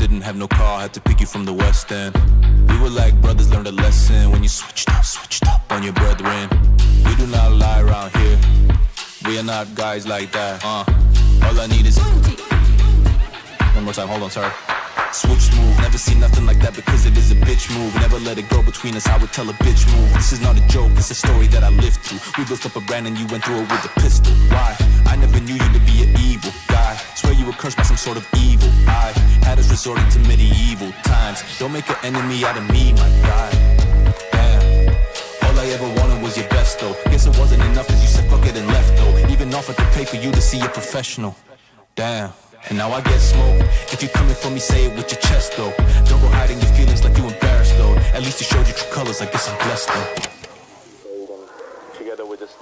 didn't have no car, had to pick you from the West End. We were like brothers, learned a lesson when you switched up on your brethren. We do not lie around here. We are not guys like that. All I need is one more time. Hold on, sorry. Switch move, never seen nothing like that because it is a bitch move. Never let it go between us, I would tell a bitch move. This is not a joke, it's a story that I lived through. We built up a brand and you went through it with a pistol. Why? I never knew you to be an evil guy. Swear you were cursed by some sort of evil. I had us resorting to medieval times. Don't make an enemy out of me, my guy. Damn. All I ever wanted was your best though. Guess it wasn't enough as you said fuck it and left though. Even offered to pay for you to see a professional. Damn. And now I get smoke. If you're coming for me, say it with your chest though. Don't go hiding your feelings like you embarrassed though. At least you showed your true colors, I guess I'm blessed though. Together we're just,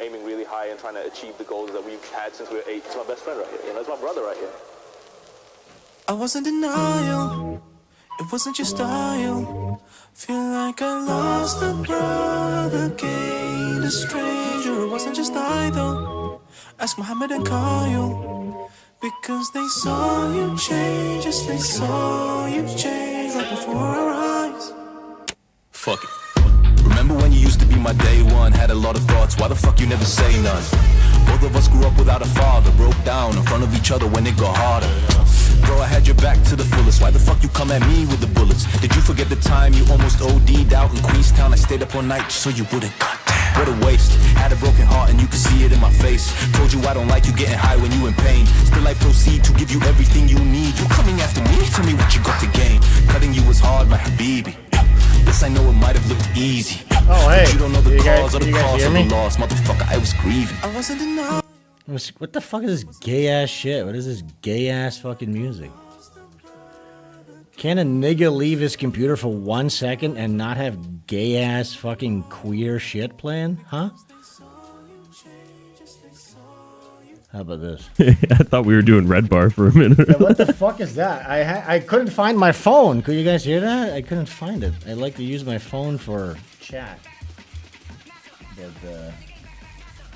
aiming really high and trying to achieve the goals that we've had since we were 8. It's my best friend right here. That's my brother right here. I was in denial. It wasn't your style. Feel like I lost a brother, gained a stranger. It wasn't just I though. Ask Muhammad and Kyle. Because they saw you change, yes, they saw you change right before our eyes. Fuck it. Remember when you used to be my day one? Had a lot of thoughts, why the fuck you never say none? Both of us grew up without a father, broke down in front of each other when it got harder. Bro, I had your back to the fullest, why the fuck you come at me with the bullets? Did you forget the time you almost OD'd out in Queenstown? I stayed up all night just so you wouldn't, goddamn. What a waste, had a broken heart and you could see it in my face. Told you I don't like you getting high when you in pain. Still I proceed to give you everything you need. You coming after me, tell me what you got to gain. Cutting you was hard, my habibi. Yes, I know it might have looked easy. Oh, hey, but you don't know the cause or the cause hear of me? the loss. Motherfucker, I was grieving. I wasn't enough. What the fuck is this gay ass shit? What is this gay ass fucking music? Can a nigga leave his computer for 1 second and not have gay ass fucking queer shit playing? Huh? How about this? I thought we were doing Red Bar for a minute. Yeah, what the fuck is that? I couldn't find my phone. Could you guys hear that? I couldn't find it. I like to use my phone for chat. But I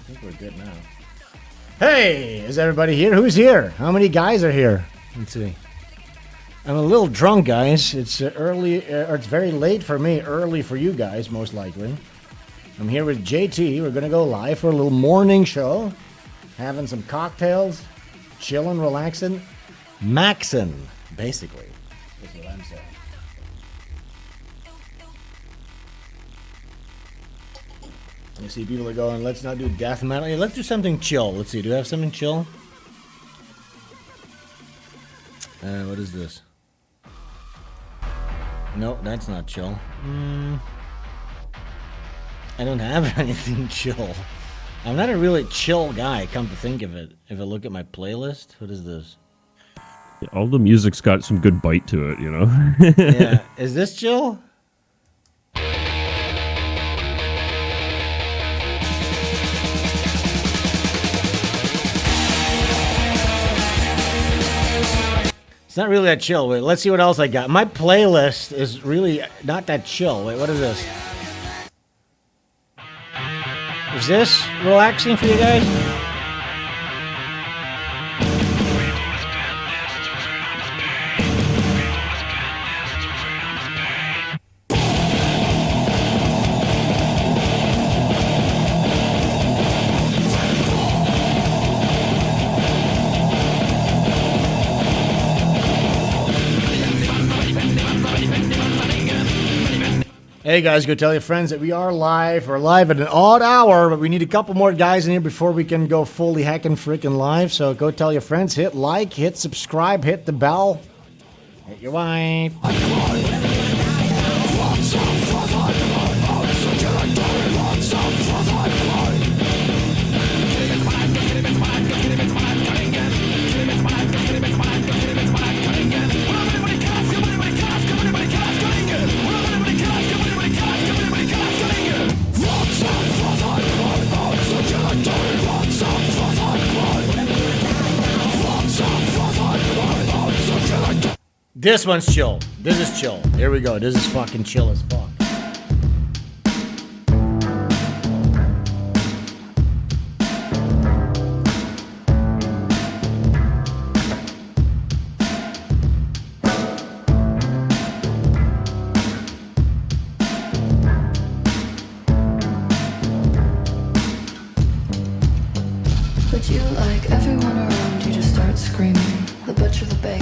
think we're good now. Hey, is everybody here? Who's here? How many guys are here? Let's see. I'm a little drunk, guys. It's early, or it's very late for me, early for you guys, most likely. I'm here with JT. We're going to go live for a little morning show. Having some cocktails, chilling, relaxing, maxing, basically, is what I'm saying. You see people are going, let's not do death metal. Yeah, let's do something chill. Let's see, do we have something chill? What is this? No, that's not chill. I don't have anything chill. I'm not a really chill guy, come to think of it. If I look at my playlist, what is this? Yeah, all the music's got some good bite to it, you know? Yeah, is this chill? It's not really that chill. Wait, let's see what else I got. My playlist is really not that chill. Wait, what is this? Is this relaxing for you guys? Hey guys, go tell your friends that we are live. We're live at an odd hour, but we need a couple more guys in here before we can go fully heckin' freaking live. So go tell your friends, hit like, hit subscribe, hit the bell, hit your wife. This one's chill. This is chill. Here we go. This is fucking chill as fuck.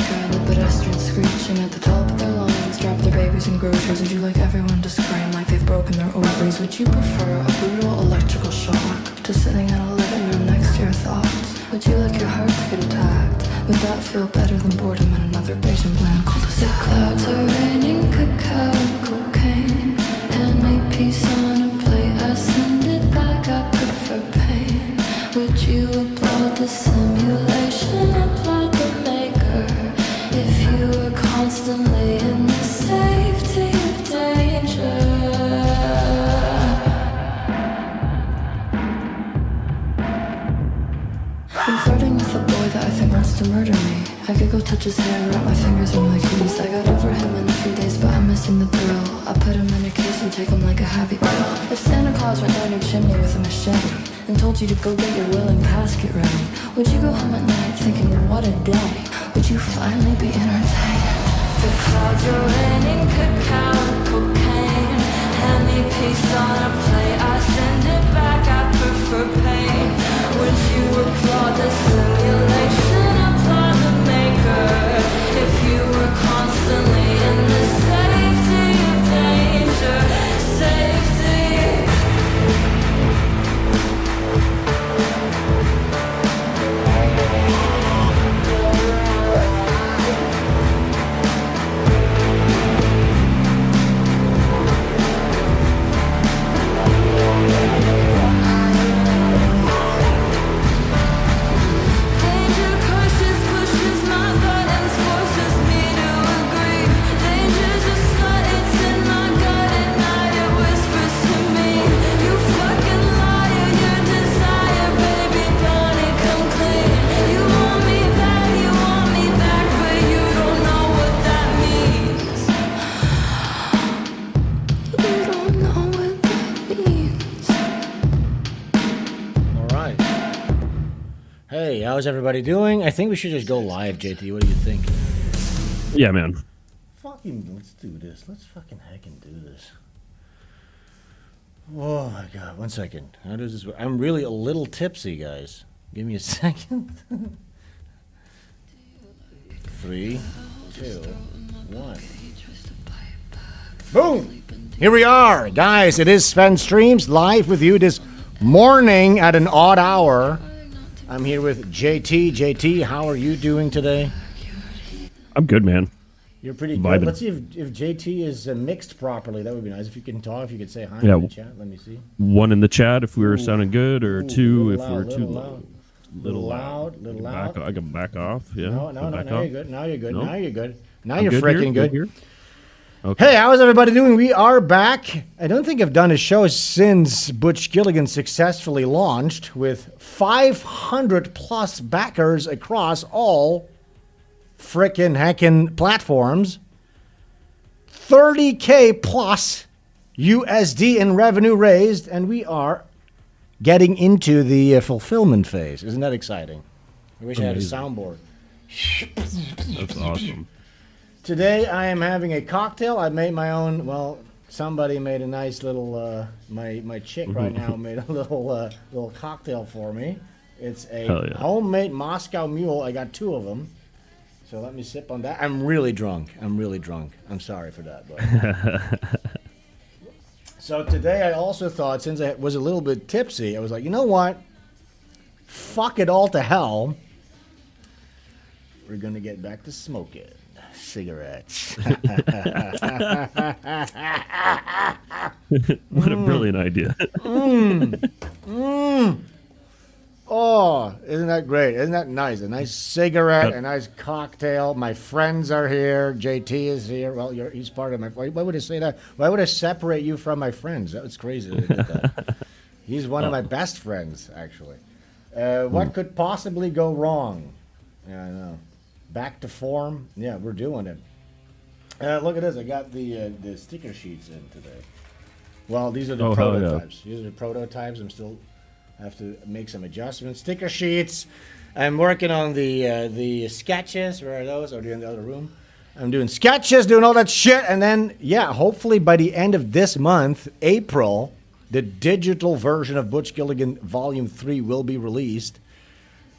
anchor and the pedestrians screeching at the top of their lungs, drop their babies and groceries. Would you like everyone to scream like they've broken their ovaries? Would you prefer a brutal electrical shock to sitting in a living room next to your thoughts? Would you like your heart to get attacked? Would that feel better than boredom in another Bayesian plan called a sick cloud? Clouds are raining cacao and cocaine. Hand me peace on a plate, I send it back, I prefer pain. Would you applaud the simulation, applaud the maker, if you were constantly in the safety of danger? I'm flirting with a boy that I think wants to murder me. I could go touch his hair, wrap my fingers around my keys. I got over him in a few days, but I'm missing the thrill. I put him in a case and take him like a happy pill. If Santa Claus went down your chimney with a machete and told you to go get your willing casket ready, would you go home at night thinking, what a day? Would you finally be entertained? The clouds are raining cacao and cocaine. Hand me peace on a plate, I send it back, I prefer pain. Would you applaud the simulation, applaud the maker, if you were constantly in the safety of danger? Safety. Hey, how's everybody doing? I think we should just go live, JT. What do you think? Yeah, man. Fucking, let's do this. Let's fucking heckin' do this. Oh my god, 1 second. How does this work? I'm really a little tipsy, guys. Give me a second. 3, 2, 1. Boom! Here we are, guys. It is Sven Streams live with you this morning at an odd hour. I'm here with JT. JT, how are you doing today? I'm good, man. You're pretty good. Vibing. Let's see if JT is mixed properly. That would be nice. If you can talk, if you could say hi Yeah. in the chat. Let me see. 1 in the chat if we were sounding good, or 2 if we were too loud. low. Little loud. Little loud. I can back off. Yeah. No. Back Now off. you're good. Now you're good. No? Now you're good. Now I'm you're good freaking here? good. Here? Okay. Hey, how's everybody doing? We are back. I don't think I've done a show since Butch Killigan successfully launched with 500 plus backers across all frickin' heckin' platforms. 30K plus USD in revenue raised, and we are getting into the fulfillment phase. Isn't that exciting? I wish I had a soundboard. That's awesome. Today I am having a cocktail. I made my own. Well, somebody made a nice little. My chick right now made a little cocktail for me. It's a Hell yeah. homemade Moscow Mule. I got 2 of them. So let me sip on that. I'm really drunk. I'm sorry for that. But. So today I also thought, since I was a little bit tipsy, I was like, you know what? Fuck it all to hell. We're gonna get back to smoking cigarettes. What a brilliant idea. Oh, isn't that great? Isn't that nice? A nice cigarette, a nice cocktail. My friends are here. JT is here. Well, he's part of my. Why would I say that? Why would I separate you from my friends? That was crazy that I did that. He's one of my best friends, actually. What could possibly go wrong? Yeah, I know. Back to form. Yeah, we're doing it. Look at this. I got the sticker sheets in today. Well, these are the prototypes. These are the prototypes. I'm still have to make some adjustments. Sticker sheets. I'm working on the sketches. Where are those? Are they in the other room? I'm doing sketches, doing all that shit, and then hopefully by the end of this month, April, the digital version of Butch Killigan Volume 3 will be released.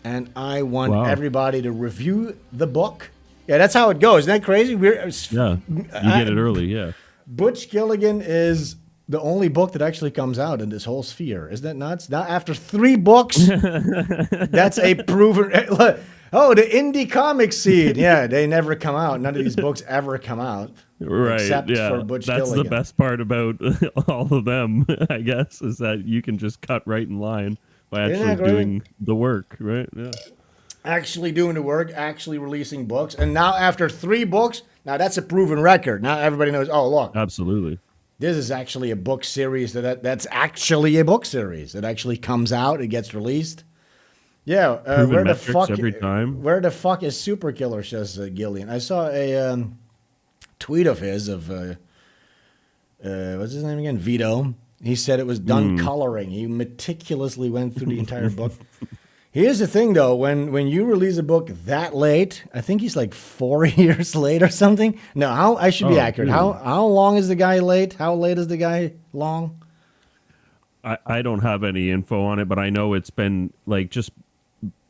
And I want everybody to review the book Yeah, that's how it goes. Isn't that crazy? Yeah, you get it early. Yeah. Butch Killigan is the only book that actually comes out in this whole sphere. Isn't that nuts? Now, after 3 books, that's a proven. Oh, the indie comic scene. Yeah, they never come out. None of these books ever come out. Right. Except Yeah. for Butch That's Killigan. the best part about all of them, I guess, is that you can just cut right in line by Isn't that actually great? doing the work, right? Yeah. Actually doing the work, actually releasing books. And now, after 3 books, now that's a proven record. Now everybody knows, oh, look, Absolutely. this is actually a book series that's actually a book series that actually comes out, it gets released. Yeah, Proven where the metrics fuck every time. Where the fuck is Super Killer? Says Gillian. I saw a tweet of his of what's his name again? Vito. He said it was done coloring. He meticulously went through the entire book. Here's the thing, though. When you release a book that late, I think he's like 4 years late or something. No, I should be accurate. Really? How long is the guy late? How late is the guy long? I don't have any info on it, but I know it's been like just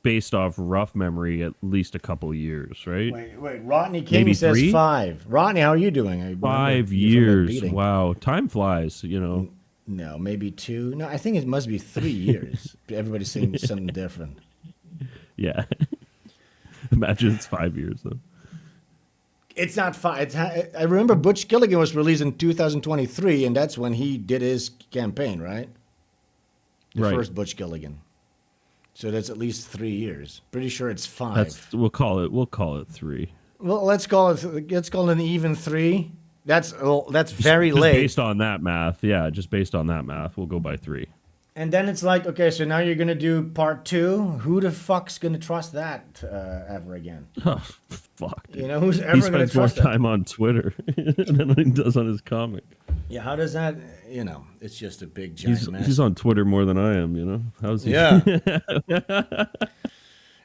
based off rough memory, at least a couple years, right? Wait. Rodney King Maybe says 3? 5. Rodney, how are you doing? I remember 5 you from the years. beating. Wow. Time flies, you know. No, maybe 2. No, I think it must be 3 years. Everybody's saying something different. Yeah. Imagine it's 5 years, though. It's not 5. I remember Butch Killigan was released in 2023, and that's when he did his campaign, right? The Right. first Butch Killigan. So that's at least 3 years. Pretty sure it's 5. We'll call it 3. Well, let's call it an even 3. That's very Just late. based on that math. Yeah, just based on that math, we'll go by 3. And then it's like, okay, so now you're gonna do part 2. Who the fuck's gonna trust that ever again? Oh, fuck. Dude. You know, who's He ever gonna spends more trust that? time on Twitter than he does on his comic. Yeah, how does that? You know, it's just a big giant mess. He's on Twitter more than I am, you know? How's he? Yeah.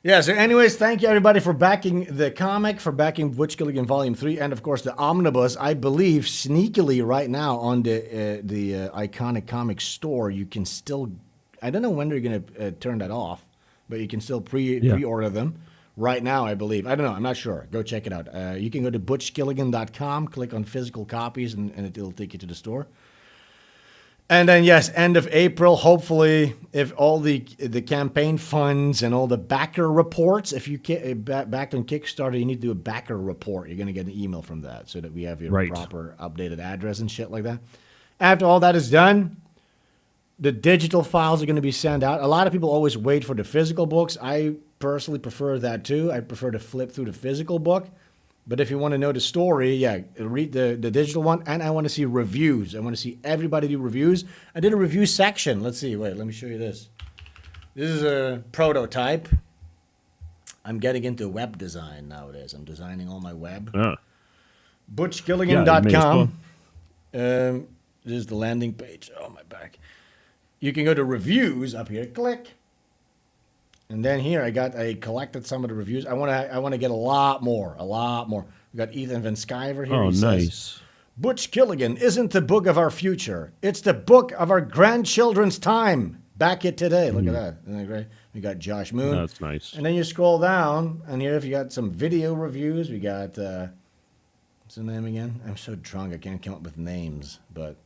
Yeah, so anyways, thank you everybody for backing the comic, for backing Butch Killigan Volume 3, and of course the Omnibus. I believe sneakily right now on the Iconic Comics store, you can still, I don't know when they're going to turn that off, but you can still pre-order them right now, I believe. I don't know, I'm not sure. Go check it out. You can go to butchkilligan.com, click on physical copies, and it'll take you to the store. And then, yes, end of April, hopefully, if all the campaign funds and all the backer reports, if you backed on Kickstarter, you need to do a backer report. You're going to get an email from that so that we have your proper updated address and shit like that. After all that is done, the digital files are going to be sent out. A lot of people always wait for the physical books. I personally prefer that too. I prefer to flip through the physical book. But if you want to know the story, yeah, read the digital one. And I want to see reviews. I want to see everybody do reviews. I did a review section. Let's see. Wait, let me show you this. This is a prototype. I'm getting into web design nowadays. I'm designing all my web. Butchkilligan.com. This is the landing page. Oh, my back. You can go to reviews up here. Click. And then here I collected some of the reviews. I want to get a lot more. We got Ethan Van Sciver here. Oh, He nice. says, Butch Killigan isn't the book of our future. It's the book of our grandchildren's time. Back it today. Look at that. Isn't that great? We got Josh Moon. That's nice. And then you scroll down, and here if you got some video reviews, we got what's the name again? I'm so drunk I can't come up with names, but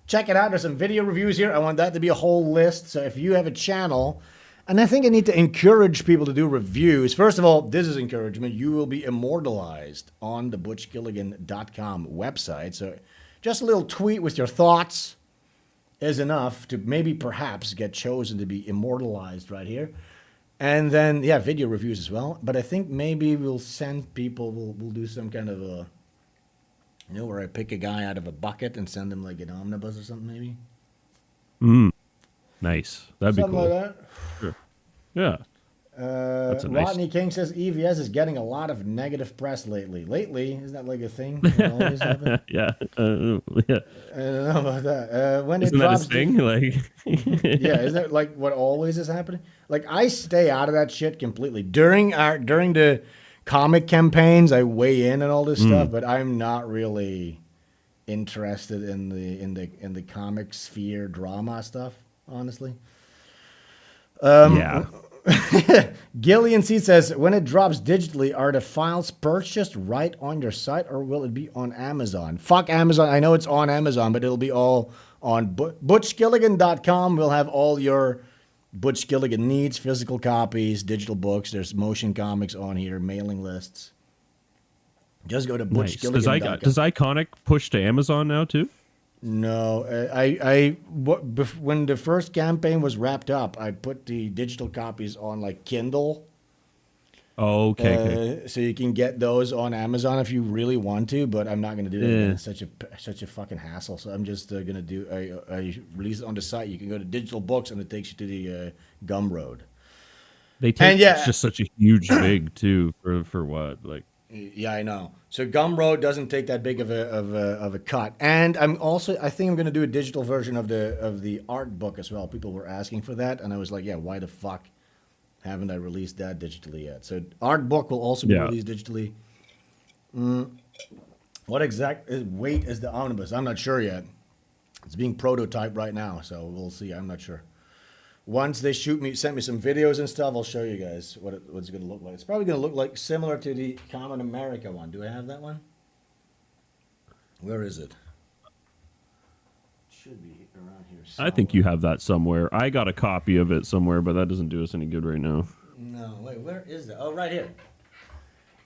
check it out. There's some video reviews here. I want that to be a whole list. So if you have a channel. And I think I need to encourage people to do reviews. First of all, this is encouragement. You will be immortalized on the butchkilligan.com website. So just a little tweet with your thoughts is enough to maybe perhaps get chosen to be immortalized right here. And then, yeah, video reviews as well. But I think maybe we'll send people, we'll do some kind of a, you know, where I pick a guy out of a bucket and send him like an omnibus or something maybe. Nice. That'd be Something cool. like that. Sure. Yeah. That's a nice- Rodney King says EVS is getting a lot of negative press lately. Lately? Is that like a thing? That always happen? Yeah. I Yeah. don't know about that. When Isn't it that a drops, thing? Like, yeah, isn't that like what always is happening? Like I stay out of that shit completely. During the comic campaigns, I weigh in and all this stuff, but I'm not really interested in the comic sphere drama stuff, honestly. yeah. Gillian C says, when it drops digitally, are the files purchased right on your site or will it be on Amazon? Fuck Amazon. I know it's on Amazon, but it'll be all on butchkilligan.com. We'll have all your Butch Killigan needs, physical copies, digital books. There's motion comics on here, mailing lists. Just go to butchkilligan.com. Does Iconic push to Amazon now too? No, when the first campaign was wrapped up, I put the digital copies on like Kindle. Oh, okay. So you can get those on Amazon if you really want to, but I'm not going to do that. Yeah. It's such a fucking hassle. So I'm just going to do I release it on the site. You can go to digital books and it takes you to the Gumroad. They take it's just such a huge big too for what like. Yeah, I know. So Gumroad doesn't take that big of a cut, and I think I'm going to do a digital version of the art book as well. People were asking for that, and I was like, yeah, why the fuck haven't I released that digitally yet? So art book will also be released digitally. What exact weight is the omnibus? I'm not sure yet. It's being prototyped right now, so we'll see. I'm not sure. Once they sent me some videos and stuff, I'll show you guys what it's going to look like. It's probably going to look like similar to the Common America one. Do I have that one? Where is it? It should be around here somewhere. I think you have that somewhere. I got a copy of it somewhere, but that doesn't do us any good right now. No, wait, where is that? Oh, right here.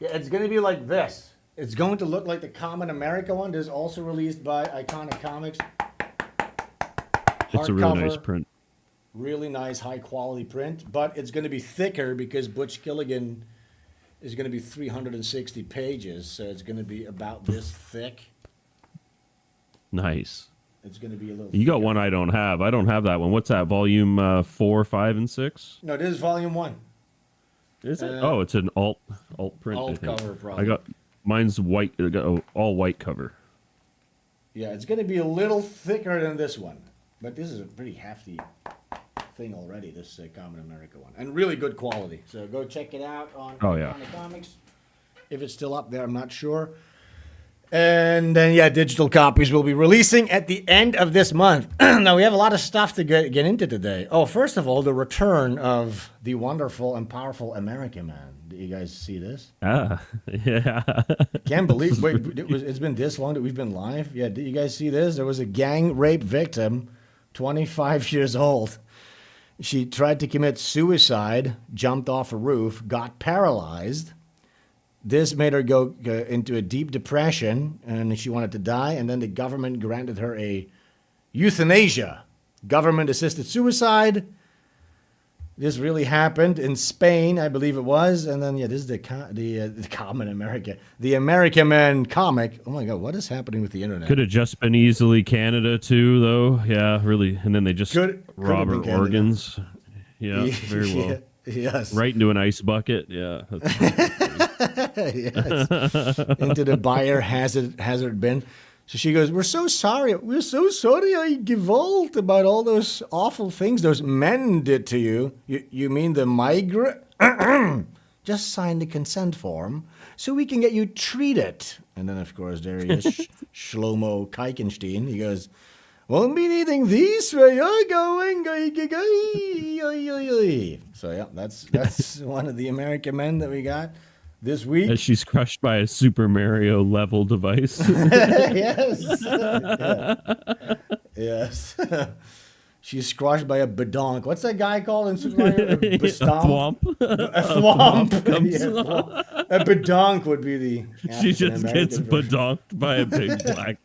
Yeah, it's going to be like this. It's going to look like the Common America one. This is also released by Iconic Comics. It's a really nice print. Really nice, high quality print, but it's going to be thicker because Butch Killigan is going to be 360 pages, so it's going to be about this thick. Nice. It's going to be a little. You got one I don't have. I don't have that one. What's that? Volume 4, 5, and 6? No, this is volume 1. Is it? Oh, it's an alt print. Alt I think. cover, probably. I got mine's white. I got all white cover. Yeah, it's going to be a little thicker than this one, but this is a pretty hefty thing already, this Common America one, and really good quality. So go check it out on Iconic Comics. If it's still up there, I'm not sure. And then digital copies will be releasing at the end of this month. Now we have a lot of stuff to get into today. Oh, first of all, the return of the wonderful and powerful American Man. Do you guys see this? Yeah. Can't believe it's been this long that we've been live. Yeah, did you guys see this? There was a gang rape victim, 25 years old. She tried to commit suicide, jumped off a roof, got paralyzed. This made her go into a deep depression, and she wanted to die. And then the government granted her a euthanasia, government-assisted suicide. This really happened in Spain, I believe it was. And then, this is the Common America, the American Man comic. Oh my God, what is happening with the internet? Could have just been easily Canada too, though. Yeah, really. And then they just rob her organs. Yeah, very well. Yes. Right into an ice bucket. Yeah. Yes. Into the biohazard bin. So she goes, we're so sorry I gewalt about all those awful things those men did to you. You mean the migrant? Just sign the consent form so we can get you treated. And then, of course, there he is, Shlomo Kuichenstein. He goes, won't be needing these where you're going. So, that's one of the American men that we got this week. As she's crushed by a Super Mario level device. Yes. Yes. She's crushed by a badonk. What's that guy called in Super Mario? A thwomp. A thwomp. A badonk would be the. She just gets badonked by a big black.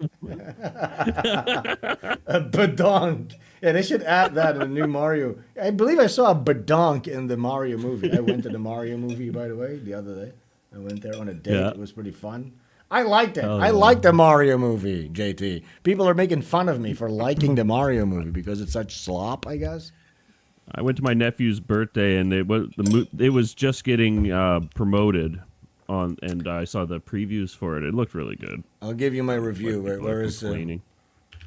A badonk. Yeah, they should add that in the new Mario. I believe I saw a badonk in the Mario movie. I went to the Mario movie, by the way, the other day. I went there on a date. Yeah. It was pretty fun. I liked it. I liked the Mario movie, JT. People are making fun of me for liking the Mario movie because it's such slop, I guess. I went to my nephew's birthday, and it was just getting promoted and I saw the previews for it. It looked really good. I'll give you my review. Where is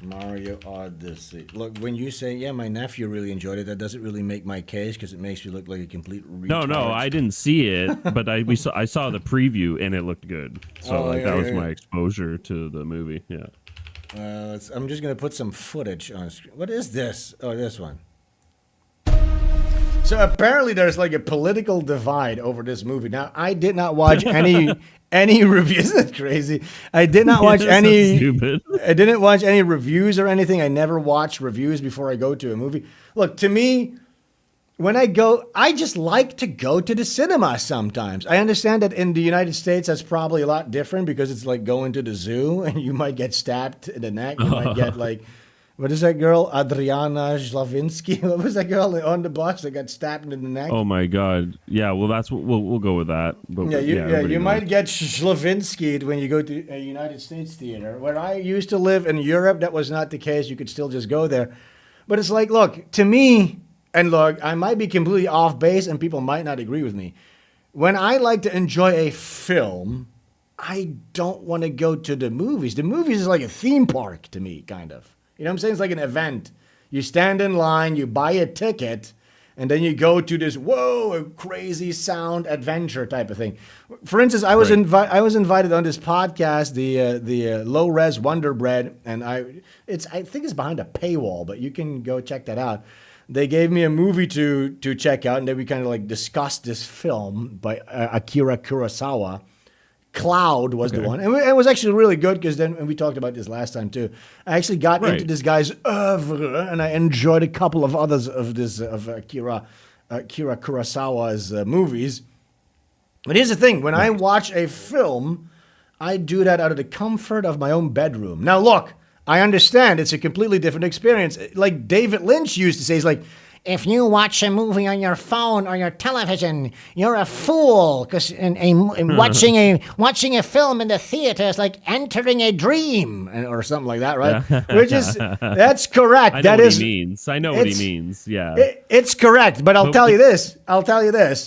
Mario Odyssey? Look, when you say, my nephew really enjoyed it, that doesn't really make my case because it makes me look like a complete retard. No, I didn't see it, but I saw the preview and it looked good. So that was my exposure to the movie. Yeah. I'm just gonna put some footage on screen. What is this? Oh, this one. So apparently there's like a political divide over this movie. Now, I did not watch any reviews. Isn't that crazy? I did not watch That's so any. stupid. I didn't watch any reviews or anything. I never watch reviews before I go to a movie. Look, to me, when I go, I just like to go to the cinema sometimes. I understand that in the United States, that's probably a lot different because it's like going to the zoo and you might get stabbed in the neck. You might get like, what is that girl? Adriana Slavinsky. What was that girl on the bus that got stabbed in the neck? Oh my god. Yeah, well that's what we'll go with that. But You might get Slavinsky when you go to a United States theater. Where I used to live in Europe, that was not the case. You could still just go there. But it's like, look, to me, and look, I might be completely off base and people might not agree with me. When I like to enjoy a film, I don't want to go to the movies. The movies is like a theme park to me, kind of. You know what I'm saying? It's like an event. You stand in line, you buy a ticket, and then you go to this, whoa, crazy sound adventure type of thing. For instance, I was invited on this podcast, the Low Res Wonder Bread, and I think it's behind a paywall, but you can go check that out. They gave me a movie to check out, and then we kind of like discussed this film by Akira Kurosawa. Cloud was the one. And it was actually really good because then, and we talked about this last time too, I actually got into this guy's oeuvre and I enjoyed a couple of others of Akira Kurosawa's movies. But here's the thing. When I watch a film, I do that out of the comfort of my own bedroom. Now, look, I understand it's a completely different experience. Like David Lynch used to say, he's like, if you watch a movie on your phone or your television, you're a fool. Because watching a film in the theater is like entering a dream, or something like that, right? Which is that's correct. I know what he means. I know what he means. Yeah, it's correct. But I'll tell you this.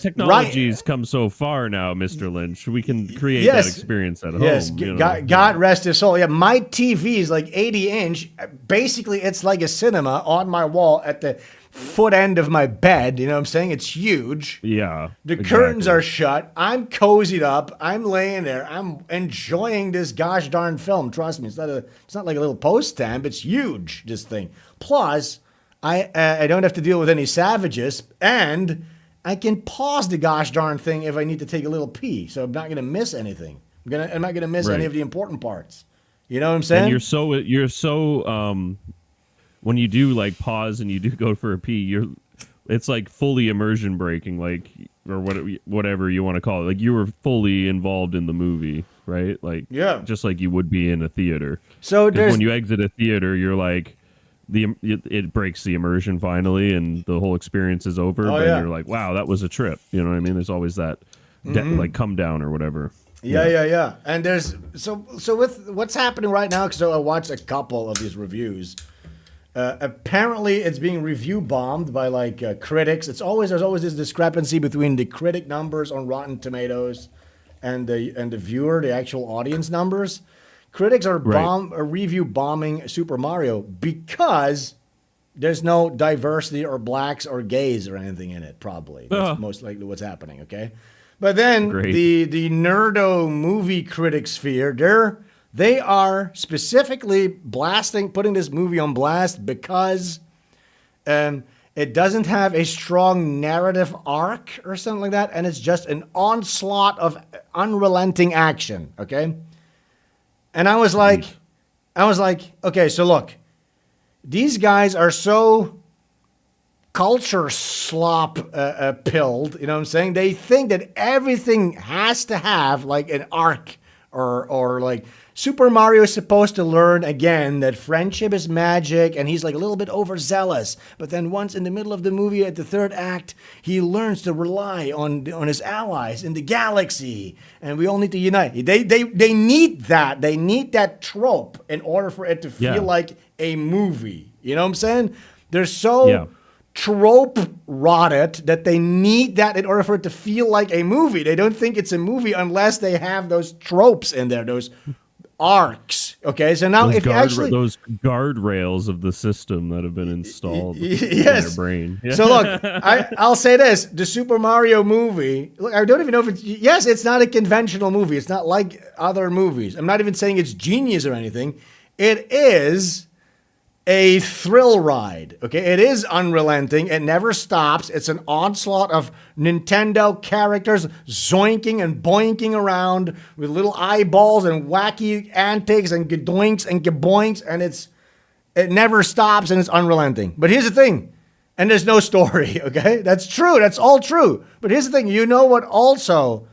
Technology's come so far now, Mr. Lynch. We can create that experience at home. Yes, God rest his soul. Yeah, my TV is like 80-inch. Basically, it's like a cinema on my wall at the foot end of my bed. You know what I'm saying? It's huge. Yeah. The curtains are shut. I'm cozied up. I'm laying there. I'm enjoying this gosh darn film. Trust me, it's not like a little post stamp. It's huge, this thing. Plus, I don't have to deal with any savages, and I can pause the gosh darn thing if I need to take a little pee. So I'm not going to miss anything. I'm not going to miss any of the important parts. You know what I'm saying? And you're so when you do like pause and you do go for a pee, it's like fully immersion breaking, like, or whatever you want to call it. Like you were fully involved in the movie, right? Like, yeah, just like you would be in a theater. So when you exit a theater, you're like, it breaks the immersion finally, and the whole experience is over. But you're like, wow, that was a trip. You know what I mean? There's always that like come down or whatever. Yeah. And there's so with what's happening right now, because I watched a couple of these reviews. Apparently, it's being review bombed by like critics. There's always this discrepancy between the critic numbers on Rotten Tomatoes and the viewer, the actual audience numbers. Critics are review bombing Super Mario because there's no diversity or blacks or gays or anything in it. Probably that's most likely what's happening. Okay, but then the nerdo movie critic sphere, they are specifically putting this movie on blast because it doesn't have a strong narrative arc or something like that, and it's just an onslaught of unrelenting action, okay? And I was like, okay, so look, these guys are so culture slop pilled, you know what I'm saying? They think that everything has to have like an arc or like Super Mario is supposed to learn again that friendship is magic, and he's like a little bit overzealous. But then once in the middle of the movie at the third act, he learns to rely on his allies in the galaxy, and we all need to unite. They need that. They need that trope in order for it to feel like a movie. You know what I'm saying? They're so trope rotted that they need that in order for it to feel like a movie. They don't think it's a movie unless they have those tropes in there, those arcs. Okay, so now if you actually those guardrails of the system that have been installed in their brain. So look, I'll say this: the Super Mario movie. Look, I don't even know if it's not a conventional movie. It's not like other movies. I'm not even saying it's genius or anything. It is a thrill ride. Okay, it is unrelenting. It never stops. It's an onslaught of Nintendo characters zoinking and boinking around with little eyeballs and wacky antics and gadoinks and gaboinks, and it never stops and it's unrelenting. But here's the thing, and there's no story. Okay, that's true. That's all true. But here's the thing. You know what also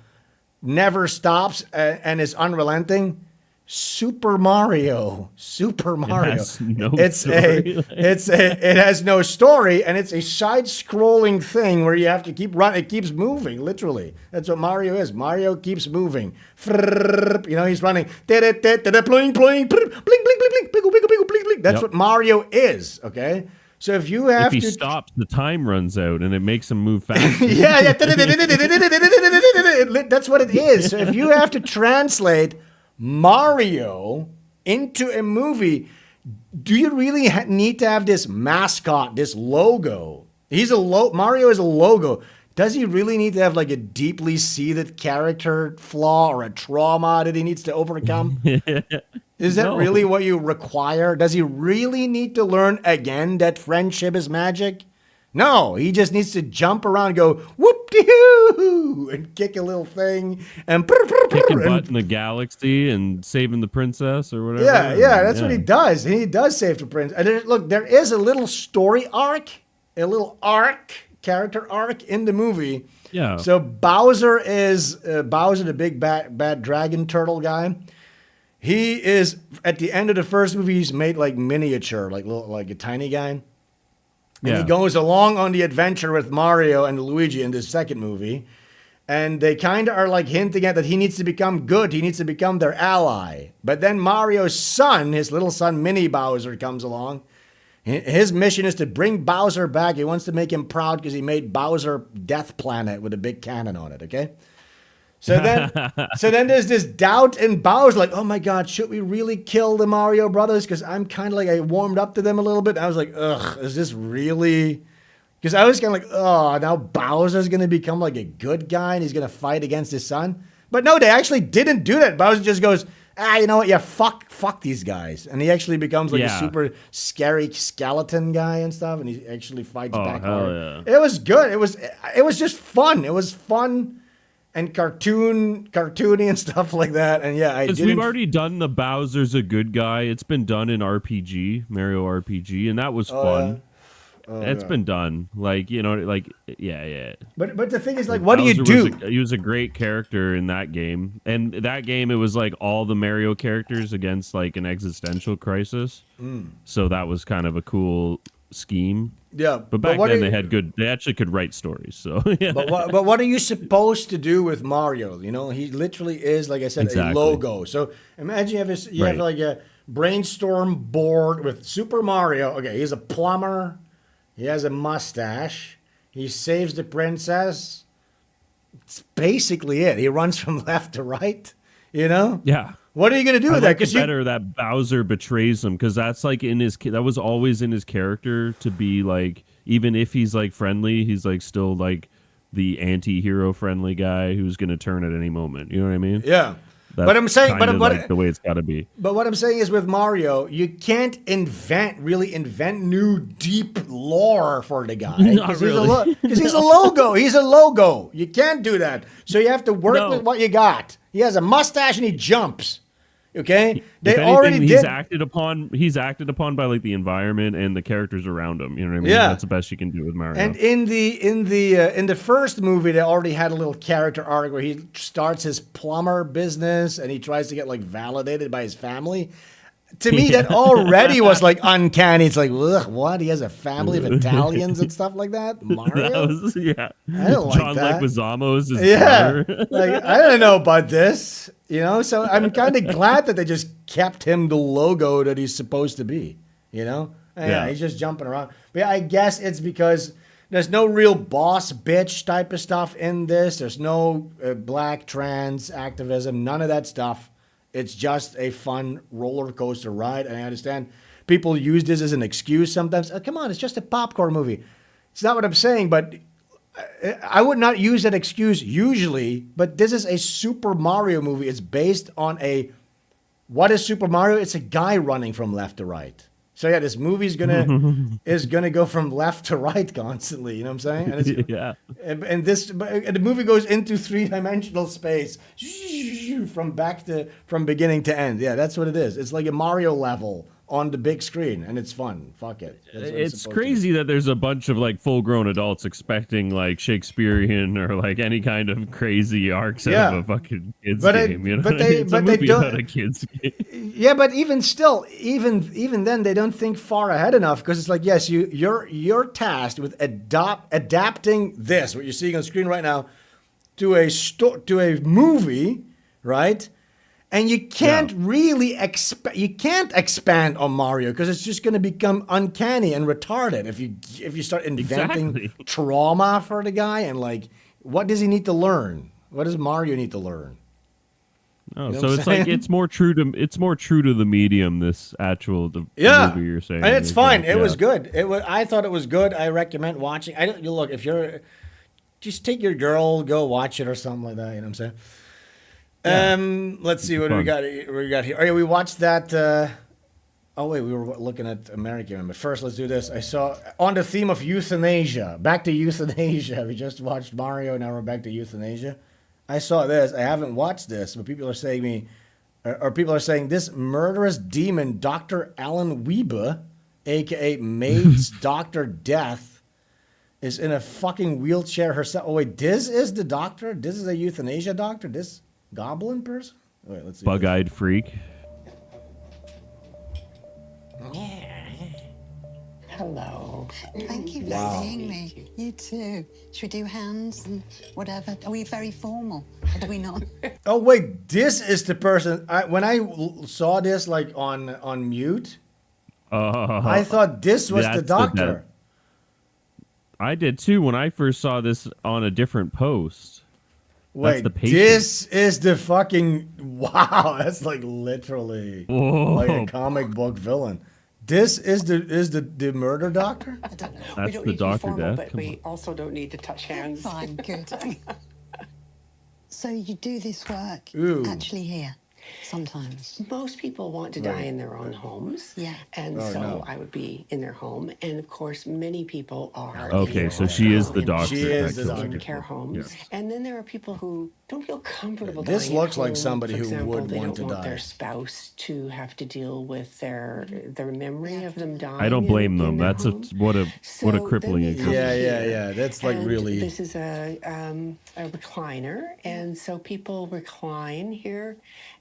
never stops and is unrelenting? Super Mario. It has no story. It has no story, and it's a side-scrolling thing where you have to keep running. It keeps moving, literally. That's what Mario is. Mario keeps moving. You know, he's running. That's what Mario is. Okay. So if you have if he stops, the time runs out, and it makes him move faster. yeah. That's what it is. So if you have to translate Mario into a movie, do you really need to have this mascot, this logo? Mario is a logo. Does he really need to have like a deeply seated character flaw or a trauma that he needs to overcome? Is that really what you require? Does he really need to learn again that friendship is magic? No, he just needs to jump around and go whoop-de-hoo and kick a little thing and kicking butt in the galaxy and saving the princess or whatever. Yeah, that's what he does. He does save the princess. And look, there is a little story arc, character arc in the movie. Yeah. So Bowser is Bowser, the big bad dragon turtle guy. He is at the end of the first movie. He's made like miniature, like a tiny guy. And he goes along on the adventure with Mario and Luigi in this second movie. And they kind of are like hinting at that he needs to become good. He needs to become their ally. But then Mario's son, his little son, Mini Bowser, comes along. His mission is to bring Bowser back. He wants to make him proud because he made Bowser Death Planet with a big cannon on it, okay? So then there's this doubt in Bowser, like, oh my God, should we really kill the Mario brothers? Because I'm kind of like, I warmed up to them a little bit. I was like, ugh, is this really? Because I was kind of like, oh, now Bowser's going to become like a good guy and he's going to fight against his son. But no, they actually didn't do that. Bowser just goes, you know what? Yeah, fuck these guys. And he actually becomes like a super scary skeleton guy and stuff. And he actually fights back hard. Yeah. It was good. It was just fun. It was fun. And cartoony and stuff like that. And yeah, because we've already done the Bowser's a good guy. It's been done in RPG, Mario RPG, and that was fun. It's been done. Like, you know, like, yeah. But the thing is, like, what Bowser do you do? He was a great character in that game. And that game, it was like all the Mario characters against like an existential crisis. So that was kind of a cool scheme. Yeah, but back then they actually could write stories. So yeah. But what are you supposed to do with Mario? You know, he literally is, like I said, a logo. So imagine you have like a brainstorm board with Super Mario. Okay, he's a plumber. He has a mustache. He saves the princess. It's basically it. He runs from left to right. You know? Yeah. What are you going to do with that? Because better that Bowser betrays him, because that's like that was always in his character to be like, even if he's like friendly, he's like still like the anti-hero friendly guy who's going to turn at any moment. You know what I mean? Yeah. That's but I'm saying, like the way it's got to be. But what I'm saying is, with Mario, you can't really invent new deep lore for the guy. Not really. Because he's a logo. He's a logo. You can't do that. So you have to work with what you got. He has a mustache and he jumps. Okay, He's acted upon by like the environment and the characters around him. You know what I mean? Yeah, that's the best you can do with Mario. And in the first movie, they already had a little character arc where he starts his plumber business and he tries to get like validated by his family. To me, that already was like uncanny. It's like, ugh, what? He has a family of Italians and stuff like that. Mario, I don't like John that. Leguizamo is his brother. Like, I don't know about this. You know, so I'm kind of glad that they just kept him the logo that he's supposed to be. You know, yeah, he's just jumping around. But yeah, I guess it's because there's no real boss bitch type of stuff in this. There's no black trans activism, none of that stuff. It's just a fun roller coaster ride. And I understand people use this as an excuse sometimes. Oh, come on, it's just a popcorn movie. It's not what I'm saying, but I would not use that excuse usually. But this is a Super Mario movie. It's based on what is Super Mario? It's a guy running from left to right. So yeah, this movie's gonna go from left to right constantly. You know what I'm saying? And it's, Yeah. and the movie goes into 3-dimensional space from beginning to end. Yeah, that's what it is. It's like a Mario level on the big screen, and it's fun. Fuck it. That's what It's supposed to crazy that there's a bunch of like full-grown adults expecting like Shakespearean or like any kind of crazy arcs out of a fucking kids game. You know, it's a movie about a kids game. Yeah, but even still, even then, they don't think far ahead enough because it's like, yes, you're tasked with adapting this, what you're seeing on screen right now, to a movie, right? And you can't really expand on Mario because it's just going to become uncanny and retarded if you start inventing trauma for the guy and like, what does he need to learn? What does Mario need to learn? Oh, You know so what it's I'm like saying? it's more true to the medium. This actual the movie you're saying, and it's fine. like, It was good. I thought it was good. I recommend watching. You look, if you're just take your girl, go watch it or something like that. You know what I'm saying? Let's see what do we got. We got here. Oh yeah, we watched that. Oh wait, we were looking at American. But first, let's do this. I saw on the theme of euthanasia. Back to euthanasia. We just watched Mario. Now we're back to euthanasia. I saw this. I haven't watched this, but people are saying people are saying this murderous demon, Dr. Alan Weber, aka Maid's Doctor Death, is in a fucking wheelchair herself. Oh wait, this is the doctor. This is a euthanasia doctor. This goblin person. Wait, let's see. Bug-eyed freak. Hello. Thank you for seeing me. You too. Should we do hands and whatever? Are we very formal? Or do we not? Oh wait, this is the person. When I saw this like on mute, I thought this was the doctor. I did too when I first saw this on a different post. Wait, that's the patient. This is the fucking wow. That's like literally like a comic book villain. This is the murder doctor. I don't know. That's we don't the need to be Dr. formal, Death. but we also don't need to touch hands. Fine, good. So you do this work Ooh. actually here sometimes? Most people want to die in their own homes. Yeah. And Oh, so no. I would be in their home. And of course, many people are. Okay, in so their she is home, the in doctor. She is the in doctor. care homes. Yes. And then there are people who don't feel comfortable This dying at looks like home. somebody For who example, would they want don't to want die. their spouse to have to deal with their memory of them dying. I don't blame them. in their That's home. what a So crippling then they existence. come Yeah. here, That's like and really. This is a recliner, and so people recline here,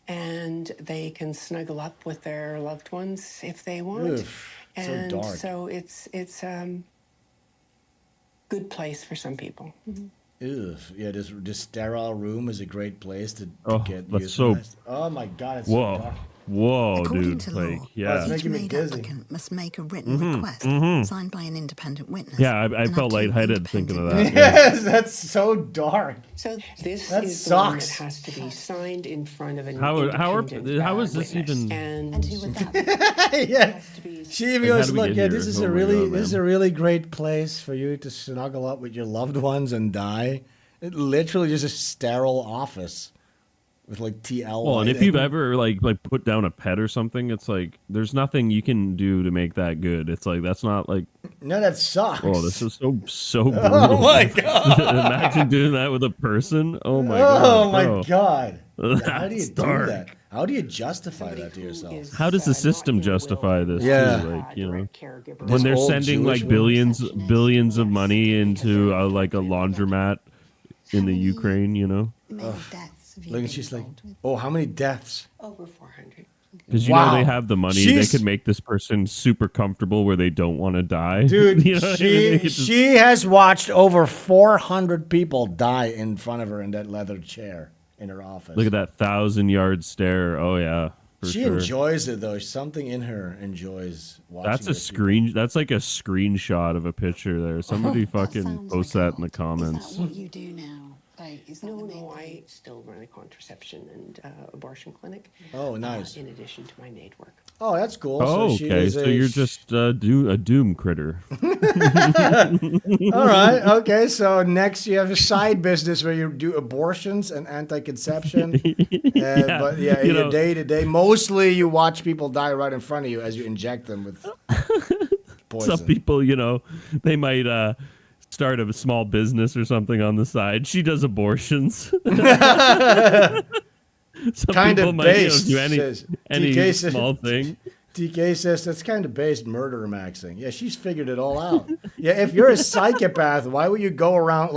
and they can snuggle up with their loved ones if they want. Oof, so and dark. so it's good place for some people. Ugh. Yeah, this sterile room is a great place to Oh, get that's so- euthanized. Oh my god, it's so Whoa, dark. whoa, According dude! to Like, law, yeah, It's each making me made dizzy. applicant must make a written request signed by an independent witness. yeah. I and have felt two lightheaded thinking of independent that. Yeah. Yes, that's so dark. So this That is the one that sucks. has to be signed in front of an How independent is this witness. even- And And who would that be? Yeah. has to be She even Like, how goes, did we look, get yeah, here? this is Oh a my really God, this is man. a really great place for you to snuggle up with your loved ones and die. It literally just a sterile office with like TL. Well, and if lighting. you've ever like put down a pet or something, it's like there's nothing you can do to make that good. It's like that's not like No, that sucks. oh, this is so brutal. Oh my god. Imagine doing that with a person. Oh my god. Oh my bro. god. How do you That's do dark. that? How do you justify somebody that to who yourself? is, How does the not system in the will justify of this the Yeah. too? Like, you know, direct caregiver. when This they're old sending Jewish like woman. billions of money into like a laundromat in the Ukraine, you know, Many deaths have you Look, and been she's like, involved with? oh, how many deaths? Over 400. because you know Wow. they have the money, She's- they could make this person super comfortable where they don't want to die, Dude, You know what I mean? They could just- she has watched over 400 people die in front of her in that leather chair in her office. look at that 1,000-yard stare. Oh yeah, for She sure. enjoys it though. Something in her enjoys watching. That's a other people. screen. That's like a screenshot of a picture there. Somebody That fucking sounds post like a that in the lot. comments. Is that what you do now? is that No, the main no, I thing? still run a contraception and abortion clinic. Oh, nice. In addition to my maid work. Oh, that's cool. Oh, so she okay. is So a you're just a doom critter. All right. Okay. So next you have a side business where you do abortions and anti-conception. Yeah, But yeah, you in your know- day to day, mostly you watch people die right in front of you as you inject them with poison. Some people, they might start a small business or something on the side. She does abortions. Some Kind people of might, based, do says any TK says- small thing. TK says that's kind of based murder maxing. Yeah, she's figured it all out. Yeah, if you're a psychopath, why would you go around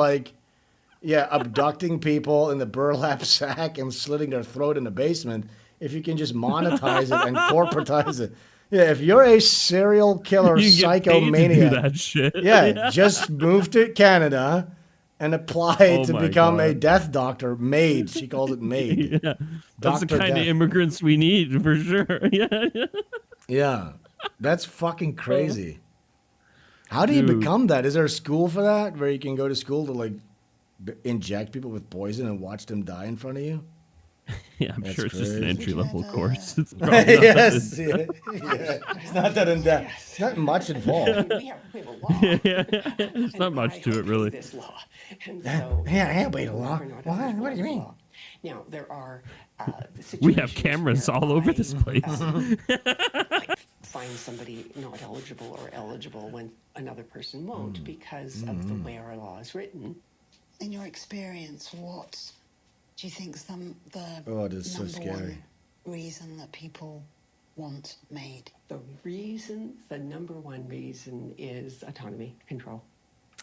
abducting people in the burlap sack and slitting their throat in the basement if you can just monetize it and corporatize it? Yeah, if you're a serial killer You get paid to do psychomaniac, that shit. yeah, just move to Canada and apply Oh to my become a God. death doctor. Maid, she calls it maid. Yeah. That's the Dr. kind Death. of immigrants we need for sure. Yeah. Yeah, that's fucking crazy. How do you Dude. become that? Is there a school for that where you can go to school to inject people with poison and watch them die in front of you? Yeah, I'm That's sure it's just an crazy. entry level Would you course. ever- It's probably not that Yes, in- yeah. It's not that in depth. It's not much involved. We have a law. There's not much to it, really. This law. And so, Yeah, wait a law. we're not What? eligible What do you for mean? law. Now, there are We have situations cameras all over this whereby, place. find somebody not eligible or eligible when another person won't because of the way our law is written. In your experience, what do you think the Oh, it is so number scary. one reason that people want made? The number one reason is autonomy, control.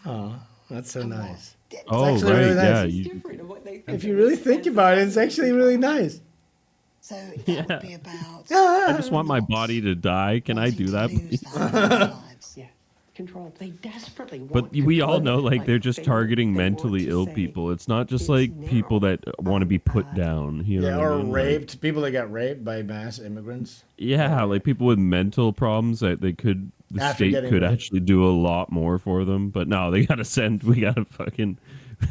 Oh, that's so nice. Oh, actually right. really nice. Yeah. It's You, different of what they think If you of really it think as about it, it's autonomy, actually really control. nice. So that Yeah. would be about. I just want my body to die. Can I do that? Lose that in their lives. Yeah, control. They desperately want But we all control. know, like, they're just they targeting want mentally to ill say, people. It's not just "It's like people now." that want to be put down. You know Yeah, what I or mean? Like, raped. People that got raped by mass immigrants. yeah, like people with mental problems that the After state getting could raped. actually do a lot more for them. But no, we gotta fucking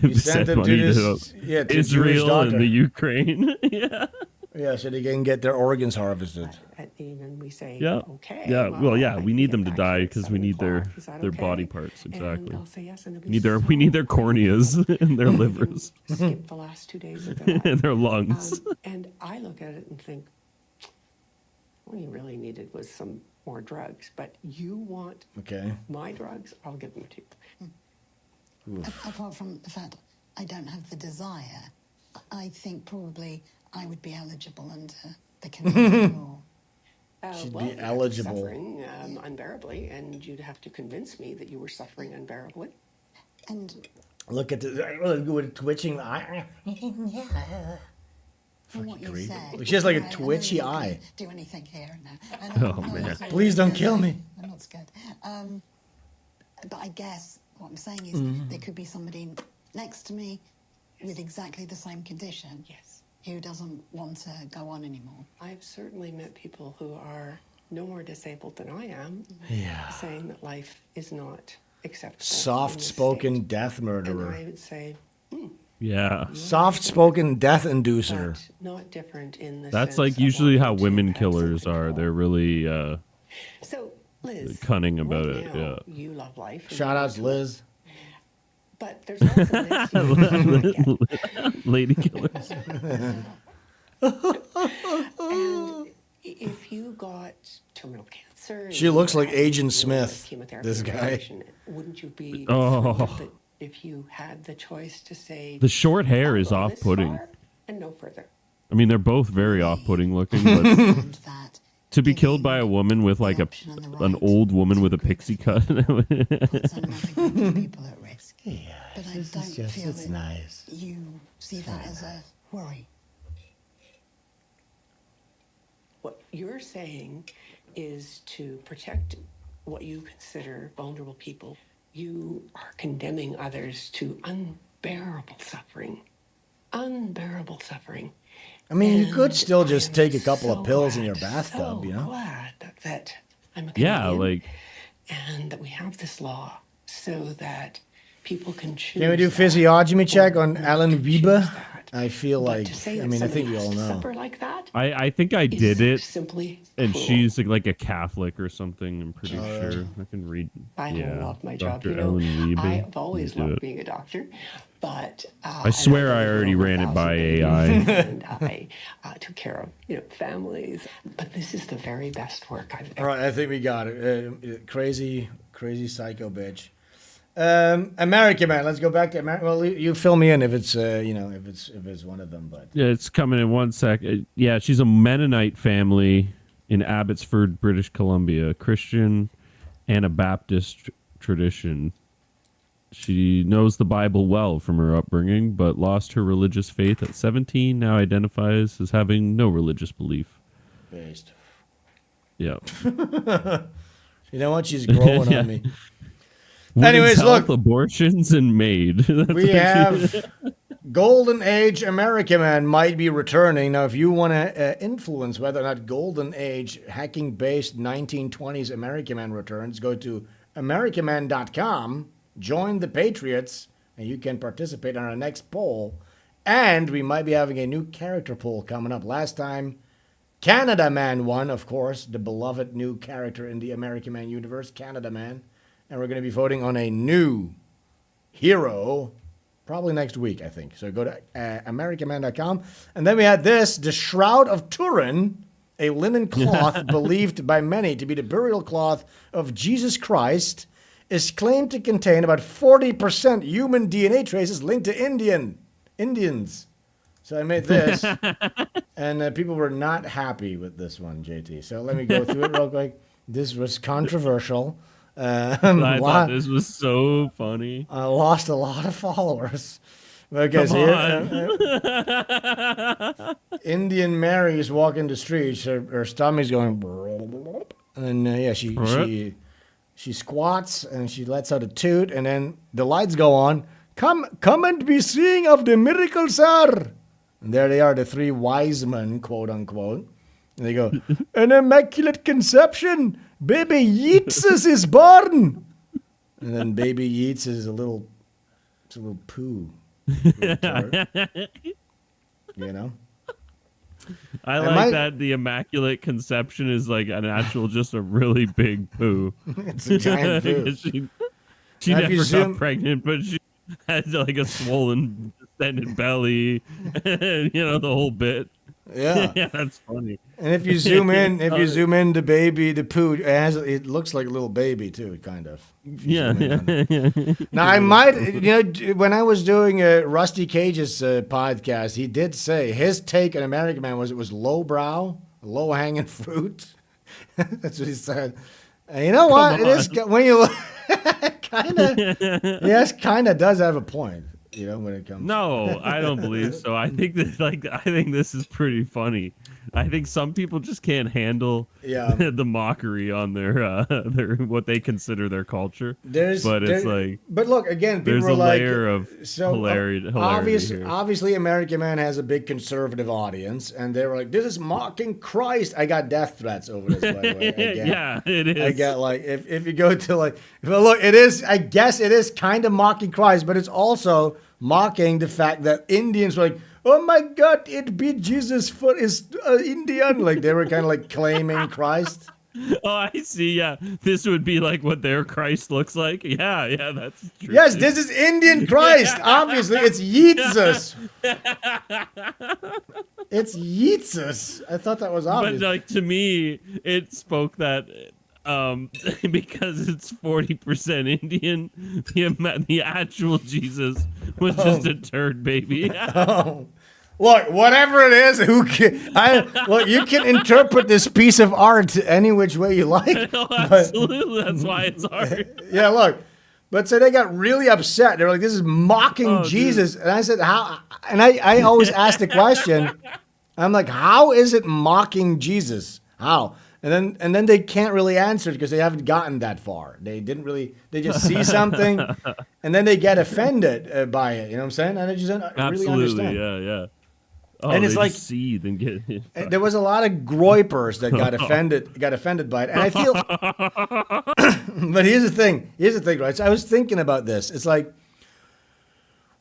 You sent send them to money this, yeah, to Jewish Israel doctor. and the Ukraine. Yeah. Yeah, so they can get their organs harvested. And even we say, Yeah. okay. Yeah. Well, yeah, I we can need get them to back die here at because we 7 need their o'clock. Is that their okay? body parts. And Exactly. they'll say yes, and it'll be We need their so corneas and their livers skip the last 2 days of their life. and their lungs. And I look at it and think, what you really needed was some more drugs. But you want Okay. my drugs, I'll give them to you. Apart from the fact I don't have the desire, I think probably I would be eligible under the Canadian law. She'd Well, be you'd have to be eligible. suffering unbearably, and you'd have to convince me that you were suffering unbearably. And Look at the with twitching eye. from what you creepy. said, She has like a I know twitchy you can eye. Do anything here now? Oh, man. I'm not Please don't scared. kill me. I'm not scared. But I guess what I'm saying is Mm-hmm. there could be somebody next to me with exactly the same condition. Yes. Who doesn't want to go on anymore. I've certainly met people who are no more disabled than I am, Yeah. saying that life is not acceptable. in this Soft-spoken state. death And murderer. I would say, Yeah. Soft-spoken death inducer. but not different in the That's sense like of usually how wanting to women have some killers are. control. They're really So, Liz, cunning about right it, now, yeah. You love life. and Shout you outs, want to- Liz. But there's also this you lady killers. And if you got terminal cancer, and She you looks like had, Agent you know, Smith, chemotherapy this and guy. radiation, wouldn't you be Oh. thrilled that if you had the choice to say The short hair "I'll is go this off-putting. far and no further? I mean, they're both very off-putting looking, but And that to be killed by a woman with like an old woman with a pixie cut. puts unethical people at risk. Yeah, But I it's don't just, feel it's that nice. you see that as a worry. What you're saying is to protect what you consider vulnerable people. You are condemning others to unbearable suffering. Unbearable suffering. I mean, you could And still I just am take a couple of so pills in glad, your bathtub, so you know? glad that I'm a Yeah, Canadian like and that we have this law so that People can choose. Can we do that, physiognomy check or on not Alan to choose Wiebe? that. I feel But like, to say I that mean, I think somebody we has all to know. suffer like that I think I is did it, simply and cruel. she's like a Catholic or something. I'm pretty sure. I can read. I Yeah, love my job. Dr. You know, Ellen Wiebe. I've always Do loved it. being a doctor, but I swear love I the already world ran it by 1,000 babies, AI. and I took care of families. But this is the very best work I've All ever. right, I think we got it. Crazy psycho bitch. America, man. Let's go back to America. Well, you fill me in if it's if it's one of them. But Yeah, it's coming in 1 sec. Yeah, she's a Mennonite family in Abbotsford, British Columbia, Christian Anabaptist tradition. She knows the Bible well from her upbringing, but lost her religious faith at 17. Now identifies as having no religious belief. based. Yeah. You know what? She's growing Yeah. on me. Women's Anyways, health, look. abortions, and maid. That's We what she- have Golden Age America Man might be returning. Now, if you want to influence whether or not Golden Age hacking-based 1920s America Man returns, go to americaman.com, join the Patriots, and you can participate on our next poll. And we might be having a new character poll coming up. Last time, Canada Man won, of course, the beloved new character in the America Man universe, Canada Man. And we're going to be voting on a new hero probably next week, I think. So go to americaman.com. And then we had this, the Shroud of Turin, a linen cloth believed by many to be the burial cloth of Jesus Christ, is claimed to contain about 40% human DNA traces linked to Indians. So I made this, and people were not happy with this one, JT. So let me go through it real quick. This was controversial. I thought this was so funny. I lost a lot of followers. Okay, so here, Indian Mary is walking the streets. Her stomach's going, and yeah, she squats and she lets out a toot, and then the lights go on. Come and be seeing of the miracle, sir. And there they are, the three wise men, quote unquote. And they go, an immaculate conception. Baby Yeetsus is born. And then baby Yeets is a little poo. Little tart. You know? I like that the Immaculate Conception is like an actual, just a really big poo. It's a giant poo. she Now, if you never zoom- got pregnant, but she had like a swollen, distended belly, the whole bit. Yeah. Yeah, that's funny. And if you zoom in, the baby, the poo, it looks like a little baby too, kind of. Yeah. Now I might, when I was doing Rusty Cage's podcast, he did say his take on American Man was it was lowbrow, low hanging fruit. That's what he said. And you know what? It is when you kind of, yes, kind of does have a point. When it comes. No, I don't believe so. I think this is pretty funny. I think some people just can't handle the mockery on their what they consider their culture. But look again. People There's a are like, layer of hilarity here. Obviously, American Man has a big conservative audience, and they were like, "This is mocking Christ." I got death threats over this. By the way, yeah, it is. I get if you go to look, it is. I guess it is kind of mocking Christ, but it's also mocking the fact that Indians were like, oh my God, it be Jesus for is Indian. Like they were kind of claiming Christ. Oh, I see. Yeah, this would be like what their Christ looks like. Yeah, that's true. Yes, this is Indian Christ. Obviously, it's Yeetsus. It's Yeetsus. I thought that was obvious. But to me, it spoke that because it's 40% Indian, the actual Jesus was just a turd baby. Look, whatever it is, you can interpret this piece of art any which way you like. No, absolutely, that's why it's art. Yeah, look. But so they got really upset. They were like, this is mocking Jesus. Dude. And I said, how? And I always ask the question. I'm like, how is it mocking Jesus? How? And then they can't really answer it because they haven't gotten that far. They just see something and then they get offended by it. You know what I'm saying? And they just don't really understand. Yeah. Oh, and it's like seethe and get. There was a lot of groypers that got offended by it, and I feel. But here's the thing, right? So I was thinking about this. It's like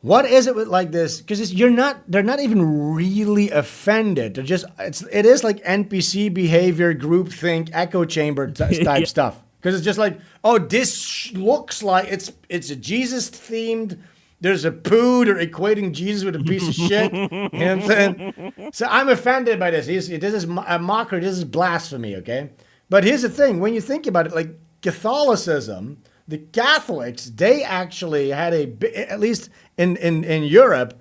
What is it with like this? Because they're not even really offended. They're just, it is like NPC behavior, groupthink, echo chamber type stuff. Because it's just like, oh, this looks like it's a Jesus themed. There's a poo. They're equating Jesus with a piece of shit. You know what I'm saying? So I'm offended by this. This is a mockery. This is blasphemy. Okay. But here's the thing: when you think about it, like Catholicism, the Catholics, they actually had at least in Europe,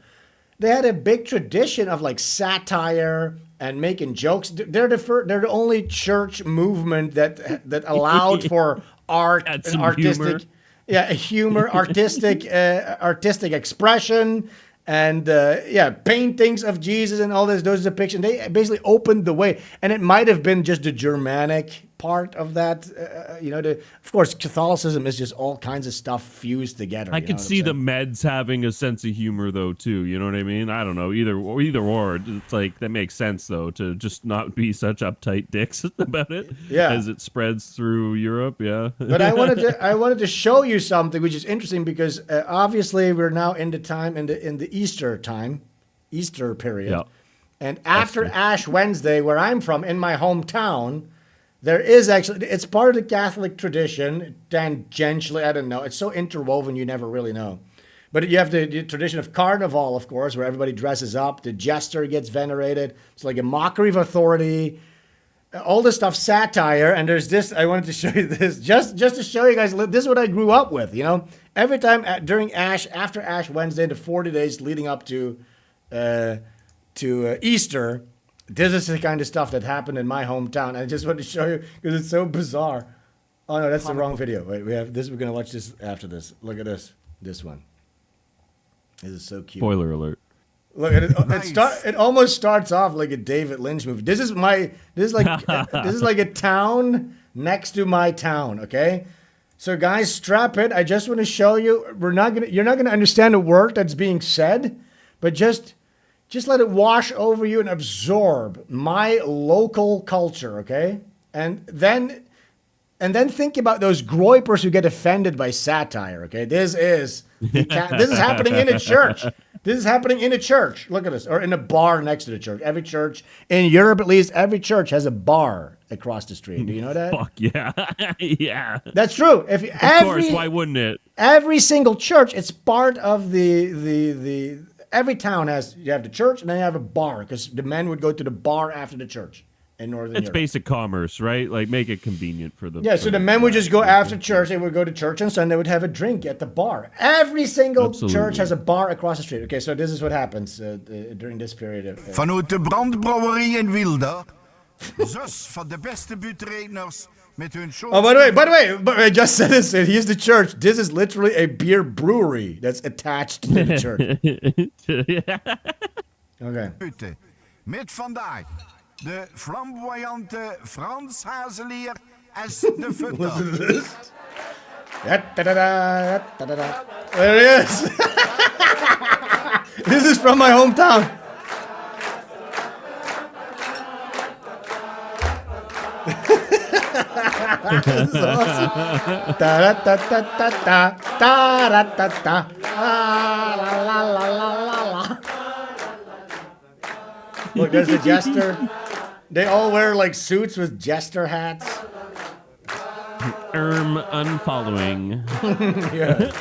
they had a big tradition of like satire and making jokes. They're the only church movement that allowed for art and artistic, humor, artistic expression, and paintings of Jesus and all those depictions. They basically opened the way, and it might have been just the Germanic part of that. Of course, Catholicism is just all kinds of stuff fused together. I could see the Meds having a sense of humor though too. You know what I mean? I don't know, either or. It's like that makes sense though, to just not be such uptight dicks about it. Yeah. As it spreads through Europe. Yeah. But I wanted to show you something which is interesting because obviously we're now in the time in the Easter period. Yeah. And after Ash Wednesday, where I'm from, in my hometown, there is actually, it's part of the Catholic tradition, tangentially, I don't know. It's so interwoven, you never really know. But you have the tradition of Carnival, of course, where everybody dresses up. The jester gets venerated. It's like a mockery of authority. All this stuff, satire. And there's this, I wanted to show you this, just to show you guys, this is what I grew up with, you know. Every time after Ash Wednesday, the 40 days leading up to Easter, this is the kind of stuff that happened in my hometown. I just want to show you because it's so bizarre. Oh no, that's the wrong video. Wait, we have this. We're gonna watch this after this. Look at this. This one. This is so cute. Spoiler alert. Look at it. It almost starts off like a David Lynch movie. This is like a town next to my town. Okay, so guys, strap it. I just want to show you. You're not gonna understand a word that's being said, but just let it wash over you and absorb my local culture, okay? And then think about those groypers who get offended by satire, okay? This is happening in a church. This is happening in a church. Look at this. Or in a bar next to the church. Every church, in Europe at least, every church has a bar across the street. Do you know that? Fuck yeah. Yeah. That's true. Of course, why wouldn't it? Every single church, it's part of the every town you have the church and then you have a bar because the men would go to the bar after the church in Northern Europe. It's basic commerce, right? Like make it convenient for the. Yeah, so the men would just go after church. They would go to church and Sunday would have a drink at the bar. Every single church has a bar across the street. Okay, so this is what happens during this period. Vanuit de brandbrouwerie in Wilder, zus van de beste buurtredners. Oh, by the way, I just said this. Here's the church. This is literally a beer brewery that's attached to the church. Okay. Met vandaag de flamboyante Frans Hazelier as de futter. There it is. This is from my hometown. This is awesome. Da da da da da da da da la la la la la. Look, there's the jester. They all wear like suits with jester hats. Unfollowing. Yeah.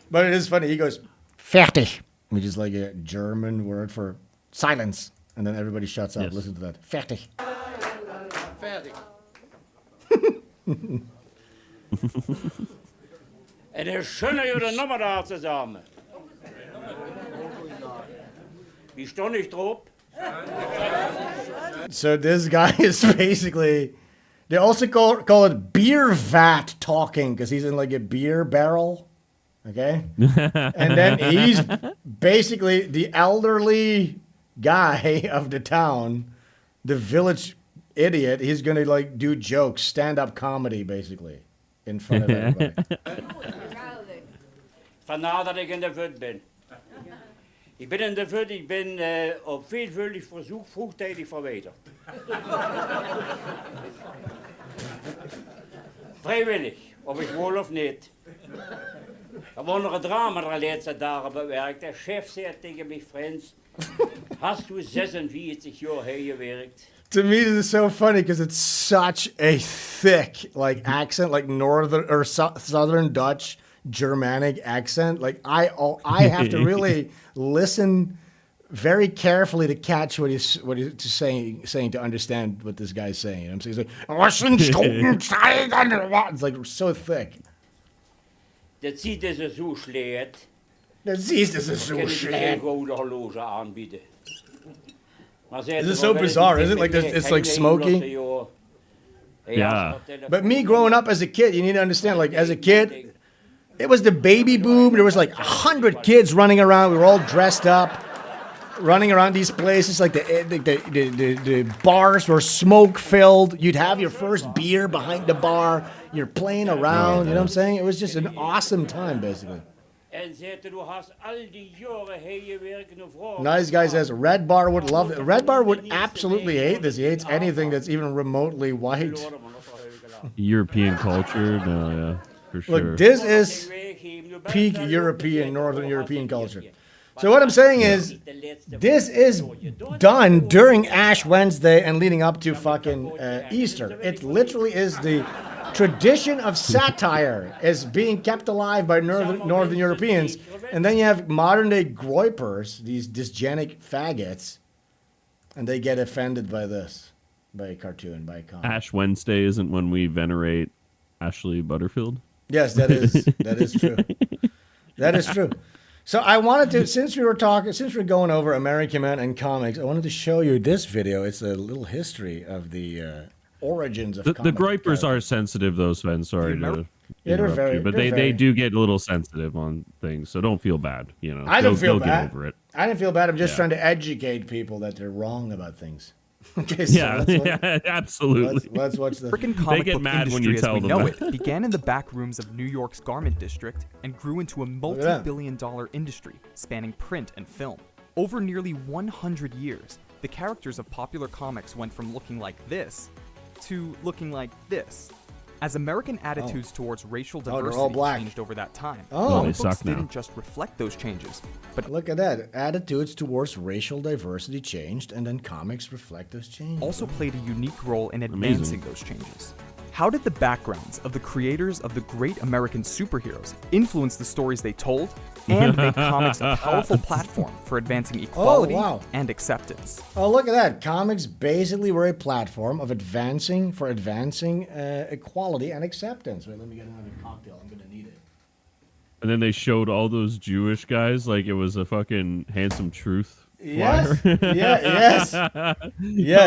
But it is funny. He goes, fertig, which is like a German word for silence. And then everybody shuts up. Yes. Listen to that. Fertig. Fertig. Eine schöne gute Nummer da zusammen. Wie stond ich drauf? So this guy is basically, they also call it beer vat talking because he's in like a beer barrel. Okay. And then he's basically the elderly guy of the town, the village idiot. He's going to like do jokes, stand-up comedy basically in front of everybody. Vandaar dat ik in de VUT ben. Ik ben in de VUT, ik ben op veelvuldig verzoek vroegtijdig verwijderd. Vrijwillig, of ik wil of niet. Da war noch ein Drama der letzten Tage bewerkt. Der Chef sagt tegen mich, Franz, hast du 46 Jahre hergewerkt? To me, this is so funny because it's such a thick like accent, like northern or southern Dutch, Germanic accent. Like I have to really listen very carefully to catch what he's saying to understand what this guy's saying. You know what I'm saying? He's like, it's like so thick. Dat ziet er zo slecht. Dat ziet er zo Kan ik slecht. geen rode horloge aanbieden. Maar This is so bizarre, isn't it? Like it's like smoky. Yeah. But me growing up as a kid, you need to understand, like as a kid, it was the baby boom. There was like 100 kids running around. We were all dressed up, running around these places. Like the bars were smoke filled. You'd have your first beer behind the bar. You're playing around. You know what I'm saying? It was just an awesome time, basically. Nice guy says Red Bar would love it. Red Bar would absolutely hate this. He hates anything that's even remotely white. European culture? No, yeah, for sure. Look, this is peak European, Northern European culture. So what I'm saying is, this is done during Ash Wednesday and leading up to fucking Easter. It literally is the tradition of satire is being kept alive by Northern Europeans. And then you have modern day groypers, these dysgenic faggots, and they get offended by this, by a cartoon, by a comic. Ash Wednesday isn't when we venerate Ashley Butterfield? Yes, that is true. That is true. So I wanted to, since we're going over American Men and comics, I wanted to show you this video. It's a little history of the origins of the comic groypers characters. are sensitive, though, Sven. Sorry to they're very, you, but they do get a little sensitive on things, so don't feel bad. You know, I don't feel bad. Get over it. I didn't feel bad. I'm just trying to educate people that they're wrong about things. Okay, so yeah, absolutely. Let's watch the American comic book industry as we them know that. it began in the back rooms of New York's garment district and grew into a multi-billion-dollar industry spanning print and film. Over nearly 100 years, the characters of popular comics went from looking like this to looking like this. As American attitudes towards racial diversity changed over that time, comic books didn't just reflect those changes, but look at that. Attitudes towards racial diversity changed, and then comics reflect those changes. Also played a unique role in advancing those changes. How did the backgrounds of the creators of the great American superheroes influence the stories they told and make comics a powerful platform for advancing equality and acceptance? Oh, look at that. Comics basically were a platform of advancing equality and acceptance. Wait, let me get another cocktail. I'm going to need it. And then they showed all those Jewish guys like it was a fucking Handsome Truth. Yes. Yes. Yes. I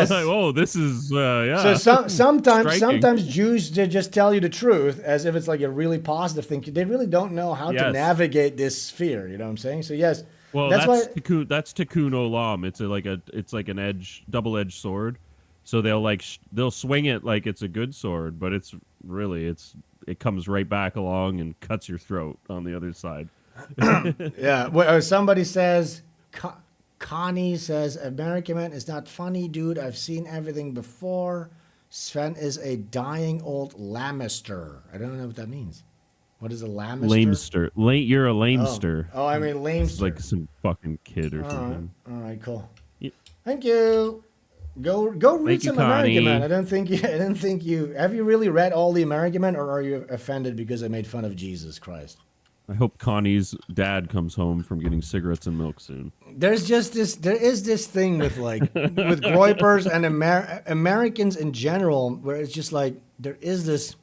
was like, oh, this is yeah. So sometimes Jews they just tell you the truth as if it's like a really positive thing. They really don't know how to navigate this sphere. You know what I'm saying? So yes. Well, that's Tikkun Olam. It's like an double-edged sword. So they'll swing it like it's a good sword, but it comes right back along and cuts your throat on the other side. Yeah. Well, somebody says. Connie says, American Man is not funny, dude. I've seen everything before. Sven is a dying old lamester. I don't know what that means. What is a lamester? Lamester. You're a lamester. Oh, I mean lamester. It's like some fucking kid or something. All right, cool. Yeah. Thank you. Go read some American Man. I don't think you have you really read all the American Men, or are you offended because I made fun of Jesus Christ? I hope Connie's dad comes home from getting cigarettes and milk soon. There is this thing with with groypers and Americans in general, where it's just like there is this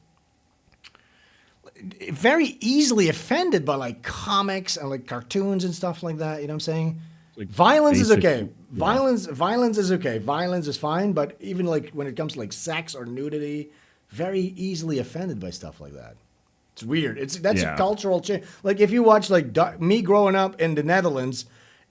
very easily offended by like comics and like cartoons and stuff like that. You know what I'm saying? Like violence is okay. Yeah. Violence is okay. Violence is fine. But even like when it comes to like sex or nudity, very easily offended by stuff like that. It's weird. That's a cultural change. Like if you watch like me growing up in the Netherlands,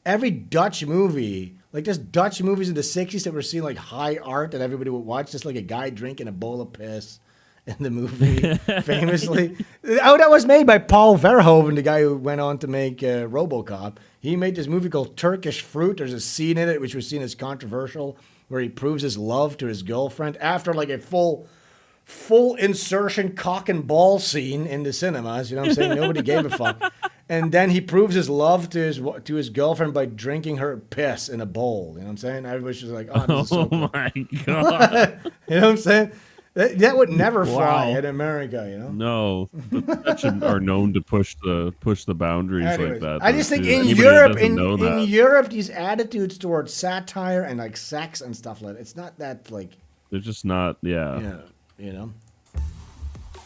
every Dutch movie, like there's Dutch movies in the 60s that were seen like high art that everybody would watch, just like a guy drinking a bowl of piss in the movie, famously. Oh, that was made by Paul Verhoeven, the guy who went on to make RoboCop. He made this movie called Turkish Fruit. There's a scene in it which was seen as controversial where he proves his love to his girlfriend after like a full insertion cock and ball scene in the cinemas. You know what I'm saying? Nobody gave a fuck. And then he proves his love to his girlfriend by drinking her piss in a bowl. You know what I'm saying? Everybody's just like, oh, this is so cool. My God. You know what I'm saying? That would never fly Wow. in America, you know? No, the Dutch are known to push the boundaries Anyways, like that. I just think too. in Anybody that Europe, doesn't know in that, Europe, these attitudes towards satire and like sex and stuff like that, it's not that like, they're just not. Yeah. you know?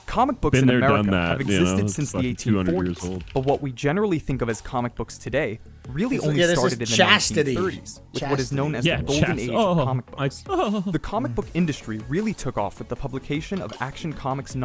Comic books Been in there, done America that, have you know, existed it's since the fucking 200 years 1840s, old. but what we generally think of as comic books today really This- only yeah, this is started in the chastity. 1930s with what is known as Yeah, the golden age oh, of comic books. oh. The comic book industry really took off with the publication of Action Comics #1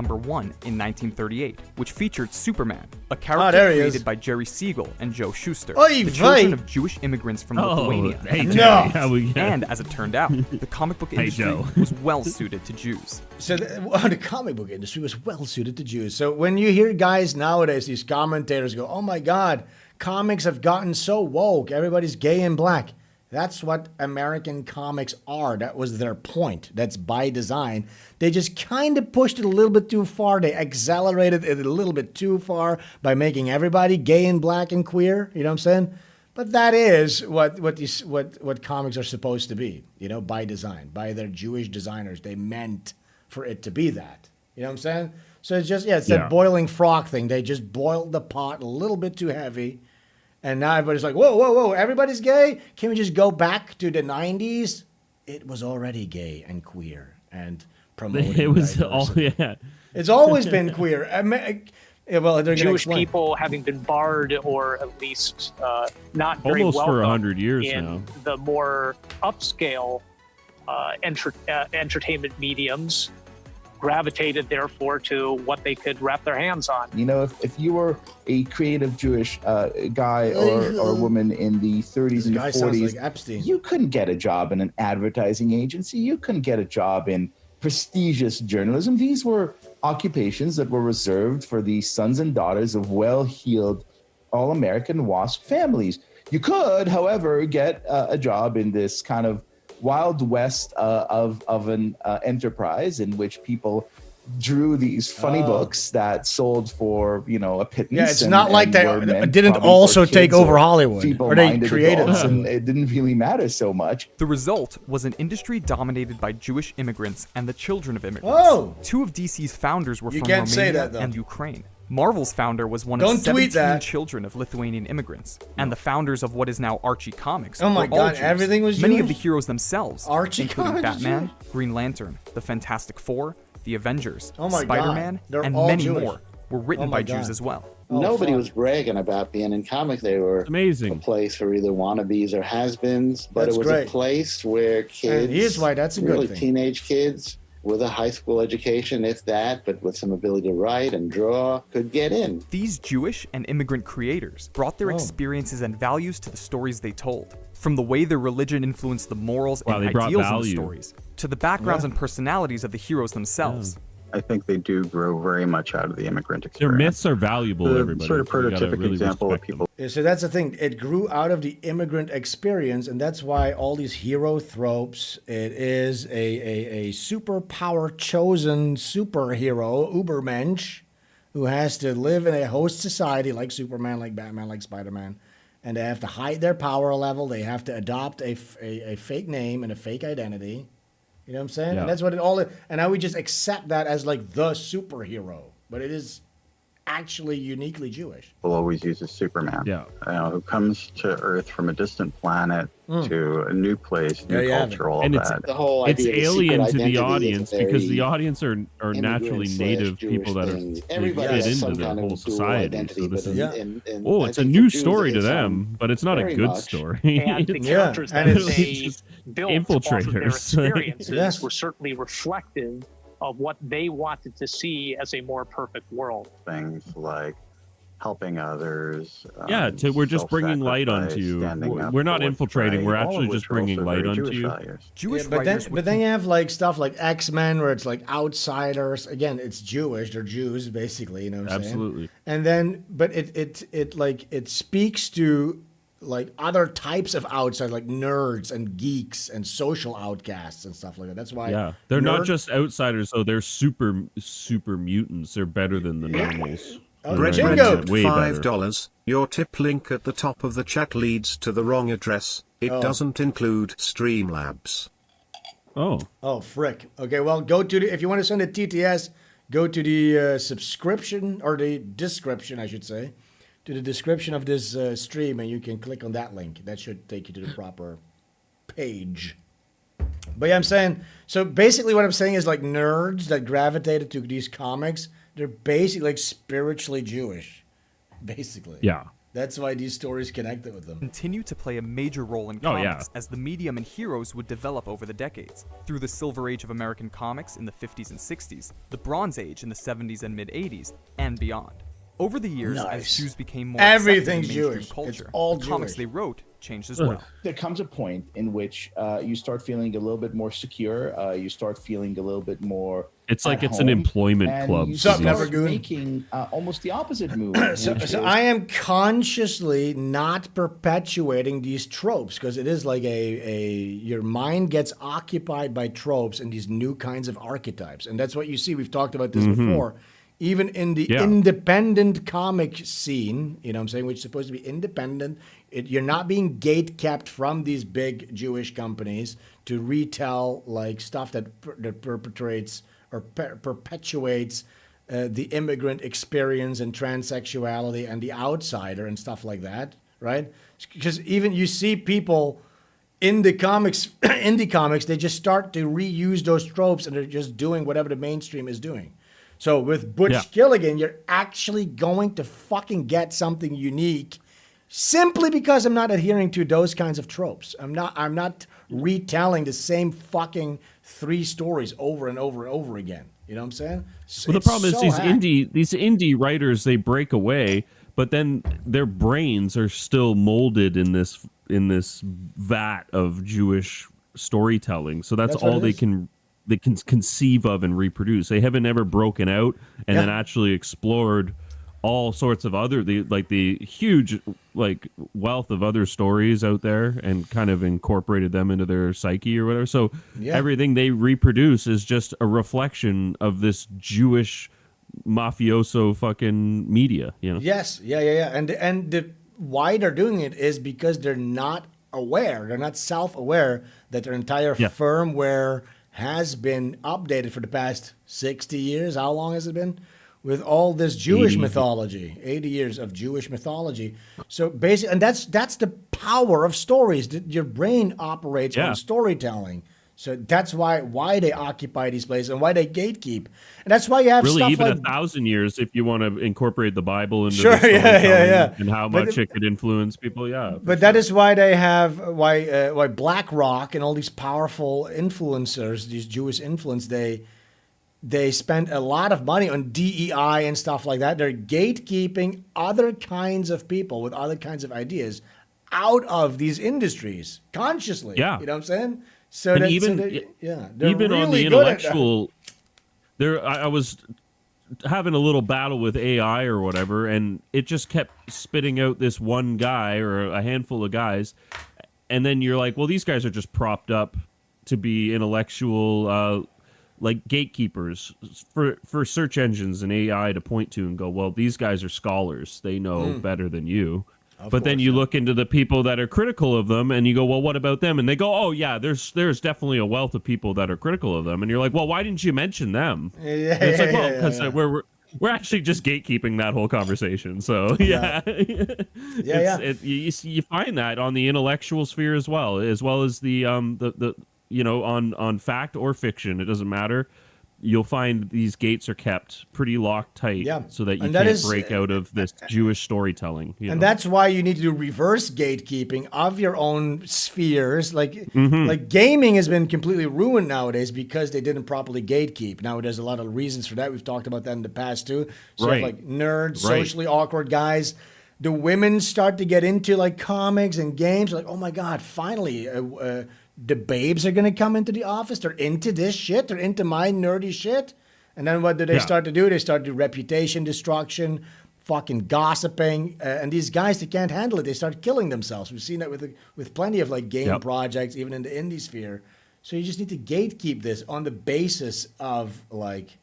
in 1938, which featured Superman, a character there he created is. by Jerry Siegel and Joe Shuster, Oy the vey. children of Jewish immigrants from Oh, Lithuania. hey, And- Jerry, how we get? And as it turned out, the comic book Hey, industry Joe. was well suited to Jews. So the comic book industry was well suited to Jews. So when you hear guys nowadays, these commentators go, "Oh my God, comics have gotten so woke. Everybody's gay and black." That's what American comics are. That was their point. That's by design. They just kind of pushed it a little bit too far. They accelerated it a little bit too far by making everybody gay and black and queer. You know what I'm saying? But that is what comics are supposed to be. You know, by design, by their Jewish designers. They meant for it to be that. You know what I'm saying? So it's just, it's that boiling frog thing. They just boiled the pot a little bit too heavy. And now everybody's like, whoa, whoa, whoa, everybody's gay? Can we just go back to the 90s? It was already gay and queer and promoting It was diversity. all It's always been queer. Well, they're gonna Jewish explain. people having been barred or at least not very Almost for welcome 100 years in now. the more upscale entertainment mediums gravitated therefore to what they could wrap their hands on. You know, if you were a creative Jewish guy or woman in the 30s and guy sounds 40s, like Epstein. you couldn't get a job in an advertising agency. You couldn't get a job in prestigious journalism. These were occupations that were reserved for the sons and daughters of well-heeled all-American WASP families. You could, however, get a job in this kind of Wild West of an enterprise in which people drew these funny books that sold for, a pittance. Yeah, it's not like they were meant didn't probably also for take kids over or Hollywood, or they feeble-minded created adults, it. and it didn't really matter so much. The result was an industry dominated by Jewish immigrants and the children of immigrants. Oh! Two of DC's founders were You from can't say Romania that, though. and Ukraine. Marvel's founder was one Don't of tweet 17 that. children of Lithuanian immigrants, and the founders of what is now Archie Comics. Oh my were all God, Jews. everything was Many Jewish? of the heroes themselves, Archie including Comics is Batman, Jewish? Green Lantern, the Fantastic Four, the Avengers, Oh my God, Spider-Man, they're and all many Jewish. more, were written Oh my by Jews God. as well. Nobody fuck. was bragging about being in comics. They were amazing. A place for either wannabes or has-beens, but That's it was great. a place where kids, And here's why that's a good really thing. teenage kids with a high school education, if that, but with some ability to write and draw, could get in. These Jewish and immigrant creators brought their experiences and values to the stories they told. From the way their religion influenced the morals Wow, and they brought ideals in the value. stories, to the backgrounds and personalities of the heroes themselves. I think they do grow very much out of the immigrant Their experience. myths are valuable, The everybody. sort of so you gotta prototypic really example of respect them. people. Yeah, so that's the thing. It grew out of the immigrant experience, and that's why all these hero tropes. It is a superpower chosen superhero, Ubermensch, who has to live in a host society like Superman, like Batman, like Spider-Man, and they have to hide their power level. They have to adopt a fake name and a fake identity. You know what I'm saying? Yeah. And that's what it all is. And now we just accept that as like the superhero, but it is actually uniquely Jewish. Will always uses Superman. Yeah. Who comes to Earth from a distant planet to a new place, There new you have culture, it. all And of it's that. The whole It's idea of the secret alien to identity the is a audience because very the audience are naturally native Jewish people that are thing. they Everybody fit has into some the kind of whole dual society. identity, So this but is in oh, I it's a think new for Jews, story to it's, them, but it's not a very good much. story. And the Yeah, characters and that it's they just built off of their infiltrators. experiences Yes. were certainly reflective of what they wanted to see as a more perfect world. Things like helping others. Yeah, we're just bringing light onto you. We're not infiltrating. We're actually just bringing light onto you. Jewish Yeah, but writers then you have like stuff like X-Men where it's like outsiders. Again, it's Jewish. They're Jews basically. You know what I'm saying? Absolutely. And then, but it speaks to like other types of outsiders, like nerds and geeks and social outcasts and stuff like that. That's why. Yeah, they're not just outsiders, though. They're super mutants. They're better than the normals. Oh, Right. Jingo. That's way better. $5. Your tip link at the top of the chat leads to the wrong address. It doesn't include Streamlabs. Oh, frick. Okay, well, go to if you want to send a TTS, go to the subscription, or the description, I should say, to the description of this stream, and you can click on that link. That should take you to the proper page. But yeah, I'm saying, so basically what I'm saying is like nerds that gravitated to these comics, they're basically like spiritually Jewish, basically. Yeah. That's why these stories connected with them. Continue to play a major role in Oh, comics yeah. as the medium and heroes would develop over the decades. Through the Silver Age of American comics in the 50s and 60s, the Bronze Age in the 70s and mid-80s, and beyond. Over the years, as Nice. Jews became more Everything's accepted in mainstream Jewish. It's culture, all the comics Jewish. they wrote changed as well. There comes a point in which you start feeling a little bit more secure. You start feeling a little bit more. It's like at it's an home, employment and club. You Sup, start Nevergoon? making almost the opposite move. So which is- I am consciously not perpetuating these tropes because it is like your mind gets occupied by tropes and these new kinds of archetypes, and that's what you see. We've talked about this before. Even in the independent comic scene, you know what I'm saying, which is supposed to be independent, you're not being gate-kept from these big Jewish companies to retell like stuff that perpetrates or perpetuates the immigrant experience and transsexuality and the outsider and stuff like that, right? Because even you see people in the comics, indie comics, they just start to reuse those tropes and they're just doing whatever the mainstream is doing. So with Butch Killigan, you're actually going to fucking get something unique simply because I'm not adhering to those kinds of tropes. I'm not retelling the same fucking 3 stories over and over and over again. You know what I'm saying? Well, the problem is so hacked. these indie writers, they break away, but then their brains are still molded in this vat of Jewish storytelling. So that's That's what all it is. they can conceive of and reproduce. They haven't ever broken out and then actually explored all sorts of other the huge like wealth of other stories out there and kind of incorporated them into their psyche or whatever. So everything they reproduce is just a reflection of this Jewish mafioso fucking media, you know? Yes, yeah. And why they're doing it is because they're not aware, they're not self-aware that their entire firmware has been updated for the past 60 years. How long has it been? With all this Jewish mythology, 80 years of Jewish mythology. So basically, and that's the power of stories. Your brain operates on storytelling. So that's why they occupy these places and why they gatekeep. And that's why you have really stuff even like 1,000 years if you want to incorporate the Bible into Sure, the storytelling yeah. and how But much it could influence people. Yeah, But that is why they have why BlackRock and all these powerful influencers, these Jewish influence, they spend a lot of money on DEI and stuff like that. They're gatekeeping other kinds of people with other kinds of ideas out of these industries consciously. Yeah. You know what I'm saying? So and that, even they're even on really the good at that. intellectual, I was having a little battle with AI or whatever, and it just kept spitting out this one guy or a handful of guys, and then you're like, well, these guys are just propped up to be intellectual, like gatekeepers for search engines and AI to point to and go, well, these guys are scholars, they know better than you. But then you look into the people that are critical of them and you go, well, what about them? And they go, oh, yeah, there's definitely a wealth of people that are critical of them. And you're like, well, why didn't you mention them? And it's like, well, because we're actually just gatekeeping that whole conversation. So, you find that on the intellectual sphere as well as the you know, on fact or fiction. It doesn't matter. You'll find these gates are kept pretty locked tight so that you can't break out of this Jewish storytelling. You And know? that's why you need to do reverse gatekeeping of your own spheres. Like gaming has been completely ruined nowadays because they didn't properly gatekeep. Now there's a lot of reasons for that. We've talked about that in the past too. So you have like nerds, socially awkward guys. The women start to get into like comics and games. Like, oh my God, finally, the babes are going to come into the office. They're into this shit. They're into my nerdy shit. And then what do they start to do? They start to do reputation destruction, fucking gossiping. And these guys, they can't handle it. They start killing themselves. We've seen that with plenty of like game projects, even in the indie sphere. So you just need to gatekeep this on the basis of like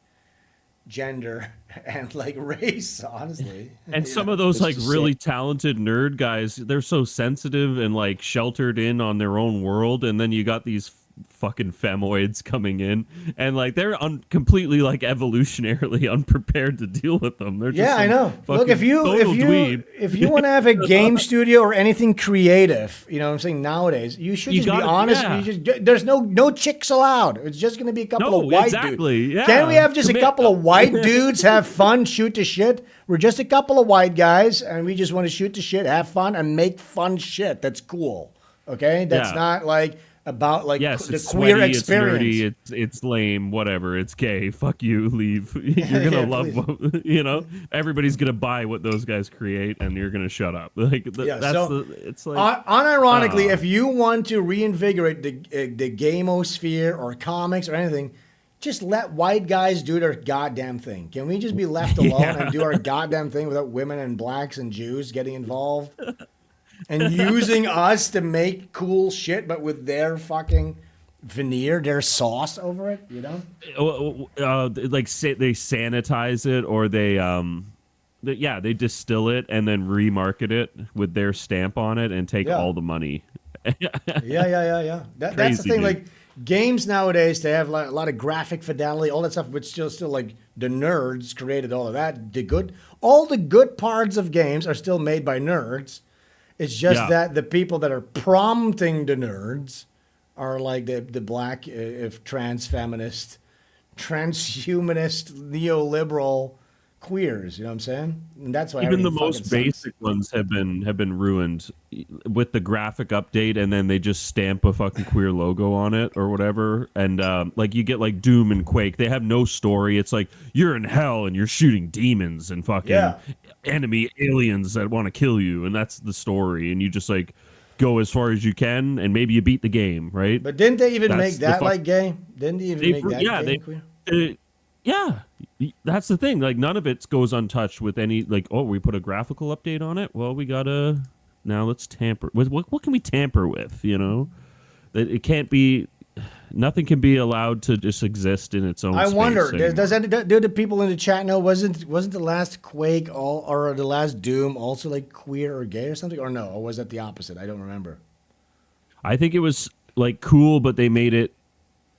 gender and like race, honestly. And some of those like really talented nerd guys, they're so sensitive and like sheltered in on their own world, and then you got these fucking femoids coming in, and like they're completely like evolutionarily unprepared to deal with them. They're just I know. Look, if you want to have a game studio or anything creative, you know what I'm saying, nowadays, you should just be honest. Yeah. There's no chicks allowed. It's just going to be a couple of white dudes. Yeah. Can't we have just a couple of white dudes have fun, shoot the shit? We're just a couple of white guys, and we just want to shoot the shit, have fun, and make fun shit. That's cool. Okay? That's not like about like the queer sweaty, experience. It's nerdy, it's lame, whatever. It's gay. Fuck you, leave. You're gonna love, you know. Everybody's gonna buy what those guys create, and you're gonna shut up. Like it's like unironically, if you want to reinvigorate the gamosphere or comics or anything, just let white guys do their goddamn thing. Can we just be left alone and do our goddamn thing without women and blacks and Jews getting involved? And using us to make cool shit, but with their fucking veneer, their sauce over it, you know? Like they sanitize it, or they distill it and then remarket it with their stamp on it and take all the money. Yeah. That's the thing. Dude. Like games nowadays, they have like a lot of graphic fidelity, all that stuff, but still like the nerds created all of that. All the good parts of games are still made by nerds. It's just that the people that are prompting the nerds are like the black, if trans-feminist, transhumanist, neoliberal queers. You know what I'm saying? And that's why even the most basic ones have been ruined with the graphic update, and then they just stamp a fucking queer logo on it or whatever. And like you get like Doom and Quake, they have no story. It's like you're in hell and you're shooting demons and fucking enemy aliens that want to kill you, and that's the story. And you just like go as far as you can, and maybe you beat the game, right? But didn't they even make that like gay? Didn't they even make that gay queer? Yeah, that's the thing. Like none of it goes untouched with any like. Oh, we put a graphical update on it. Well, we gotta now let's tamper with what can we tamper with? You know, that it can't be. Nothing can be allowed to just exist in its own. I space wonder. anymore. Do the people in the chat know? Wasn't the last Quake or the last Doom also like queer or gay or something? Or no? Or was that the opposite? I don't remember. I think it was like cool, but they made it.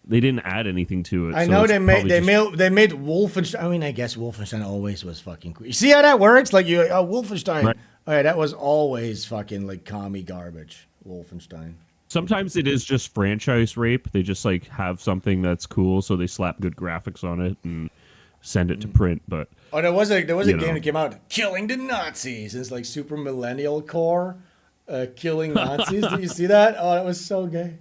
They didn't add anything to it. I know they made Wolfenstein. I mean, I guess Wolfenstein always was fucking queer. You see how that works? Like Wolfenstein. Right. All right, that was always fucking like commie garbage. Wolfenstein. Sometimes it is just franchise rape. They just like have something that's cool, so they slap good graphics on it and send it to print. But there was a game that came out, Killing the Nazis. It's like super millennial core, killing Nazis. Did you see that? Oh, that was so gay.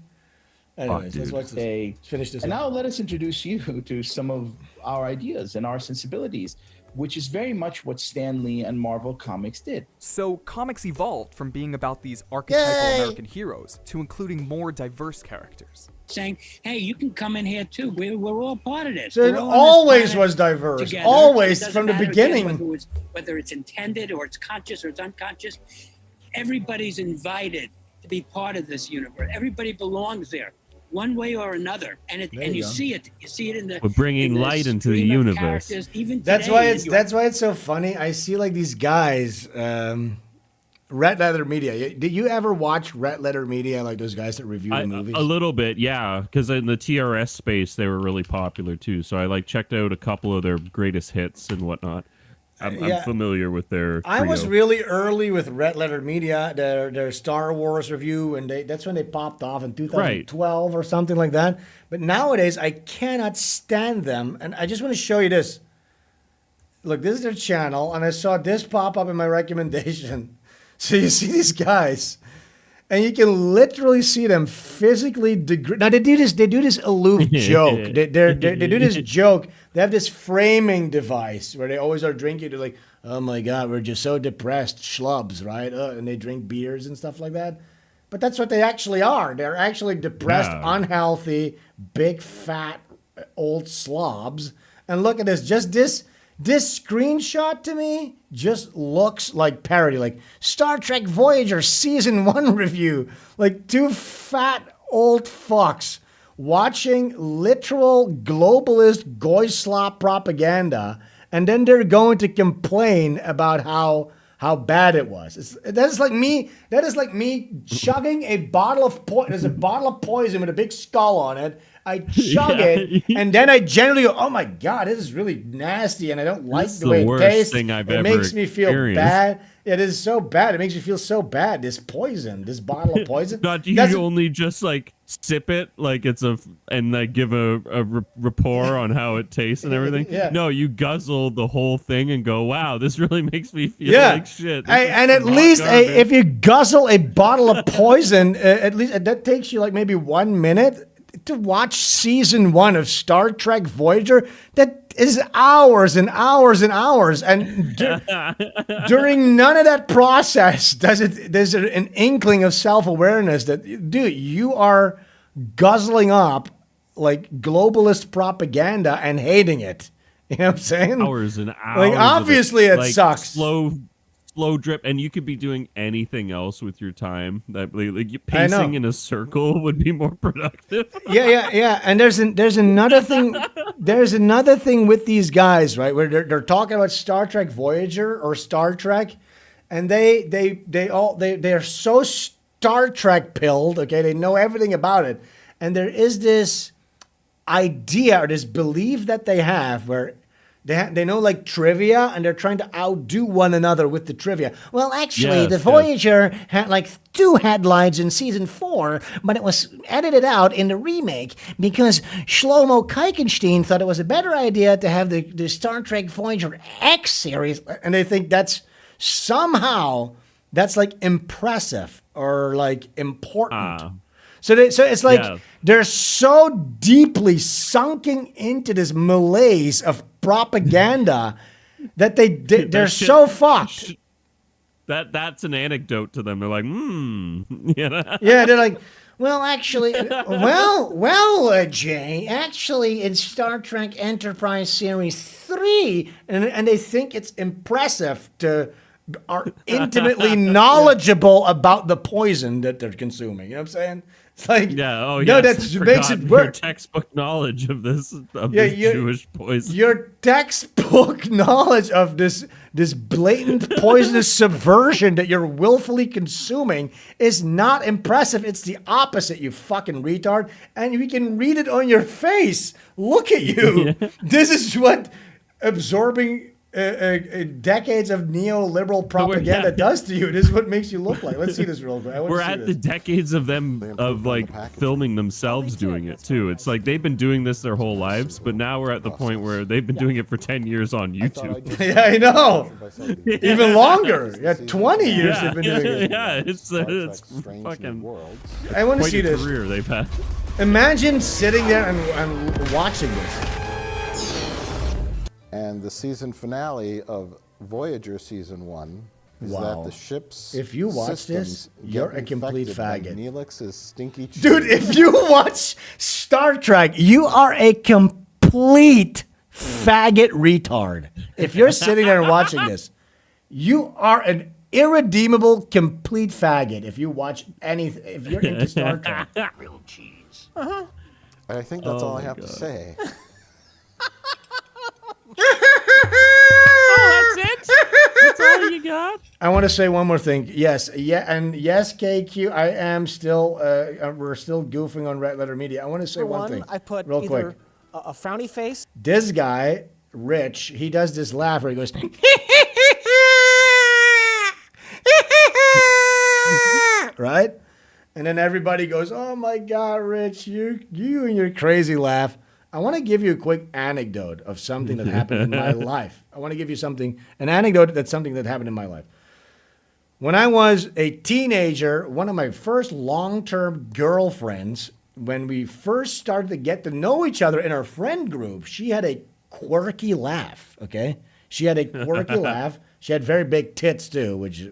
Anyways, let's watch this. Finish this. And now let us introduce you to some of our ideas and our sensibilities, which is very much what Stan Lee and Marvel Comics did. So comics evolved from being about these archetypal American heroes to including more diverse characters. Saying, hey, you can come in here too. We're all part of this. So it always was diverse. Together. Always from the beginning. Again, whether it's intended or it's conscious or it's unconscious, everybody's invited to be part of this universe. Everybody belongs there, one way or another. And you see it. You see it in the. We're bringing light into the universe. Even that's why it's so funny. I see like these guys. Red Letter Media. Did you ever watch Red Letter Media, like those guys that review the movies? A little bit, yeah. Because in the TRS space, they were really popular too. So I like checked out a couple of their greatest hits and whatnot. I'm familiar with their trio. I was really early with Red Letter Media, their Star Wars review, and that's when they popped off in 2012 or something like that. But nowadays, I cannot stand them, and I just want to show you this. Look, this is their channel, and I saw this pop up in my recommendation. So you see these guys, and you can literally see them physically degrade. Now they do this aloof joke. They do this joke. They have this framing device where they always are drinking. They're like, "Oh my God, we're just so depressed, schlubs, right?" And they drink beers and stuff like that. But that's what they actually are. They're actually depressed, unhealthy, big, fat, old slobs. And look at this. Just this screenshot to me just looks like parody, like Star Trek Voyager Season 1 review. Like two fat old fucks watching literal globalist goy slop propaganda, and then they're going to complain about how bad it was. That is like me chugging a bottle of poison. There's a bottle of poison with a big skull on it. I chug it, and then I generally go, "Oh my god, this is really nasty," and I don't like the way it tastes. It makes me feel bad. It is so bad. It makes me feel so bad. This poison, this bottle of poison. Not you only just like sip it like it's and like give a rapport on how it tastes and everything. Yeah. No, you guzzle the whole thing and go, wow, this really makes me feel like shit. And at least if you guzzle a bottle of poison, at least that takes you like maybe 1 minute to watch season 1 of Star Trek Voyager. That is hours and hours and hours. And during none of that process there's an inkling of self-awareness that, dude, you are guzzling up like globalist propaganda and hating it. You know what I'm saying? Hours and hours. Like, obviously it like, sucks. Slow drip, and you could be doing anything else with your time. That like you pacing in a circle would be more productive. Yeah. And there's another thing. There's another thing with these guys, right? Where they're talking about Star Trek Voyager or Star Trek, and they're so Star Trek pilled. Okay, they know everything about it, and there is this idea or this belief that they have where they know like trivia, and they're trying to outdo one another with the trivia. Well, actually, the Voyager had like 2 headlines in season 4, but it was edited out in the remake because Shlomo Kuichenstein thought it was a better idea to have the Star Trek Voyager X series, and they think that's like impressive or like important. So it's like they're so deeply sunken into this malaise of propaganda that they're so fucked. That's an anecdote to them. They're like, you know? Yeah, they're like, well, actually, Jay, actually, in Star Trek Enterprise Series 3, and they think it's impressive to are intimately knowledgeable about the poison that they're consuming. You know what I'm saying? It's like, that makes it work. Your textbook knowledge of this Jewish poison. Your textbook knowledge of this blatant poisonous subversion that you're willfully consuming is not impressive. It's the opposite, you fucking retard. And we can read it on your face. Look at you. This is what absorbing decades of neoliberal propaganda does to you. This is what makes you look like. Let's see this real quick. We're at the decades of them of like filming themselves doing it too. It's like they've been doing this their whole lives, but now we're at the point where they've been doing it for 10 years on YouTube. Yeah, I know. Even longer. Yeah, 20 years they've been doing it. Yeah, it's fucking. I want to see this career they've had. Imagine sitting there and watching this. And the season finale of Voyager season 1 is that the ship's if you watch this, you're a complete faggot. Neelix's stinky cheese. Dude, if you watch Star Trek, you are a complete faggot retard. If you're sitting there and watching this, you are an irredeemable complete faggot. If you watch anything, if you're into Star Trek, real cheese. I think that's all I have to say. Oh, that's it? That's all you got? I want to say one more thing. Yes, KQ, I am still, we're still goofing on Red Letter Media. I want to say one thing. I put real quick. A frowny face. This guy, Rich, he does this laugh where he goes, right? And then everybody goes, oh my God, Rich, you and your crazy laugh. I want to give you a quick anecdote of something that happened in my life. I want to give you an anecdote that's something that happened in my life. When I was a teenager, one of my first long-term girlfriends, when we first started to get to know each other in our friend group, she had a quirky laugh, okay? She had a quirky laugh. She had very big tits too, which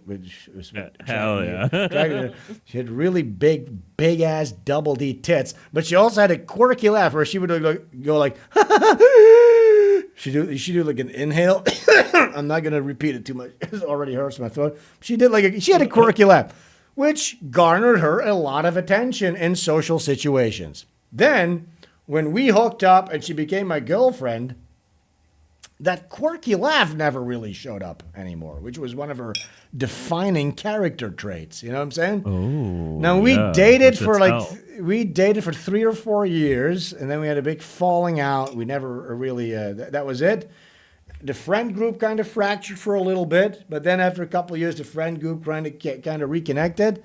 was hell yeah. She had really big ass double D tits, but she also had a quirky laugh where she would go like, she do like an inhale. I'm not gonna repeat it too much; it already hurts my throat. She had a quirky laugh, which garnered her a lot of attention in social situations. Then, when we hooked up and she became my girlfriend, that quirky laugh never really showed up anymore, which was one of her defining character traits. You know what I'm saying? Oh. Now we yeah, dated that's for how- we dated for 3 or 4 years, and then we had a big falling out. We never really that was it. The friend group kind of fractured for a little bit, but then after a couple of years, the friend group kind of reconnected,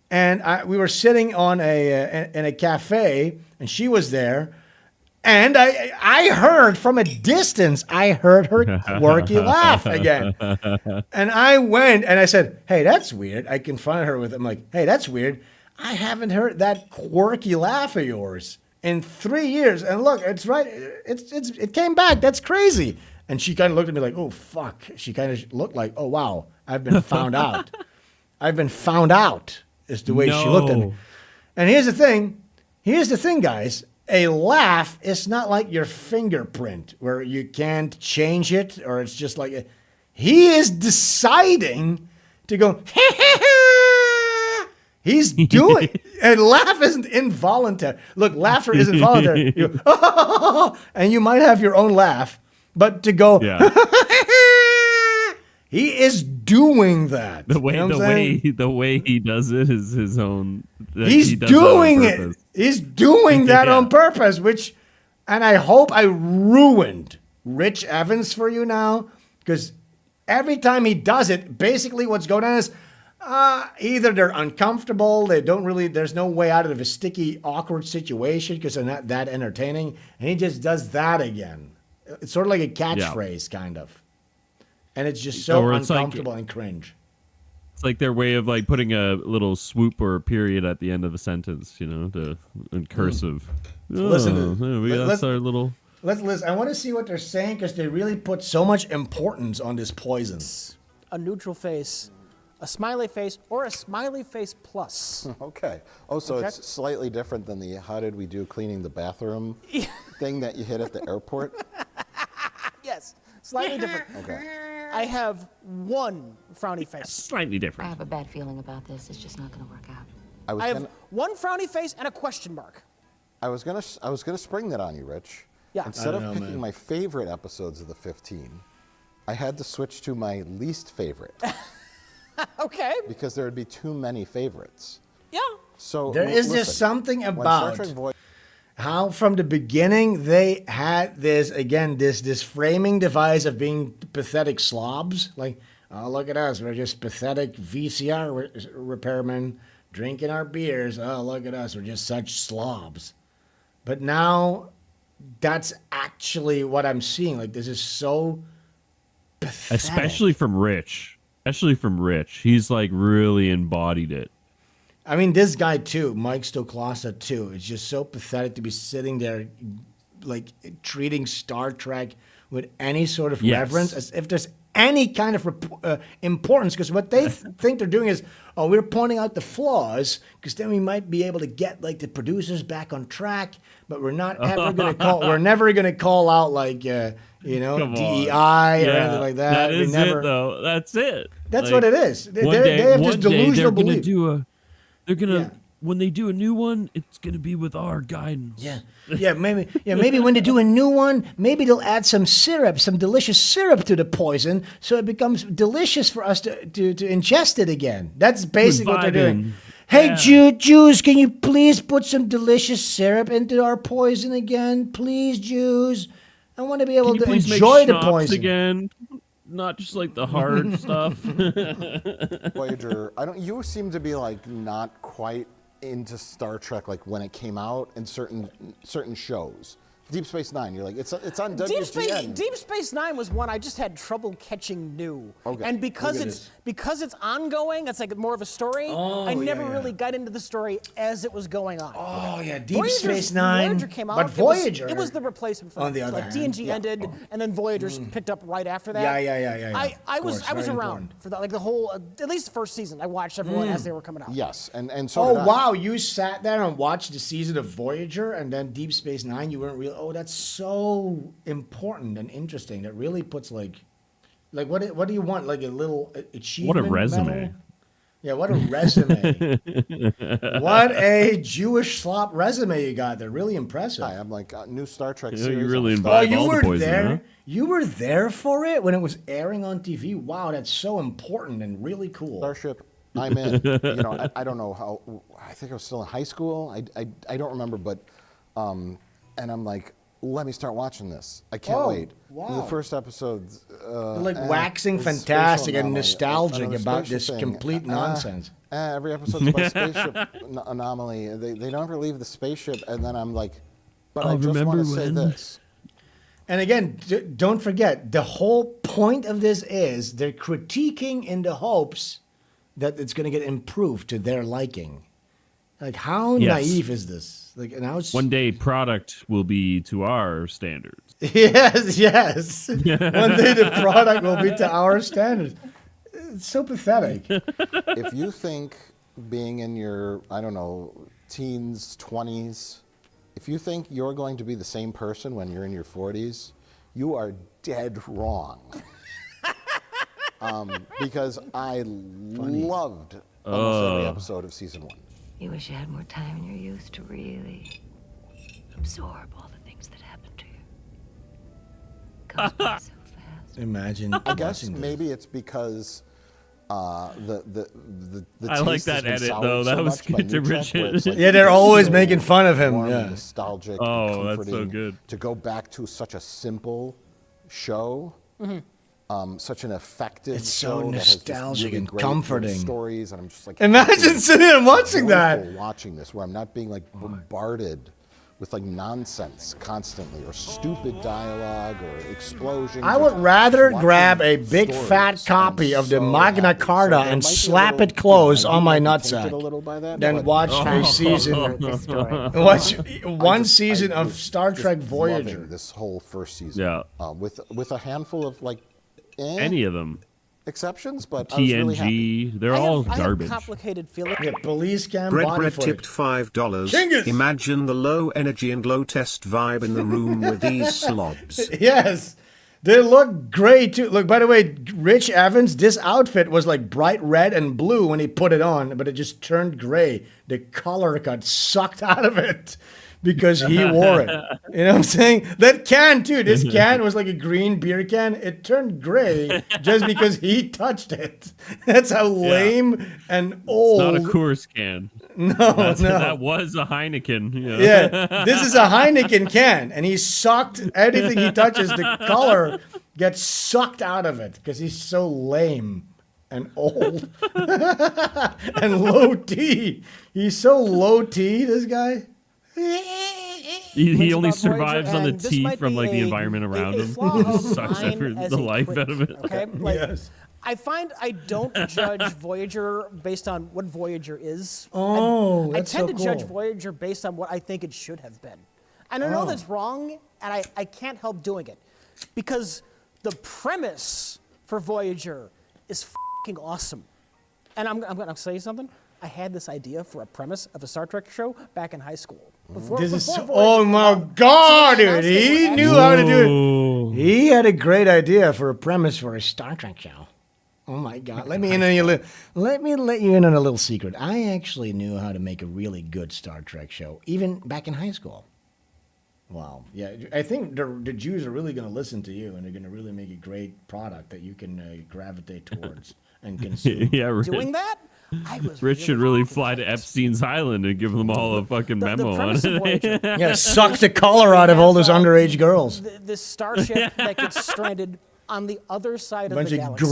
and we were sitting on in a cafe, and she was there. And I heard from a distance, I heard her quirky laugh again. And I went and I said, hey, that's weird. I confronted her with it. I'm like, hey, that's weird. I haven't heard that quirky laugh of yours in 3 years. And look, it's right. It came back. That's crazy. And she kind of looked at me like, oh, fuck. She kind of looked like, oh, wow, I've been found out. I've been found out is the way she looked at me. And here's the thing, guys. A laugh is not like your fingerprint where you can't change it, or it's just like he is deciding to go. He's doing and laugh isn't involuntary. Look, laughter isn't voluntary. And you might have your own laugh, but to go. Yeah. He is doing that. The way he does it is his own. He's doing it. He's doing that on purpose, and I hope I ruined Rich Evans for you now, because every time he does it, basically what's going on is either they're uncomfortable, there's no way out of a sticky, awkward situation because they're not that entertaining, and he just does that again. It's sort of like a catchphrase, kind of. And it's just so uncomfortable and cringe. It's like their way of like putting a little swoop or a period at the end of a sentence, in cursive. That's our little. Let's listen. I want to see what they're saying because they really put so much importance on this poison. A neutral face, a smiley face, or a smiley face plus. Okay. Oh, so it's slightly different than the how did we do cleaning the bathroom thing that you hit at the airport? Yes, slightly different. Okay. I have one frowny face. Slightly different. I have a bad feeling about this. It's just not going to work out. I have one frowny face and a question mark. I was gonna spring that on you, Rich. Yeah. Instead of picking my favorite episodes of the 15, I had to switch to my least favorite. Okay. Because there would be too many favorites. Yeah. So there is just something about how from the beginning they had this framing device of being pathetic slobs. Like, oh, look at us. We're just pathetic VCR repairmen drinking our beers. Oh, look at us. We're just such slobs. But now that's actually what I'm seeing. Like, this is so pathetic. Especially from Rich. He's like really embodied it. I mean, this guy too, Mike Stoklasa too. It's just so pathetic to be sitting there, like treating Star Trek with any sort of reverence, as if there's any kind of importance. Because what they think they're doing is, oh, we're pointing out the flaws, because then we might be able to get like the producers back on track. But we're not ever going to call. We're never going to call out like DEI or anything like that. That is it, though. That's it. That's like, what it is. They have this delusional belief. They're gonna when they do a new one, it's gonna be with our guidance. Maybe when they do a new one, maybe they'll add some syrup, some delicious syrup to the poison, so it becomes delicious for us to ingest it again. That's basically what they're doing. Hey, Jews, can you please put some delicious syrup into our poison again, please, Jews? I want to be able to enjoy the poison again. Not just like the hard stuff. Voyager, you seem to be like not quite into Star Trek like when it came out in certain shows. Deep Space Nine, you're like, it's on WGN. Deep Space Nine was one I just had trouble catching new. Okay. And because it's ongoing, it's like more of a story. I never really got into the story as it was going on. Oh yeah, Deep Space Nine. Voyager came out. But Voyager, it was the replacement for on the other hand. hand. TNG ended, and then Voyager's picked up right after that. Yeah. I was around for that, like the whole, at least the first season. I watched everyone as they were coming out. Yes, and so. Oh wow, you sat there and watched the season of Voyager, and then Deep Space Nine. You weren't really. Oh, that's so important and interesting. That really puts like what do you want? Like a little achievement. What a resume! Medal? Yeah, what a resume. What a Jewish slop resume you got there. Really impressive. I'm like, new Star Trek Yeah, series. you really on imbibe you all the were poison, there. huh? You were there for it when it was airing on TV. Wow, that's so important and really cool. Starship, I'm in. You know, I don't know how. I think I was still in high school. I don't remember, but and I'm like, let me start watching this. I can't wait. Wow. The first episode, like waxing it's fantastic spatial and anomaly, nostalgic another about spatial this thing. complete nonsense. Every episode's about spaceship anomaly. They don't ever leave the spaceship, and then I'm like, but I just want to say this. And again, don't forget, the whole point of this is they're critiquing in the hopes that it's going to get improved to their liking. Like, how naive is this? Like, and how One day, product will be to our standards. Yes. One day the product will be to our standards. It's so pathetic. If you think being in your, I don't know, teens, 20s, if you think you're going to be the same person when you're in your 40s, you are dead wrong. Because I loved almost every episode of season 1. You wish you had more time in your youth to really absorb all the things that happened to you. Goes by so fast. Imagine. I guess maybe it's because the I like taste has that been edit, soured though. so That was much by good to New Trek, Richard. where it's like Yeah, they're always so making fun of him, warm yeah. and nostalgic. Oh, and that's so comforting good. to go back to such a simple show. Such an effective It's show so that has just nostalgic really and great little comforting. stories, and I'm just like, Imagine sitting and watching that. watching this, where I'm not being like bombarded with like nonsense constantly, or stupid dialogue, or explosions. I or would rather watching grab a big stories. fat copy I'm of the so Magna happy. So Carta there and might be a slap little- it closed you know, on my I might be tainted nutsack a little by that, than but watch I'm a season. Watch one season I of was Star just Trek loving Voyager. this whole first season. Yeah. With a handful of like Any of them. exceptions, but I was really happy. TNG, they're all I have garbage. complicated feelings. Yeah, police cam Bread body Bread footage. tipped $5. Genghis! Imagine the low energy and low test vibe in the room with these slobs. Yes. They look great too. Look, by the way, Rich Evans, this outfit was like bright red and blue when he put it on, but it just turned gray. The color got sucked out of it because he wore it. You know what I'm saying? That can too. This can was like a green beer can. It turned gray just because he touched it. That's how lame and old. It's not a Coors can. No, That was a Heineken. You know? Yeah, this is a Heineken can, and he sucked anything he touches. The color gets sucked out of it because he's so lame and old and low T. He's so low T. This guy. He only about Voyager, survives on the and this tea might from be like the a- environment around a him. flaw It of sucks mine as the a life out of it. critic, okay? Like, Yes. I find I don't judge Voyager based on what Voyager is. Oh, I that's tend so to judge cool. Voyager based on what I think it should have been. And I know Oh. that's wrong, and I can't help doing it. Because the premise for Voyager is fucking awesome. And I'm going to say something. I had this idea for a premise of a Star Trek show back in high school. This is before so, Voyager oh came my out. god, So I dude! announced they He were knew how to do it. He had a great idea for a premise for a Star Trek show. Oh my god! Let me let you in on a little secret. I actually knew how to make a really good Star Trek show, even back in high school. Wow. Yeah, I think the Jews are really going to listen to you, and they're going to really make a great product that you can gravitate towards and consume. Yeah, Rich, Doing that, I was Rich should really fly to Epstein's Island and give them all a fucking memo on premise of Voyager. it. Yeah, suck the color out of all those underage girls. This starship that gets stranded on the other side of Bunch the of galaxy.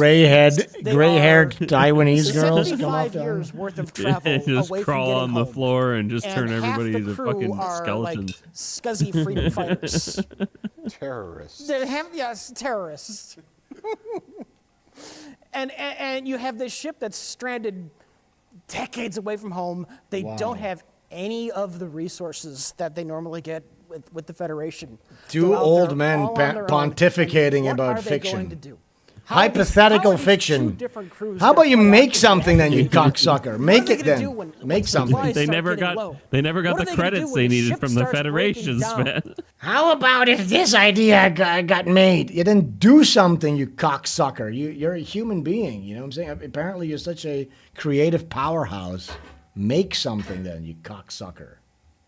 gray-haired Taiwanese girls come off 75 the years worth of travel just away crawl from on getting the home. floor and just And turn half everybody the to crew fucking are skeletons. like scuzzy freedom fighters. Terrorists. They have, yes, terrorists. and you have this ship that's stranded decades away from home. They Wow. don't have any of the resources that they normally get with the Federation. Two They're out old there men all on their own. pontificating What about are fiction. they going to do? Hypothetical fiction. How about you make something then, you cocksucker? Make it then. Make something. They never got the credits they needed from the Federation, Sven. How about if this idea got made? You didn't do something, you cocksucker. You're a human being, you know what I'm saying? Apparently you're such a creative powerhouse. Make something then, you cocksucker.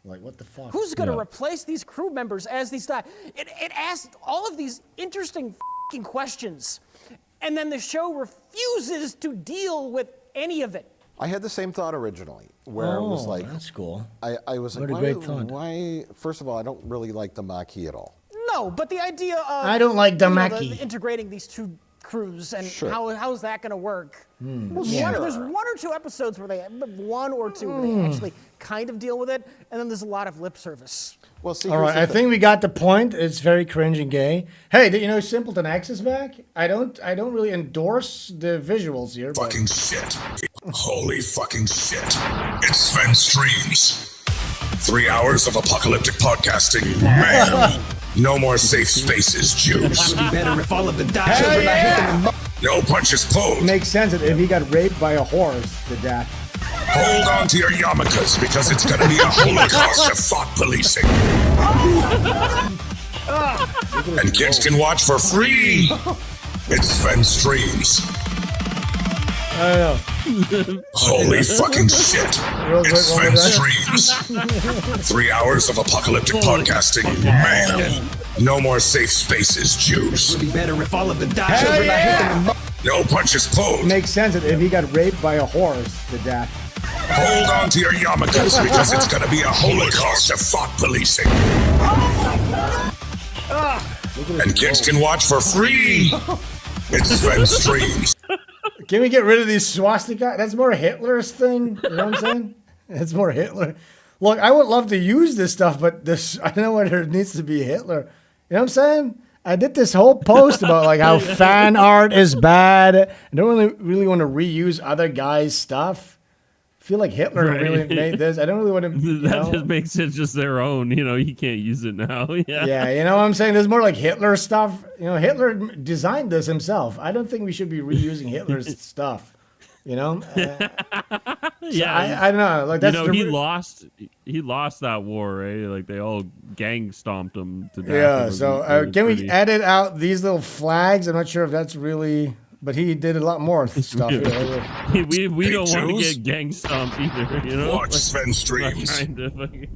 Like, what the fuck? Who's going to replace these crew members as these guys? It asked all of these interesting f***ing questions, and then the show refuses to deal with any of it. I had the same thought originally, where it was like, that's cool. I was like, What a great thought. why? First of all, I don't really like the Maquis at all. No, but the idea of I don't like the Maquis. integrating these two crews and Sure. how's that going to work? Well, yeah. There's one or two episodes where they actually kind of deal with it, and then there's a lot of lip service. Well, see, All right, I think we got the point. It's very cringe and gay. Hey, did you know Simpleton X is back? I don't really endorse the visuals here. But... Fucking shit. Holy fucking shit. It's Sven Streams. 3 hours of apocalyptic podcasting. Man. No more safe spaces, Jews. Better if all of the children I hate them. No punches pulled. Makes sense if he got raped by a horse to death. Hold on to your yarmulkes because it's going to be a holocaust of thought policing. And kids can watch for free. It's Sven Streams. I know. Holy fucking shit. It's Sven Streams. 3 hours of apocalyptic podcasting. Man. No more safe spaces, Jews. Would be better if all of the children I hate them. No punches pulled. Makes sense if he got raped by a horse to death. Hold on to your yarmulkes because it's going to be a holocaust of thought policing. And kids can watch for free. It's Sven Streams. Can we get rid of these swastika? That's more Hitler's thing. You know what I'm saying? It's more Hitler. Look, I would love to use this stuff, but this I don't know whether it needs to be Hitler. You know what I'm saying? I did this whole post about like how fan art is bad. I don't really want to reuse other guys' stuff. I feel like Hitler really made this. I don't really want to. That just makes it just their own. You know, you can't use it now. Yeah. Yeah, you know what I'm saying? There's more like Hitler stuff. You know, Hitler designed this himself. I don't think we should be reusing Hitler's stuff. You know? Yeah, I don't know. Like that's he lost that war, right? Like they all gang stomped him to death. Yeah. So can we edit out these little flags? I'm not sure if that's really. But he did a lot more stuff. we don't want to get gang stomped either. You know. Watch Sven Streams. Can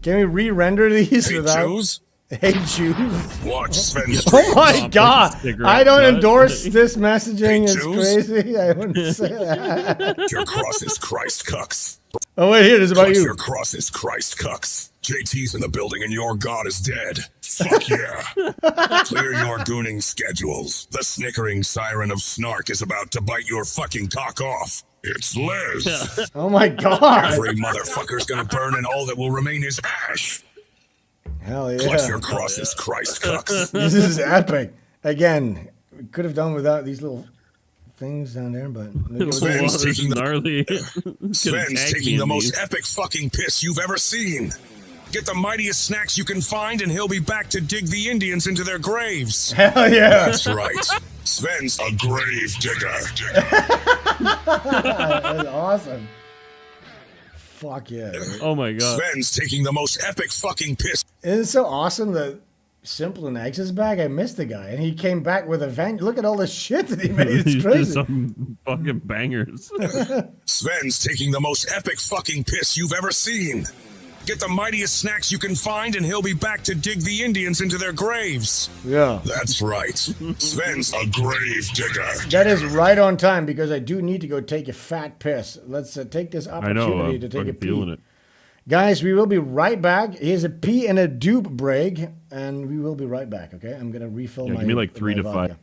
we re-render these Hey, without? Jews. Hey Jews. Watch Sven Streams. Oh my God! I don't endorse this messaging. Hey, It's Jews. crazy. I wouldn't say that. Your cross is Christ, cucks. Oh wait, here it is about Clutch you. Your cross is Christ, cucks. JT's in the building and your God is dead. Fuck yeah. Clear your gooning schedules. The snickering siren of snark is about to bite your fucking cock off. It's Liz. Oh my God! Every motherfucker's gonna burn and all that will remain is ash. Hell yeah! Clutch your cross is Christ, cucks. This is epic. Again, we could have done without these little things down there, but Sven's taking gnarly. Sven's taking the most epic fucking piss you've ever seen. Get the mightiest snacks you can find, and he'll be back to dig the Indians into their graves. Hell yeah! That's right. Sven's a grave digger. That's awesome. Fuck yeah! Dude. Oh my God! Sven's taking the most epic fucking piss. Isn't it so awesome that Simpleton X is back? I missed the guy, and he came back with a vengeance. Look at all the shit that he made. It's These are crazy. some fucking bangers. Sven's taking the most epic fucking piss you've ever seen. Get the mightiest snacks you can find, and he'll be back to dig the Indians into their graves. Yeah. That's right. Sven's a grave digger. That is right on time because I do need to go take a fat piss. Let's take this I opportunity know. I'm to take a fucking pee. feeling it. Guys, we will be right back. Here's a pee and a dupe break, and we will be right back, okay? I'm going to refill my... Give me like 3 my to vodka.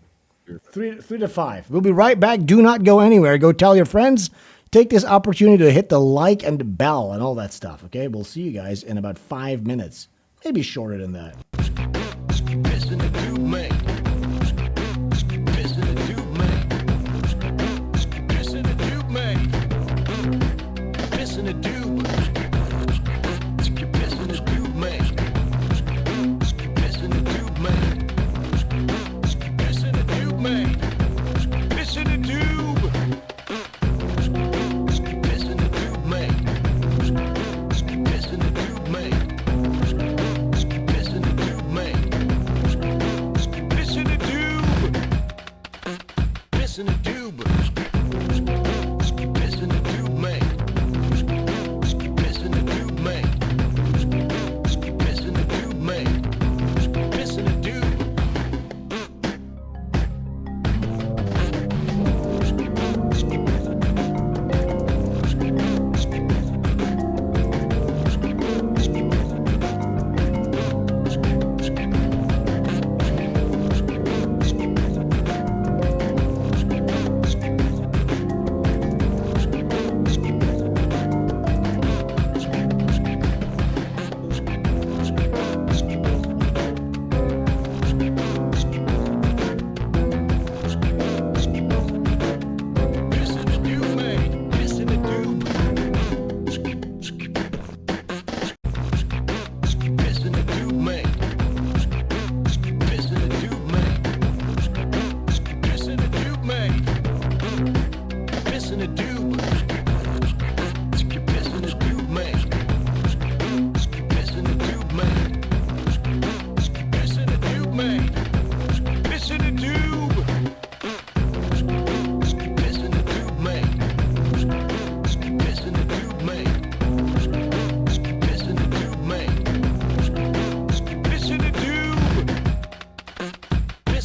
5. 3 to 5. We'll be right back. Do not go anywhere. Go tell your friends. Take this opportunity to hit the like and the bell and all that stuff, okay? We'll see you guys in about 5 minutes. Maybe shorter than that.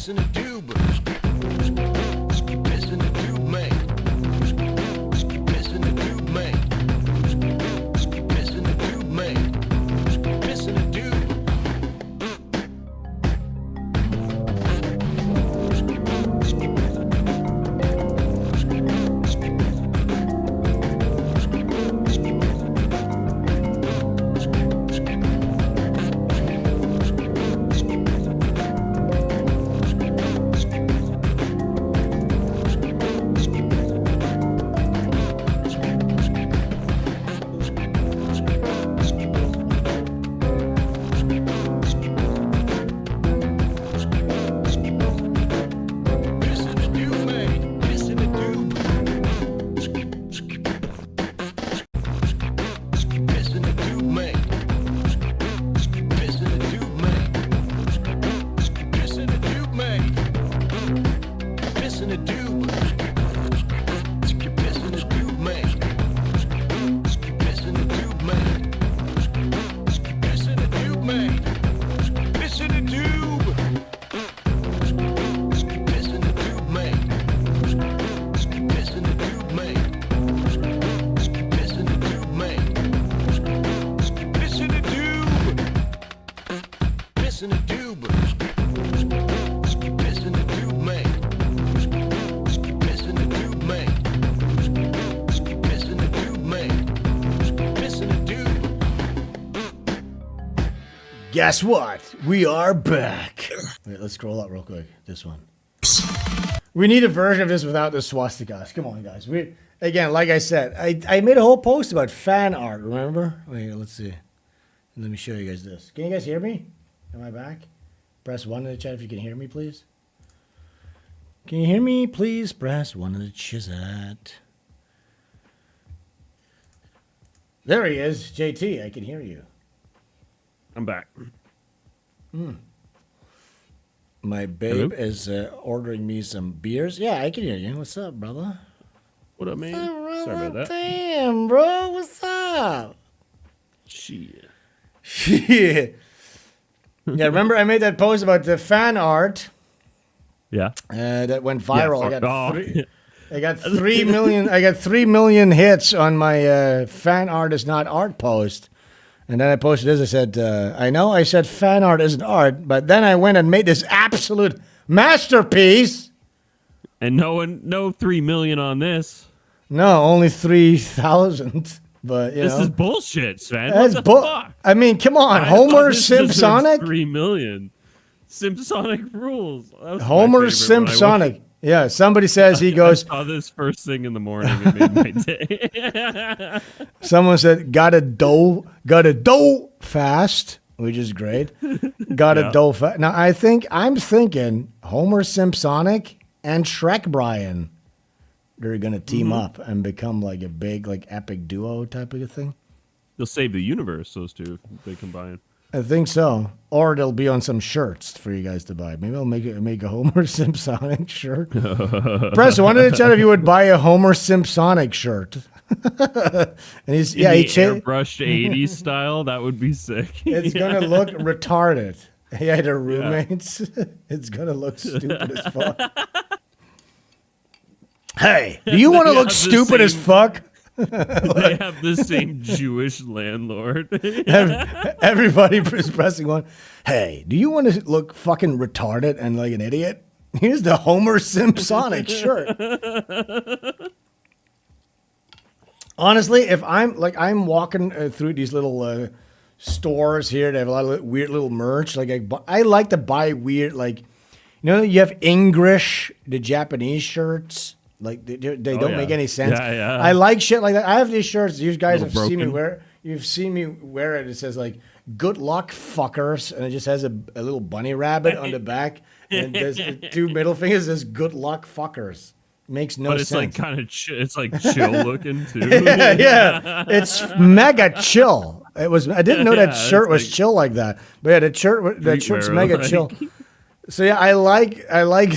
Missing a tube. Missing a tube, mate. Missing a tube, mate. Missing a tube, mate. Missing a tube. Guess what? We are back. Wait, let's scroll up real quick. This one. We need a version of this without the swastikas. Come on, guys. We again, like I said, I made a whole post about fan art. Remember? Wait, let's see. Let me show you guys this. Can you guys hear me? Am I back? Press 1 in the chat if you can hear me, please. Can you hear me? Please press 1 in the chat. There he is, JT. I can hear you. I'm back. My babe is ordering me some beers. Yeah, I can hear you. What's up, brother? What up, man? Sorry about that. Damn, bro. What's up? Shit. Shit. Yeah, remember I made that post about the fan art? Yeah. That went viral. Yeah, I got 3 million. I got 3 million hits on my fan art is not art post. And then I posted this. I said, I know I said fan art isn't art, but then I went and made this absolute masterpiece. And no 3 million on this. No, only 3,000. But this is bullshit, Sven. That's what the fuck? I mean, come on, Homer Simpsonic. 3 million. Simpsonic rules. Homer Simpsonic. Yeah, somebody says he goes. I saw this first thing in the morning. It made my day. Someone said, got a dough fast, which is great. Got a dough fast. Now, I'm thinking Homer Simpsonic and Shrek Brian, they're going to team up and become like a big, like epic duo type of a thing. They'll save the universe, those two, if they combine. I think so. Or they'll be on some shirts for you guys to buy. Maybe I'll make a Homer Simpsonic shirt. Press 1 in the chat if you would buy a Homer Simpsonic shirt. And he's he airbrushed 80s style. That would be sick. It's gonna look retarded. He had a roommates. It's gonna look stupid as fuck. Hey, do you want to look stupid as fuck? They have the same Jewish landlord. Everybody is pressing 1. Hey, do you want to look fucking retarded and like an idiot? Here's the Homer Simpsonic shirt. Honestly, if I'm walking through these little stores here, they have a lot of weird little merch. Like I like to buy weird, like, you have English, the Japanese shirts. Like they don't make any sense. Yeah. I like shit like that. I have these shirts. You guys have broken. seen me wear. You've seen me wear it. It says like "Good luck, fuckers," and it just has a little bunny rabbit on the back, and there's 2 middle fingers. Says "Good luck, fuckers." Makes no sense. But it's like kind of it's like chill looking too. yeah, it's mega chill. It was. I didn't know that shirt was chill like that. But yeah, that shirt's mega chill. So yeah, I like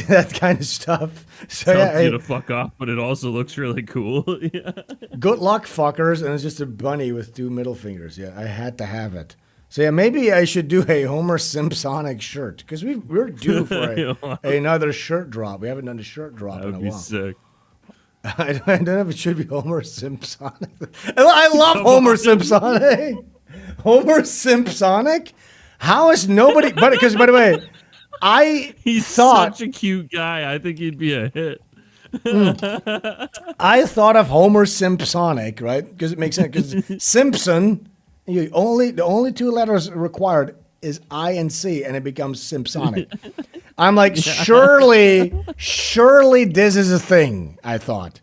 that kind of stuff. So tells you to fuck off, but it also looks really cool. Yeah. Good luck, fuckers, and it's just a bunny with 2 middle fingers. Yeah, I had to have it. So yeah, maybe I should do a Homer Simpsonic shirt because we're due for another shirt drop. We haven't done a shirt drop in a while. Sick. I don't know if it should be Homer Simpsonic. I love Homer Simpsonic. Homer Simpsonic? How is nobody? But because by the way, He's such a cute guy. I think he'd be a hit. I thought of Homer Simpsonic, right? Because it makes sense. Because Simpson, the only two letters required is I and C, and it becomes Simpsonic. I'm like, surely this is a thing. I thought.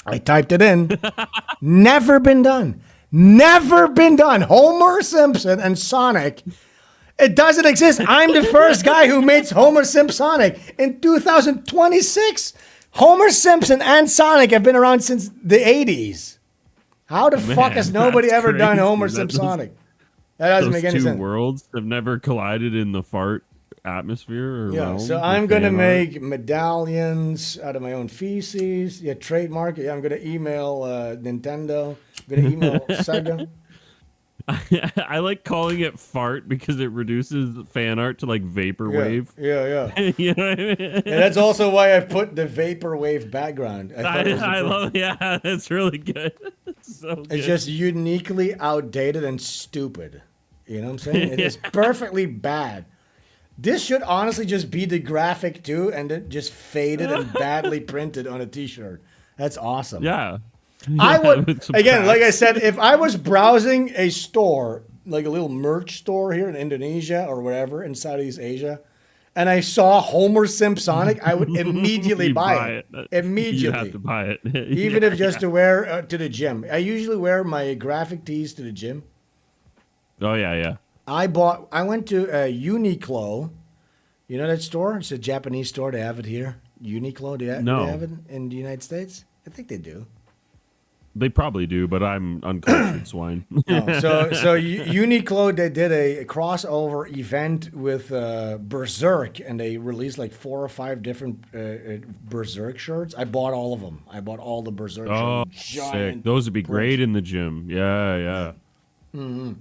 I typed it in. Never been done. Never been done. Homer Simpson and Sonic. It doesn't exist. I'm the first guy who makes Homer Simpsonic in 2026. Homer Simpson and Sonic have been around since the 80s. How the fuck has nobody ever done Homer Simpsonic? That doesn't make any sense. Those two worlds have never collided in the fart atmosphere. Or realm so I'm going to make medallions out of my own feces. Yeah, trademark it. Yeah, I'm going to email Nintendo. I'm going to email Sega. I like calling it fart because it reduces fan art to like vaporwave. Yeah. You know what I mean? And that's also why I put the vaporwave background. I love. Yeah, that's really good. It's so good. It's just uniquely outdated and stupid. You know what I'm saying? It is perfectly bad. This should honestly just be the graphic too, and it just faded and badly printed on a T-shirt. That's awesome. Yeah. I would, again, like I said, if I was browsing a store, like a little merch store here in Indonesia or wherever in Southeast Asia, and I saw Homer Simpsonic, I would immediately buy it. Immediately. You have to buy it. Even if just to wear to the gym. I usually wear my graphic tees to the gym. Oh, yeah. I went to Uniqlo. You know that store? It's a Japanese store. They have it here. Uniqlo. Do they have it in the United States? I think they do. They probably do, but I'm uncultured swine. No. So Uniqlo, they did a crossover event with Berserk, and they released like 4 or 5 different Berserk shirts. I bought all of them. I bought all the Berserk shirts. Sick. Those would be great in the gym. Yeah. Mm-hmm.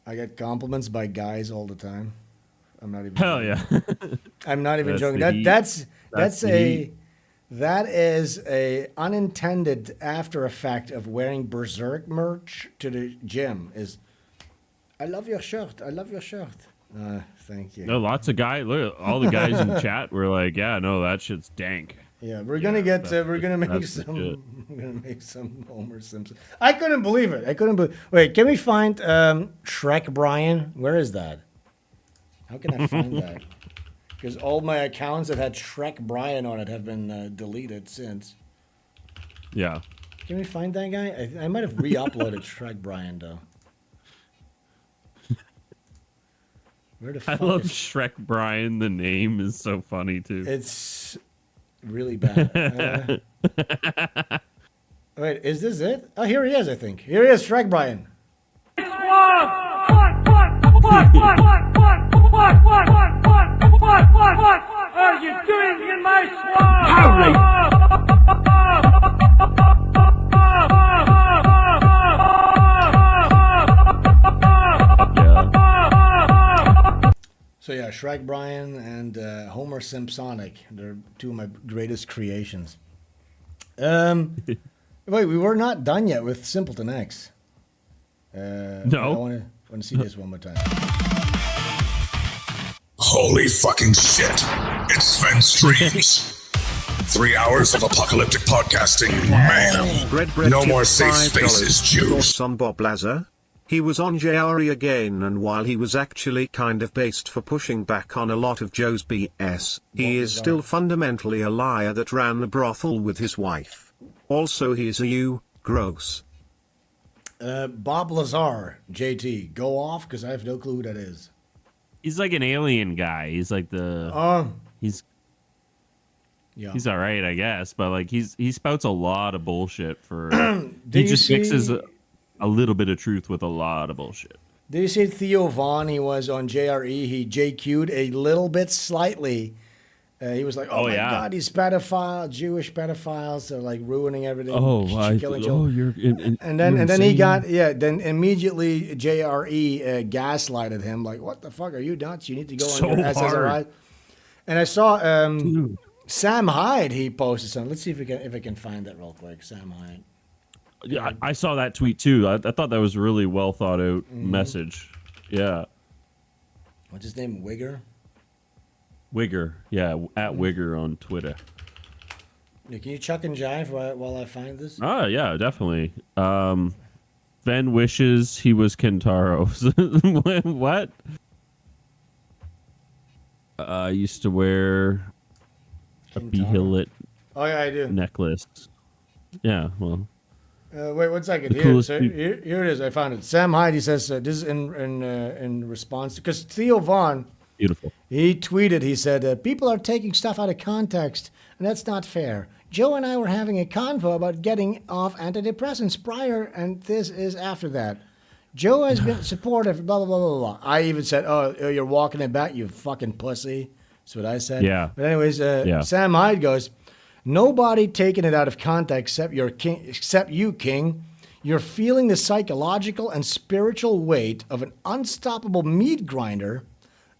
I get compliments by guys all the time. I'm not even. Hell yeah. I'm not even joking. That is a unintended after effect of wearing Berserk merch to the gym. Is I love your shirt. I love your shirt. Thank you. No, lots of guys. Look, all the guys in chat were like, "Yeah, no, that shit's dank." Yeah, we're gonna make some Homer Simpson. I couldn't believe it. Wait, can we find Shrek Brian? Where is that? How can I find that? Because all my accounts that had Shrek Brian on it have been deleted since. Yeah. Can we find that guy? I might have re-uploaded Shrek Brian, though. Where the fuck I love Shrek Brian. The name is so funny, too. It's really bad. Wait, is this it? Oh, here he is, I think. Here he is, Shrek Brian. What are you doing in my So yeah, Shrek Brian and Homer Simpsonic. They're two of my greatest creations. Wait, we were not done yet with Simpleton X. No. I want to see this one more time. Holy fucking shit. It's SVENSTREAMS. 3 hours of apocalyptic podcasting, man. No more safe spaces, Jews. On Bob Lazar. He was on JRE again, and while he was actually kind of based for pushing back on a lot of Joe's BS, he is still fundamentally a liar that ran the brothel with his wife. Also, he's a gross. Bob Lazar, JT, go off, because I have no clue who that is. He's like an alien guy. He's like he's all right, I guess, but like he spouts a lot of bullshit for. He just mixes a little bit of truth with a lot of bullshit. Did you see Theo Vaughn? He was on JRE. He JQ'd a little bit slightly He was like, "Oh, my God, these pedophile, Jewish pedophiles are like ruining everything." Killing children." And then he got Then immediately JRE gaslighted him, like, "What the fuck are you nuts? You need to go on your SSRI." And I saw Sam Hyde. He posted something. Let's see if I can find that real quick. Sam Hyde. Yeah, I saw that tweet too. I thought that was a really well thought out message. Yeah. What's his name? Wigger. Wigger, yeah, at Wigger on Twitter. Yeah, can you chuck and jive while I find this? Oh, yeah, definitely. Ben wishes he was Kentaro. What? I used to wear a Behilit I do. necklace. Yeah, well. Wait 1 second. Here it is. I found it. Sam Hyde, he says, this is in response, because Theo Vaughn, beautiful. He tweeted, he said, people are taking stuff out of context, and that's not fair. Joe and I were having a convo about getting off antidepressants prior, and this is after that. Joe has been supportive, blah, blah, blah, blah, blah. I even said, oh, you're walking it back, you fucking pussy. That's what I said. Yeah. But anyways, Sam Hyde goes, nobody taking it out of context except you, King. You're feeling the psychological and spiritual weight of an unstoppable meat grinder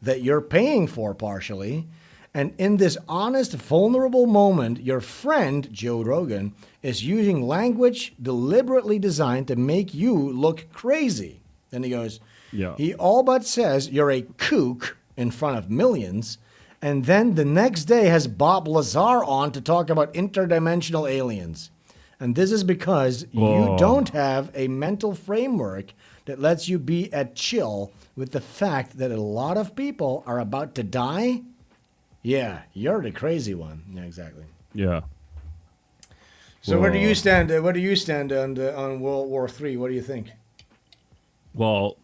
that you're paying for partially. And in this honest, vulnerable moment, your friend, Joe Rogan, is using language deliberately designed to make you look crazy. Then he goes, he all but says you're a kook in front of millions. And then the next day has Bob Lazar on to talk about interdimensional aliens. And this is because you don't have a mental framework that lets you be at chill with the fact that a lot of people are about to die. Yeah, you're the crazy one. Yeah, exactly. Yeah. So where do you stand? Where do you stand on World War III? What do you think? Well,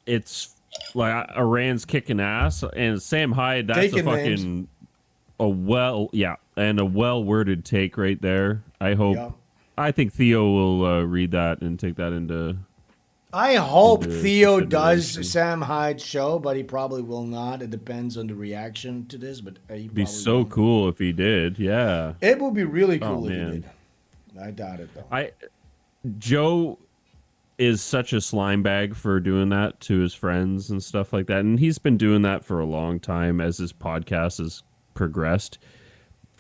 it's like Iran's kicking ass, and Sam Hyde, that's Taking a fucking and a well worded take right there. I hope. Yeah. I think Theo will read that and take that into. I hope Theo does Sam Hyde's show, but he probably will not. It depends on the reaction to this, but he Be so cool if he did. Yeah. It would be really cool if he did. I doubt it though. Joe is such a slime bag for doing that to his friends and stuff like that, and he's been doing that for a long time as his podcast has progressed.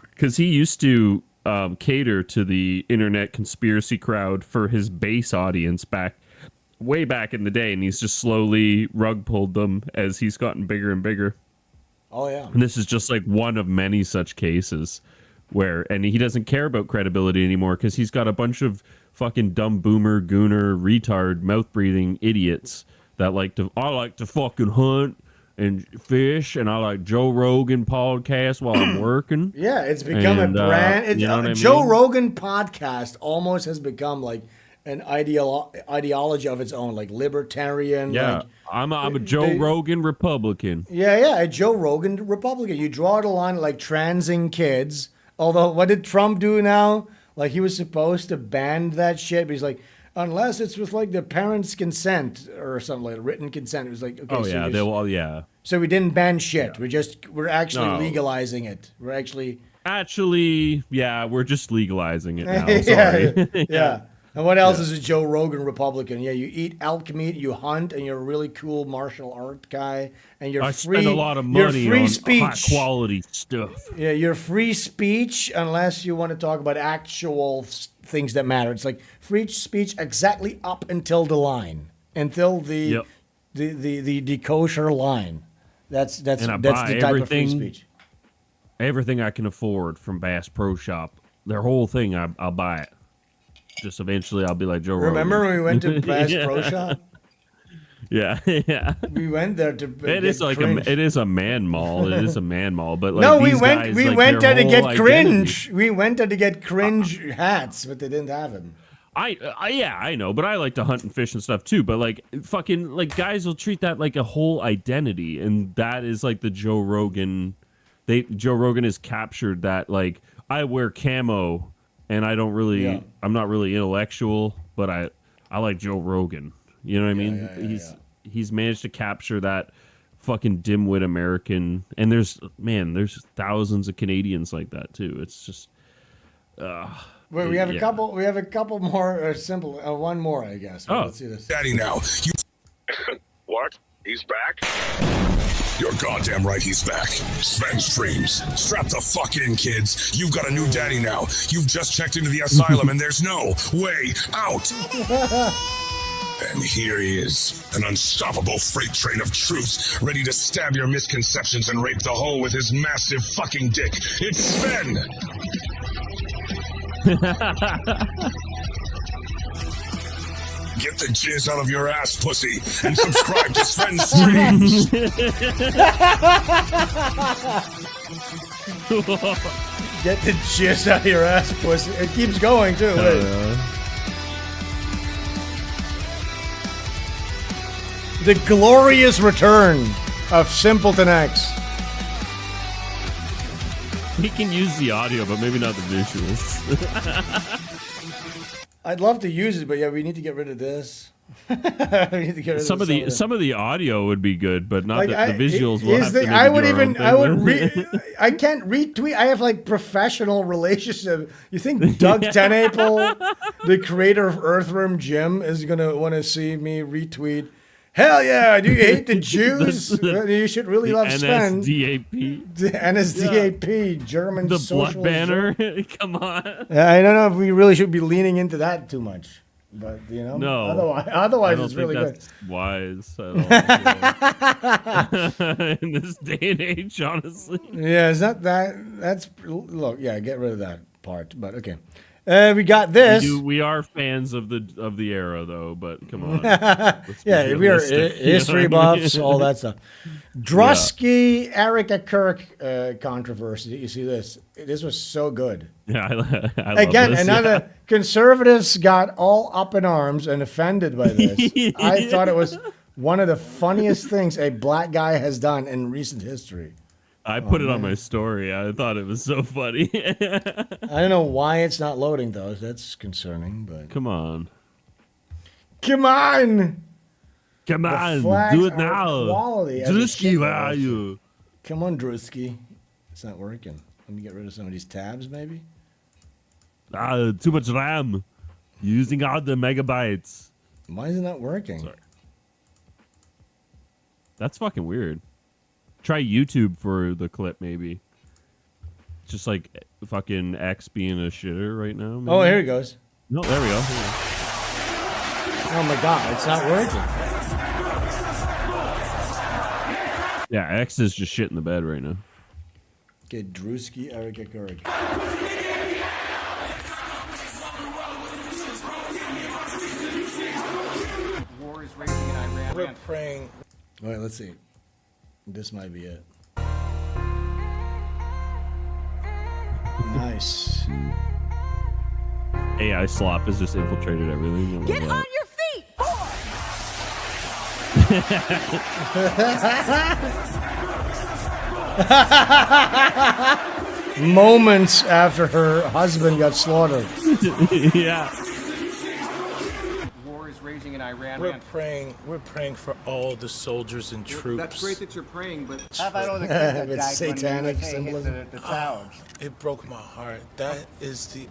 Because he used to cater to the internet conspiracy crowd for his base audience way back in the day, and he's just slowly rug pulled them as he's gotten bigger and bigger. Oh yeah. And this is just like one of many such cases and he doesn't care about credibility anymore because he's got a bunch of fucking dumb boomer, gooner, retard, mouth breathing idiots that I like to fucking hunt and fish, and I like Joe Rogan podcast while I'm working. Yeah, it's become a brand. You know what I mean? Joe Rogan podcast almost has become like an ideology of its own, like libertarian. Yeah, like, I'm a Joe Rogan Republican. Yeah, a Joe Rogan Republican. You draw the line like transing kids. Although, what did Trump do now? Like, he was supposed to ban that shit, but he's like, unless it's with like the parents' consent or something like written consent. It was like, okay, So we didn't ban shit. Yeah. We're actually legalizing it. We're actually we're just legalizing it now. Sorry. yeah. And what else is a Joe Rogan Republican? Yeah, you eat elk meat, you hunt, and you're a really cool martial art guy, and you're free. Spend a lot of money on speech. high quality stuff. Yeah, you're free speech unless you want to talk about actual things that matter. It's like free speech exactly up until the line, until the kosher line. That's the type of free speech. Everything I can afford from Bass Pro Shop, their whole thing, I'll buy it. Just eventually, I'll be like Joe Rogan. Remember when we went to Bass Pro Shop? Yeah. We went there to. It is like it is a man mall. It is a man mall, but like no, we went there to get cringe. We went there to get cringe hats, but they didn't have them. I know, but I like to hunt and fish and stuff too. But like fucking like guys will treat that like a whole identity, and that is like the Joe Rogan. Joe Rogan has captured that. Like I wear camo. And I don't really, I'm not really intellectual, but I like Joe Rogan. You know what I mean? He's managed to capture that fucking dimwit American, and there's thousands of Canadians like that too. It's just Wait, we have a couple. We have a couple more simple. One more, I guess. Oh. Let's see this. Daddy now. You... What? He's back? You're goddamn right he's back. Sven Streams. Strap the fuck in, kids. You've got a new daddy now. You've just checked into the asylum and there's no way out. And here he is, an unstoppable freight train of truth, ready to stab your misconceptions and rape the whole with his massive fucking dick. It's Sven! Get the jizz out of your ass, pussy, and subscribe to Sven Streams! Get the jizz out of your ass, pussy. It keeps going, too. Wait. The glorious return of Simpleton X. He can use the audio, but maybe not the visuals. I'd love to use it, but yeah, we need to get rid of this. We need to get rid some of the audio would be good, but not like, the visuals. We'll have to maybe I would do our own even thing. I would I can't retweet. I have like professional relationship. You think Doug Tenaple, the creator of Earthworm Jim, is gonna want to see me retweet? Hell yeah! Do you hate the Jews? You should really love Sven. NSDAP. The NSDAP, German The socialist blood banner. Come on. I don't know if we really should be leaning into that too much, but you know, No. otherwise I don't it's really think good. that's wise at all. In this day and age, honestly. Yeah, it's not that. That's look. Yeah, get rid of that part. But okay, we got this. We are fans of the era, though. But come on. Yeah, we are history buffs, all that stuff. Drusky Erica Kirk controversy. You see this? This was so good. Yeah, I love Again, this, another conservatives got all up in arms and offended by this. I thought it was one of the funniest things a black guy has done in recent history. I put it on my story. I thought it was so funny. I don't know why it's not loading though. That's concerning, but come on. Come on. Come The on, flags do it are now. quality as it Drusky, should where be. are you? Come on, Drusky. It's not working. Let me get rid of some of these tabs, maybe. Too much RAM. Using all the megabytes. Why is it not working? Sorry. That's fucking weird. Try YouTube for the clip, maybe. Just like fucking X being a shitter right now. Maybe? Oh, here he goes. No, there we go. Oh my god, it's not working. Yeah, X is just shit in the bed right now. Get Drusky Erica Kirk. War is raging in Iran. We're praying. All right, let's see. This might be it. Nice. AI slop has just infiltrated everything. Get on your feet, Moments after her husband got slaughtered. Yeah. War is raging in Iran. We're praying for all the soldiers and troops. That's great that you're praying, but How about all the kids that It's died satanic when the USA hit symbolism. the towers? It broke my heart. That is the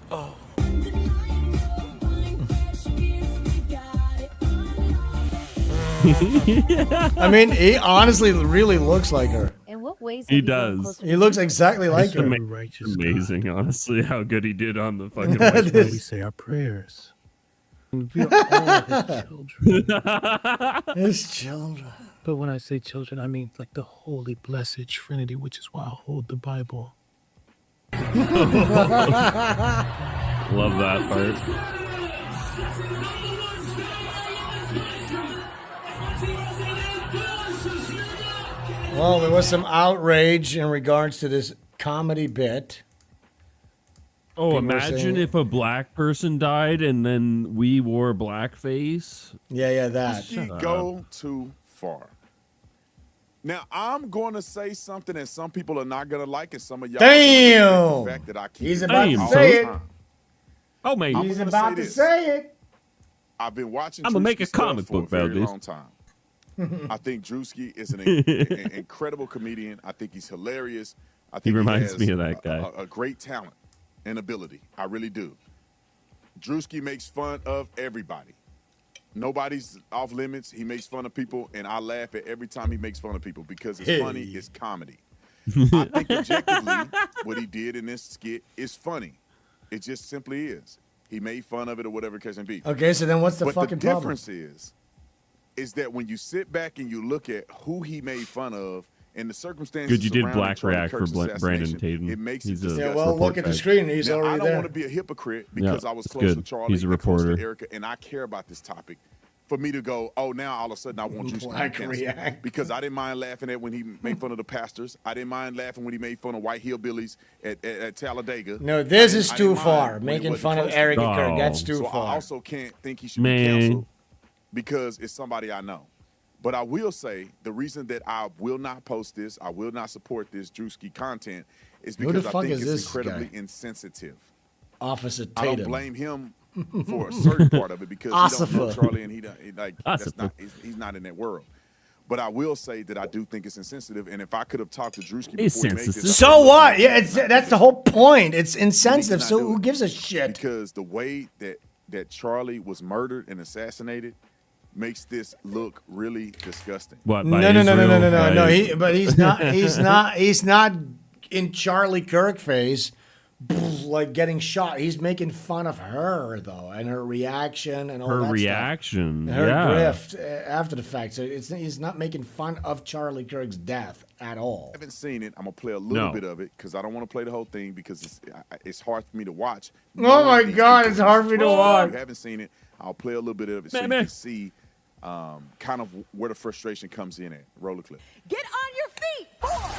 I mean, he honestly really looks like her. In what ways? He does. He looks exactly like her. Amazing, honestly, how good he did on the fucking. That's why we say our prayers. We are all his children. His children. But when I say children, I mean like the holy blessed Trinity, which is why I hold the Bible. Love that part. Well, there was some outrage in regards to this comedy bit. Oh, People were imagine saying- if a black person died and then we wore blackface. Yeah, that. You go too far. Now I'm going to say something, and some people are not going to like it. Some of y'all. Damn! The fact that I keep He's it about all to say the it. time. Oh, man. He's about to say it. I've been watching. I'ma Truth make Be a Told comic for book a very about this. long time. I think Drewski is an incredible comedian. I think he's hilarious. I He think reminds has me of that guy. A great talent and ability. I really do. Drewski makes fun of everybody. Nobody's off limits. He makes fun of people, and I laugh at every time he makes fun of people because it's funny, it's comedy. I think objectively, what he did in this skit is funny. It just simply is. He made fun of it or whatever case may be. Okay, so then what's the but fucking the problem? difference is that when you sit back and you look at who he made fun of and the circumstances Good, you did surrounding black Charlie react for Kirk's Brandon assassination, Tatum. it makes He's it a disgusting. Yeah, well, look at the screen. He's Now, already I don't there. want to be a hypocrite because Yeah, I was it's close good. to Charlie, He's a and close reporter. to Erica, and I care about this topic. For me to go, oh, now all of a sudden I want you to Black cancel. react. Because I didn't mind laughing at when he made fun of the pastors. I didn't mind laughing when he made fun of white hillbillies at Talladega. No, this is I too didn't mind far. when he Making wasn't fun of close to Eric me. and Kirk, that's too so far. I also can't think he should Man. be canceled because it's somebody I know. But I will say the reason that I will not post this, I will not support this Drewski content is Who the because I fuck think is it's this incredibly guy? insensitive. Officer I don't Tatum. blame him for a certain part of it because he don't know Ossifer. Charlie and he don't like that's Ossifer. not he's not in that world. But I will say that I do think it's insensitive, and if I could have talked to Drewski before he made this, So what? Yeah, that's the whole point. It's insensitive. So who gives a shit? Because the way that Charlie was murdered and assassinated makes this look really disgusting. What? No. But he's not. He's not in Charlie Kirk phase, like getting shot. He's making fun of her though, and her reaction and all Her that reaction, stuff. Her yeah. grift after the fact. So he's not making fun of Charlie Kirk's death at all. I haven't seen it. I'm gonna play a little No. bit of it because I don't want to play the whole thing because it's hard for me to watch. Oh my God, it's hard for me to watch. If you haven't seen it, I'll play a little bit of it so you can see kind of where the frustration comes in at. Roll the clip. Get on your feet, boy!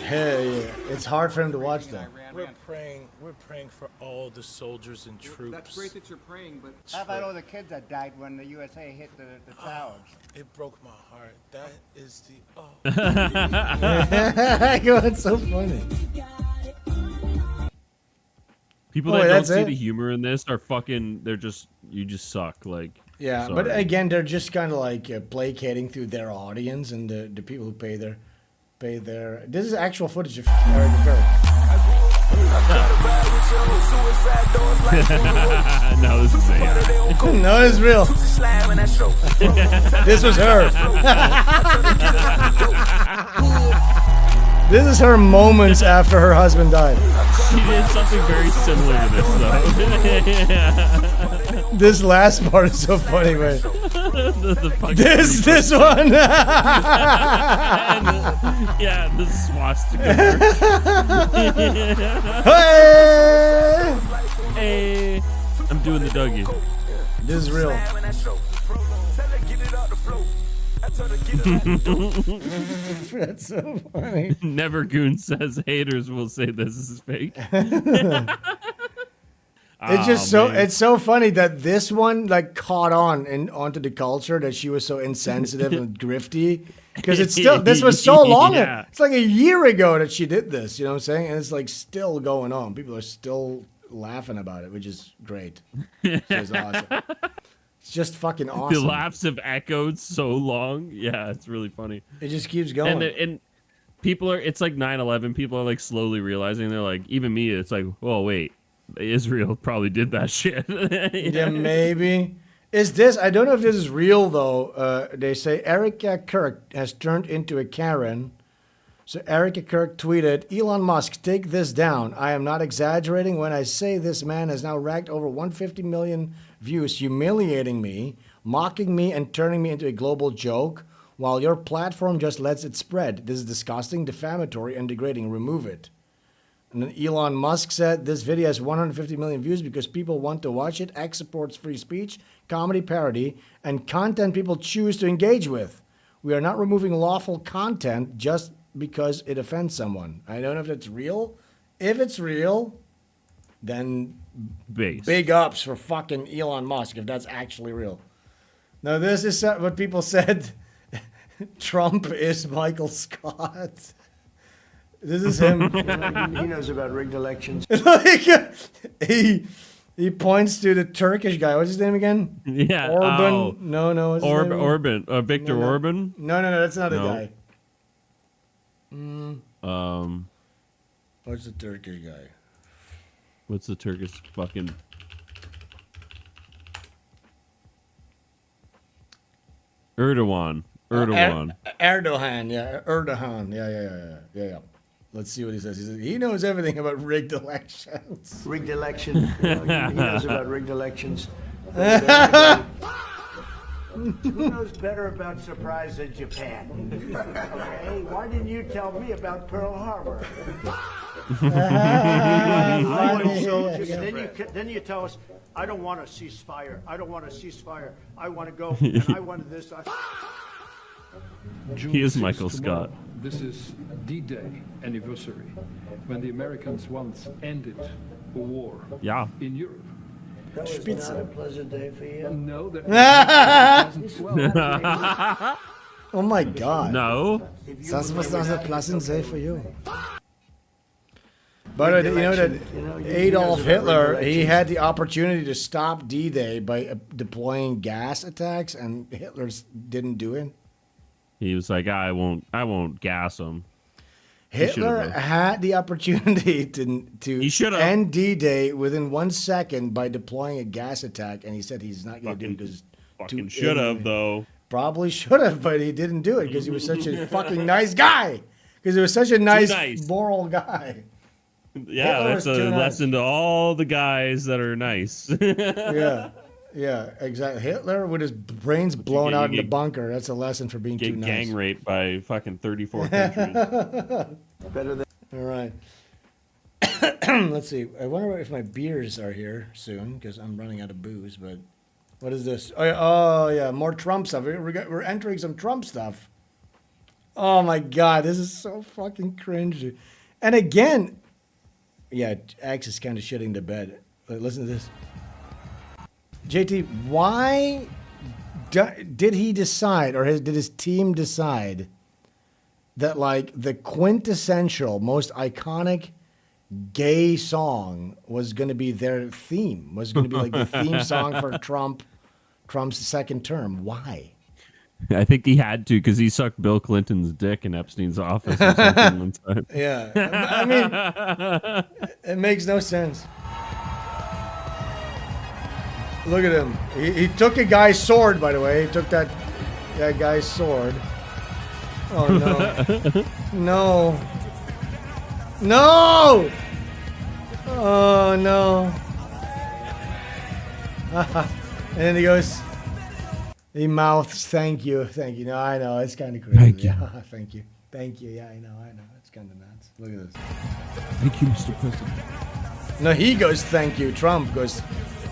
Hell yeah, it's hard for him to watch that. We're praying for all the soldiers and troops. That's great that you're praying, but How about all the kids that died when the USA hit the towers? It broke my heart. That is the It's so funny. People Oh, that don't that's see it? the humor in this are fucking. You just suck. Like Yeah, sorry. but again, they're just kind of like placating through their audience and the people who pay their. This is actual footage of Eric and Kirk. No, this is AI. No, it's real. This was her. This is her moments after her husband died. She did something very similar to this, though. This last part is so funny, man. the fucking This one. Yeah, the swastika. Hey, I'm doing the Dougie. This is real. That's so funny. Never Goon says haters will say this is fake. It's just it's so funny that this one like caught on and onto the culture that she was so insensitive and grifty because this was so long. Yeah. It's like a year ago that she did this. You know what I'm saying? And it's like still going on. People are still laughing about it, which is great. Which is awesome. It's just fucking awesome. The laughs have echoed so long. Yeah, it's really funny. It just keeps going. And people are. It's like 9/11. People are like slowly realizing. They're like, even me. It's like, oh wait. Israel probably did that shit. Yeah, maybe. Is this? I don't know if this is real though. They say Erica Kirk has turned into a Karen. So Erica Kirk tweeted, "Elon Musk, take this down. I am not exaggerating when I say this man has now racked over 150 million views, humiliating me, mocking me, and turning me into a global joke. While your platform just lets it spread. This is disgusting, defamatory, and degrading. Remove it." And then Elon Musk said, "This video has 150 million views because people want to watch it. X supports free speech, comedy parody, and content people choose to engage with. We are not removing lawful content just because it offends someone." I don't know if that's real. If it's real, then big ups for fucking Elon Musk if that's actually real. Now, this is what people said. Trump is Michael Scott. This is him. He knows about rigged elections. Like, he points to the Turkish guy. What's his name again? Yeah. Orban. Oh. No. What's his name? Orban. Victor No. Orban? No, that's not a No. guy. What's the Turkish guy? What's the Turkish fucking... Erdogan. Erdogan, yeah. Erdogan. Yeah. Let's see what he says. He says he knows everything about rigged elections. Rigged election. He knows about rigged elections. Who knows better about surprise than Japan? Okay, why didn't you tell me about Pearl Harbor? I want soldiers, and then you tell us, I don't want a ceasefire. I don't want a ceasefire. I want to go, and I wanted this. He is Michael Scott. This is D-Day anniversary, when the Americans once ended a war Yeah. in Europe. That was not a pleasant day for you. No, that Oh my God. No. Das was not a pleasant day for you. But you know that Adolf Hitler, he had the opportunity to stop D-Day by deploying gas attacks, and Hitler didn't do it. He was like, I won't gas him. Hitler had the opportunity to end D-Day within 1 second by deploying a gas attack, and he said he's not going to do it because Fucking should have, though. Probably should have, but he didn't do it because he was such a fucking nice guy. Because he was such a nice, moral guy. Yeah, Hitler that's was a too nice. lesson to all the guys that are nice. Yeah, exactly. Hitler with his brains blown out in the bunker. That's a lesson for being too Get nice. gang raped by fucking 34 countries. Better than. All right. Let's see. I wonder if my beers are here soon because I'm running out of booze. But what is this? Oh yeah, more Trump stuff. We're entering some Trump stuff. Oh my God, this is so fucking cringy. And again, yeah, Axe is kind of shitting the bed. Listen to this. JT, why did he decide, or did his team decide that like the quintessential, most iconic gay song was going to be their theme? Was going to be like the theme song for Trump's second term? Why? I think he had to because he sucked Bill Clinton's dick in Epstein's office or something one time. Yeah, I mean, it makes no sense. Look at him. He took a guy's sword, by the way. He took that guy's sword. Oh, no. No. No! Oh, no. And then he goes, he mouths, thank you. No, I know. It's kind of crazy. Thank you. Yeah, thank you. Yeah, I know. It's kind of nuts. Look at this. Thank you, Mr. President. No, he goes, thank you. Trump goes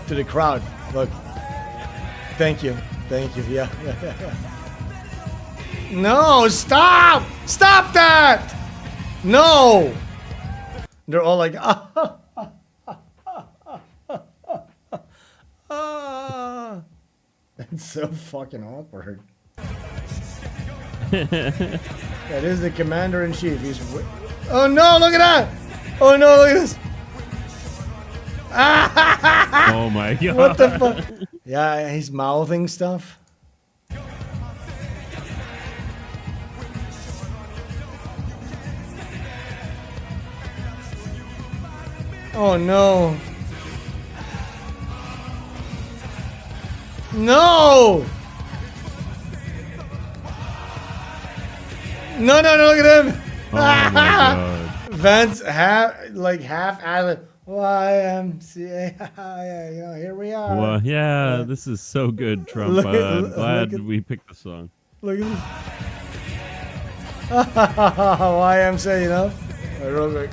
to the crowd. Look. Thank you. Yeah. No, stop! Stop that! No! They're all like, That's so fucking awkward. That is the commander-in-chief. Oh no, look at that! Oh no, look at this! Oh my God. What the fuck? Yeah, he's mouthing stuff. Oh no. No! No, look at him! Oh my God. Vance half Alan. YMCA. Yeah, here we are. Well, yeah, this is so good, Trump. I'm glad we picked the song. Look at this. YMCA, you know? Real quick.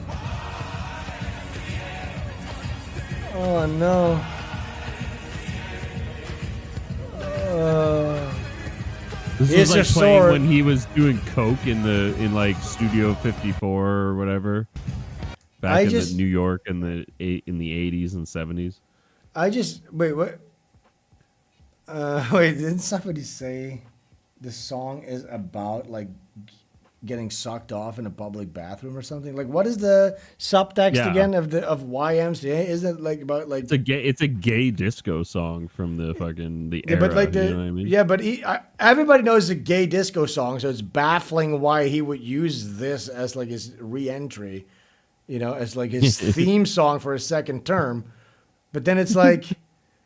Oh no. This was like playing when he was doing coke in like Studio 54 or whatever. Back in the New York in the 80s and 70s. Wait, what? Wait, didn't somebody say the song is about like getting sucked off in a public bathroom or something? Like, what is the subtext again of YMCA? Isn't it like about like it's a gay disco song from the era? But like you know what I mean? but everybody knows the gay disco song, so it's baffling why he would use this as like his re-entry, as like his theme song for his second term. But then it's like,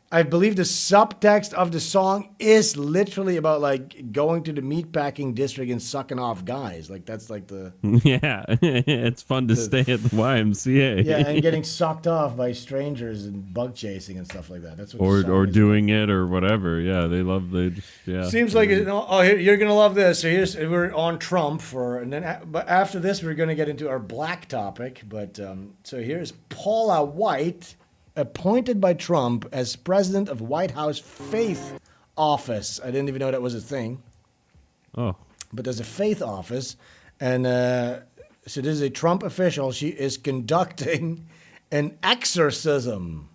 I believe the subtext of the song is literally about like going to the meatpacking district and sucking off guys. Like that's like the it's fun to stay at the YMCA. Yeah, and getting sucked off by strangers and bug chasing and stuff like that. That's what the song or is doing it or whatever. Yeah, Seems like you're gonna love this. So we're on Trump but after this we're gonna get into our black topic. But so here's Paula White, appointed by Trump as president of White House Faith Office. I didn't even know that was a thing. Oh. But there's a faith office. And so this is a Trump official. She is conducting an exorcism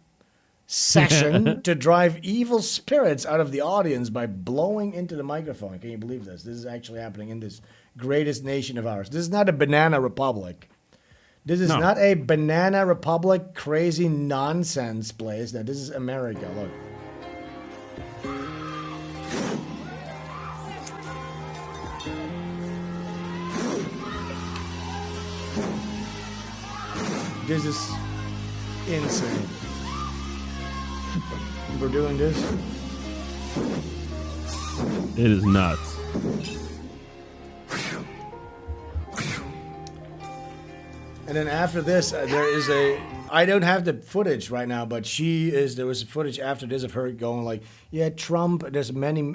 session to drive evil spirits out of the audience by blowing into the microphone. Can you believe this? This is actually happening in this greatest nation of ours. This is not a banana republic. This is not a banana republic crazy nonsense place. Now, this is America. Look. This is insane. We're doing this. It is nuts. And then after this, there is I don't have the footage right now, but there was footage after this of her going like, yeah, Trump, there's many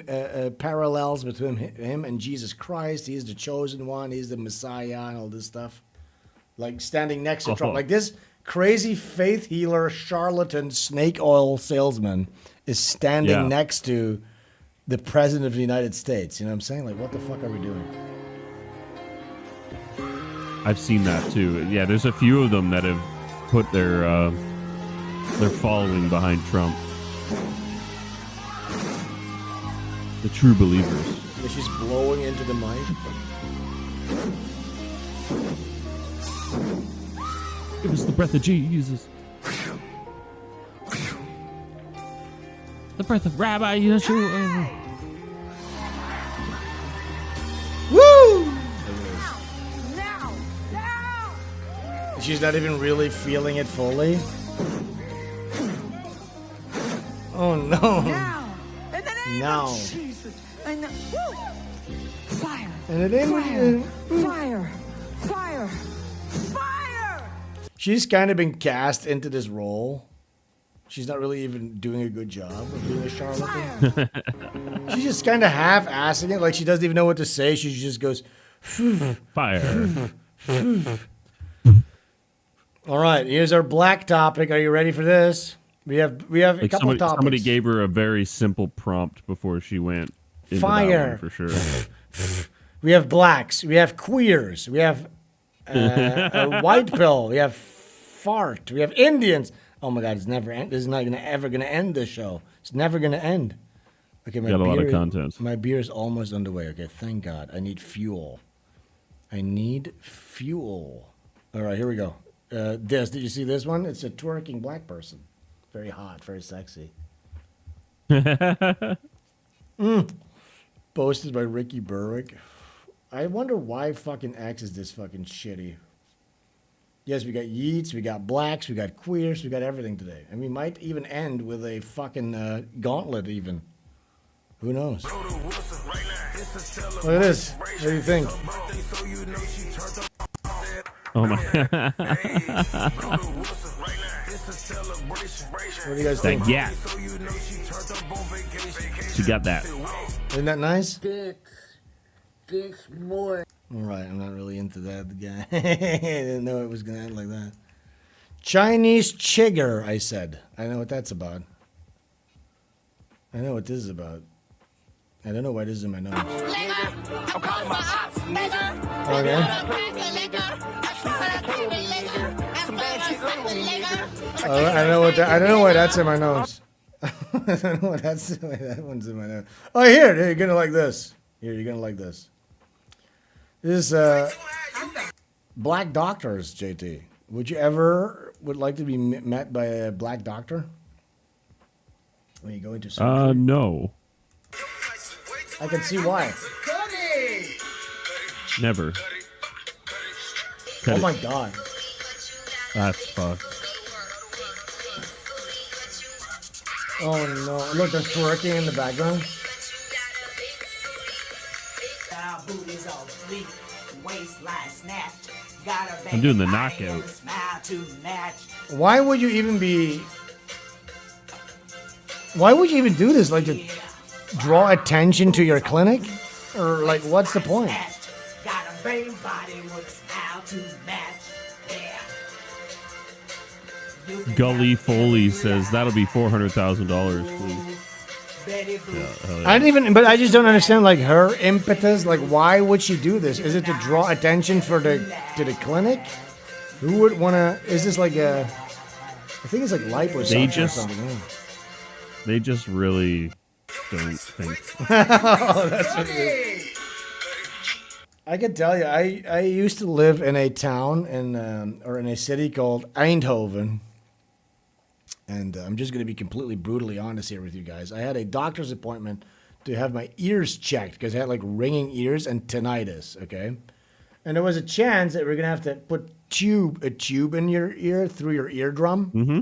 parallels between him and Jesus Christ. He's the chosen one. He's the Messiah and all this stuff. Like standing next to Trump. Like this crazy faith healer, charlatan, snake oil salesman is standing next to the president of the United States. You know what I'm saying? Like, what the fuck are we doing? I've seen that too. Yeah, there's a few of them that have put their following behind Trump. The true believers. Yeah, she's blowing into the mic. Give us the breath of Jesus. The breath of Rabbi Yeshua. Woo! She's not even really feeling it fully. Oh no! Now, in the name now. of Jesus, and the, fire, And it ain't fire, fire, fire. She's kind of been cast into this role. She's not really even doing a good job of being a charlatan. She's just kind of half-assing it, like she doesn't even know what to say. She just goes, fire. All right, here's our black topic. Are you ready for this? We have a Like couple topics. somebody gave her a very simple prompt before she went into Fire. that one for sure. We have blacks. We have queers. We have a white pill. We have fart. We have Indians. Oh my God, it's never end. This is not ever gonna end. This show. It's never gonna end. Okay, Got a lot of content. My beer is almost underway. Okay, thank God. I need fuel. I need fuel. All right, here we go. Did you see this one? It's a twerking black person. Very hot, very sexy. Posted by Ricky Berwick. I wonder why fucking X is this fucking shitty. Yes, we got yeets, we got blacks, we got queers, we got everything today. And we might even end with a fucking gauntlet even. Who knows? Look at this. What do you think? Oh my. What do you guys think? Yeah. She got that. Isn't that nice? Dicks more. All right, I'm not really into that guy. I didn't know it was going to end like that. Chinese chigger, I said. I know what that's about. I know what this is about. I don't know why this is in my notes. Okay. I don't know why that's in my notes. I don't know why that one's in my notes. Oh, here, you're gonna like this. Here, you're gonna like this. This is black doctors, JT. Would you ever would like to be met by a black doctor when you go into surgery? No, I can see why. never. Oh Cut my it. god. That's fucked. Oh no! Look, they're twerking in the background. I'm doing the knockout. Why would you even be? Why would you even do this? Like to draw attention to your clinic, or like what's the point? Gully Foley says that'll be $400,000, please. Yeah, hell yeah. I didn't even, but I just don't understand like her impetus. Like, why would she do this? Is it to draw attention to the clinic? Who would want to? Is this like a? I think it's like liposuction or something. Yeah. They just really don't think. Oh, that's what it is. I can tell you, I used to live in a town or in a city called Eindhoven. And I'm just going to be completely brutally honest here with you guys. I had a doctor's appointment to have my ears checked because I had like ringing ears and tinnitus, okay? And there was a chance that we're going to have to put a tube in your ear through your eardrum. Mm-hmm.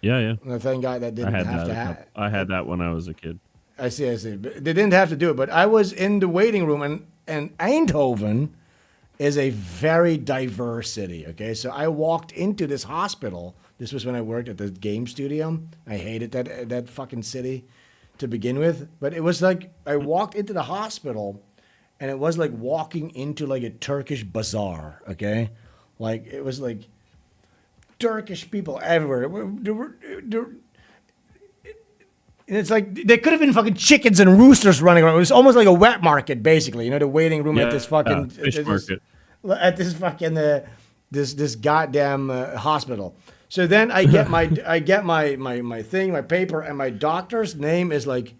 Yeah, yeah. And thank God that didn't have to happen. I had that when I was a kid. I see. But they didn't have to do it, but I was in the waiting room, and Eindhoven is a very diverse city, okay? So I walked into this hospital. This was when I worked at the game studio. I hated that fucking city to begin with. But it was like I walked into the hospital, and it was like walking into like a Turkish bazaar, okay? Like it was like Turkish people everywhere. And it's like there could have been fucking chickens and roosters running around. It was almost like a wet market, basically. You know, the waiting room at this fucking fish market. At this fucking this goddamn hospital. So then I get my thing, my paper, and my doctor's name is like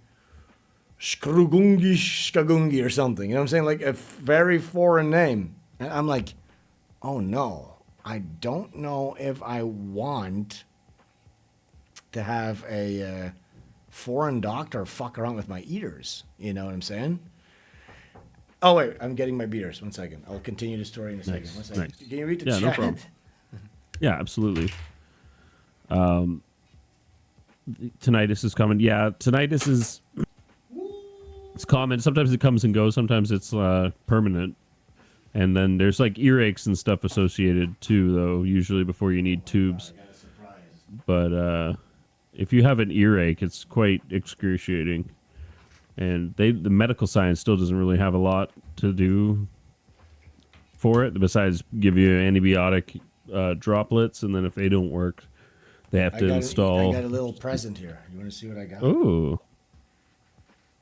Skagungi or something. You know what I'm saying? Like a very foreign name. And I'm like, oh no, I don't know if I want to have a foreign doctor fuck around with my ears. You know what I'm saying? Oh wait, I'm getting my beers. 1 second. I'll continue the story in a second. 1 second. Nice. Can you read the Yeah, chat? no problem. Yeah, absolutely. Tinnitus is common. Yeah, tinnitus is it's common. Sometimes it comes and goes. Sometimes it's permanent. And then there's like earaches and stuff associated too, though. Usually before you need tubes. But if you have an earache, it's quite excruciating. And the medical science still doesn't really have a lot to do for it besides give you antibiotic droplets, and then if they don't work, they have to install. I got a little present here. You want to see what I got? Ooh.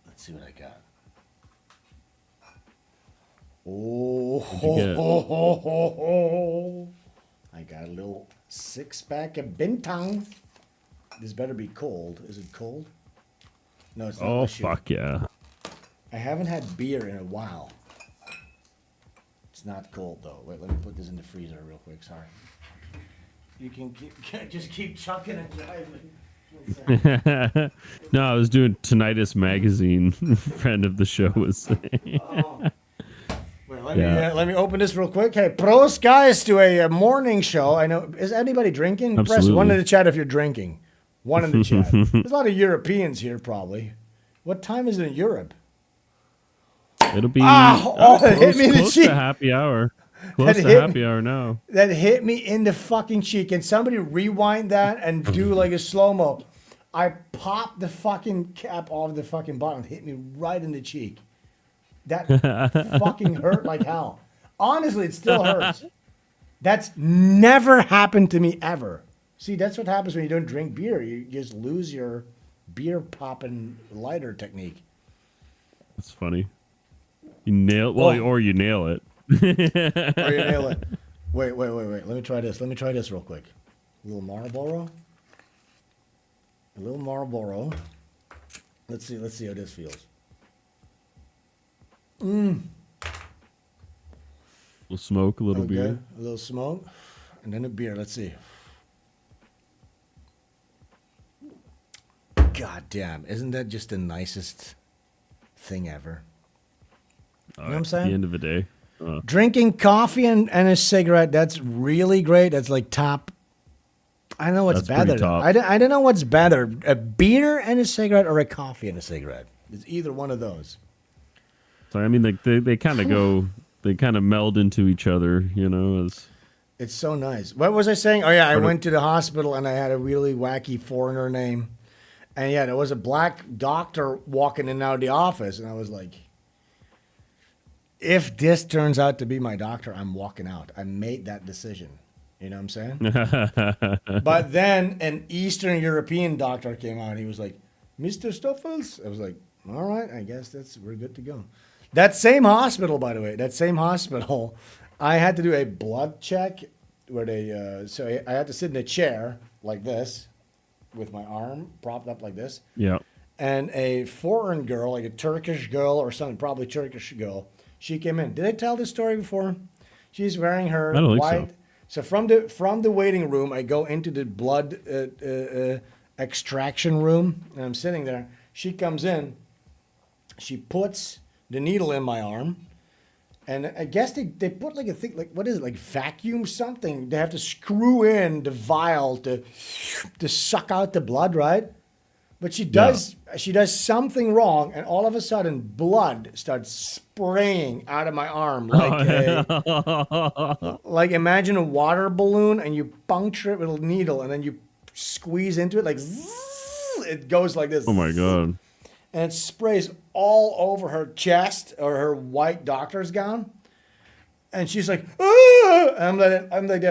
Let's see what I got. Oh, I got a little 6-pack of Bintang. This better be cold. Is it cold? No, it's not. Oh, fuck yeah. I haven't had beer in a while. It's not cold, though. Wait, let me put this in the freezer real quick. Sorry. You can just keep chucking and driving. No, I was doing Tinnitus Magazine. Friend of the show was saying. Wait, let me open this real quick. Hey, pros, guys, to a morning show. I know. Is anybody drinking? Absolutely. Press 1 in the chat if you're drinking. 1 in the chat. There's a lot of Europeans here, probably. What time is it in Europe? It'll be it hit me in the close cheek. to happy hour. Close to happy hour now. That hit me in the fucking cheek. Can somebody rewind that and do like a slow-mo? I popped the fucking cap off the fucking bottom. It hit me right in the cheek. That fucking hurt like hell. Honestly, it still hurts. That's never happened to me ever. See, that's what happens when you don't drink beer. You just lose your beer popping lighter technique. That's funny. You nail or you nail it. Or you nail it. Wait. Let me try this. Let me try this real quick. A little Marlboro. Let's see how this feels. Mm. little smoke, a little Okay, beer. a little smoke, and then a beer. Let's see. God damn, isn't that just the nicest thing ever? You know what I'm saying? At the end of the day. Drinking coffee and a cigarette, that's really great. That's like top. I don't know what's That's pretty better. top. I don't know what's better, a beer and a cigarette or a coffee and a cigarette. It's either one of those. So I mean, like they kind of go, they kind of meld into each other, you know. As It's so nice. What was I saying? Oh, yeah, I went to the hospital and I had a really wacky foreigner name. And yeah, there was a black doctor walking in and out of the office. And I was like, if this turns out to be my doctor, I'm walking out. I made that decision. You know what I'm saying? But then an Eastern European doctor came out and he was like, Mr. Stoffels? I was like, all right, I guess we're good to go. That same hospital, by the way, I had to do a blood check where so I had to sit in a chair like this with my arm propped up like this. yeah. And a foreign girl, like a Turkish girl or something, probably Turkish girl, she came in. Did I tell this story before? She's wearing her I don't think white. So from the waiting room, I go into the blood extraction room, and I'm sitting there. She comes in. She puts the needle in my arm. And I guess they put like a thing, like, what is it, like vacuum something? They have to screw in the vial to suck out the blood, right? But she does something wrong, and all of a sudden blood starts spraying out of my arm. Like imagine a water balloon, and you puncture it with a needle, and then you squeeze into it, like it goes like this. Oh my god. And it sprays all over her chest or her white doctor's gown. And she's like, ah! And I'm like,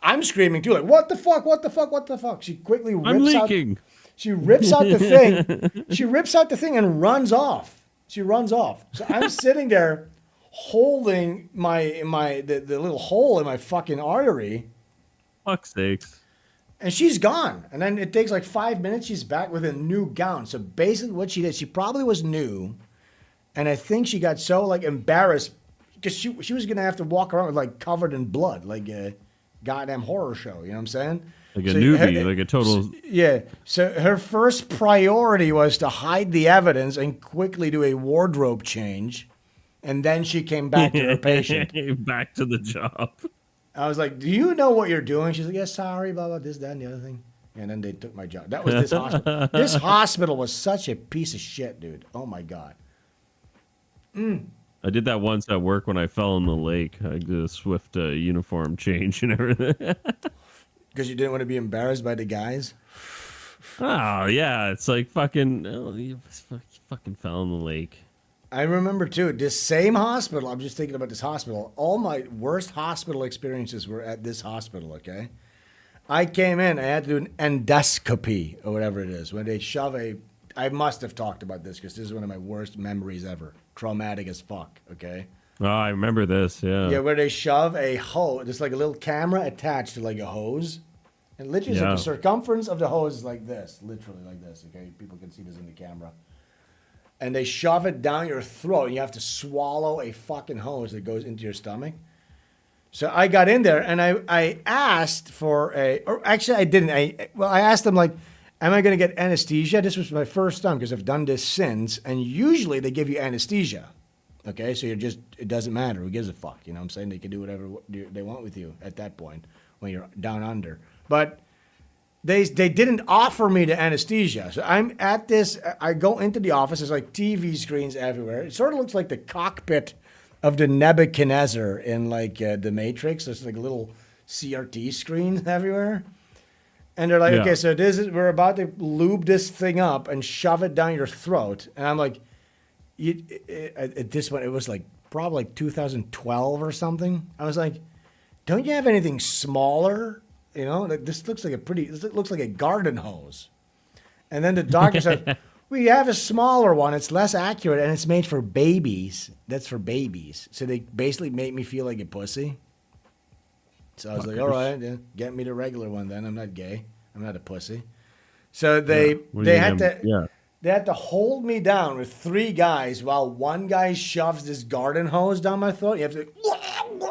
I'm screaming too, like, what the fuck, what the fuck, what the fuck? She quickly rips out. She rips out the thing. She rips out the thing and runs off. She runs off. So I'm sitting there holding the little hole in my fucking artery. Fuck's sakes. And she's gone. And then it takes like 5 minutes. She's back with a new gown. So basically what she did, she probably was new. And I think she got so like embarrassed because she was going to have to walk around with like covered in blood, like a goddamn horror show. You know what I'm saying? Like a newbie, like a total. Yeah. So her first priority was to hide the evidence and quickly do a wardrobe change. And then she came back to her patient. Back to the job. I was like, do you know what you're doing? She's like, yeah, sorry, blah, blah, this, that, and the other thing. And then they took my job. That was this hospital. This hospital was such a piece of shit, dude. Oh, my God. I did that once at work when I fell in the lake. I did a swift uniform change and everything. Because you didn't want to be embarrassed by the guys? Oh, yeah. It's like fucking, you fucking fell in the lake. I remember, too, this same hospital. I'm just thinking about this hospital. All my worst hospital experiences were at this hospital, okay? I came in. I had to do an endoscopy or whatever it is. When they shove I must have talked about this because this is one of my worst memories ever. Traumatic as fuck, okay? Oh, I remember this, yeah. Yeah, where they shove a hose. There's like a little camera attached to like a hose. And literally, like the circumference of the hose is like this. Literally like this, okay? People can see this in the camera. And they shove it down your throat, and you have to swallow a fucking hose that goes into your stomach. So I got in there, and I asked for or actually I didn't. I asked them, like, am I going to get anesthesia? This was my first time because I've done this since, and usually they give you anesthesia. Okay, so it doesn't matter. Who gives a fuck? You know what I'm saying? They can do whatever they want with you at that point when you're down under. But they didn't offer me the anesthesia. So I'm at this, I go into the office, there's like TV screens everywhere. It sort of looks like the cockpit of the Nebuchadnezzar in like the Matrix. There's like little CRT screens everywhere. And they're like, okay, so we're about to lube this thing up and shove it down your throat. And I'm like, at this point, it was like probably like 2012 or something. I was like, don't you have anything smaller? You know, like, this looks like a garden hose. And then the doctor said, we have a smaller one. It's less accurate, and it's made for babies. That's for babies. So they basically made me feel like a pussy. So I was like, all right, then get me the regular one then. I'm not gay. I'm not a pussy. So they had to They had to hold me down with 3 guys while one guy shoves this garden hose down my throat. You have to,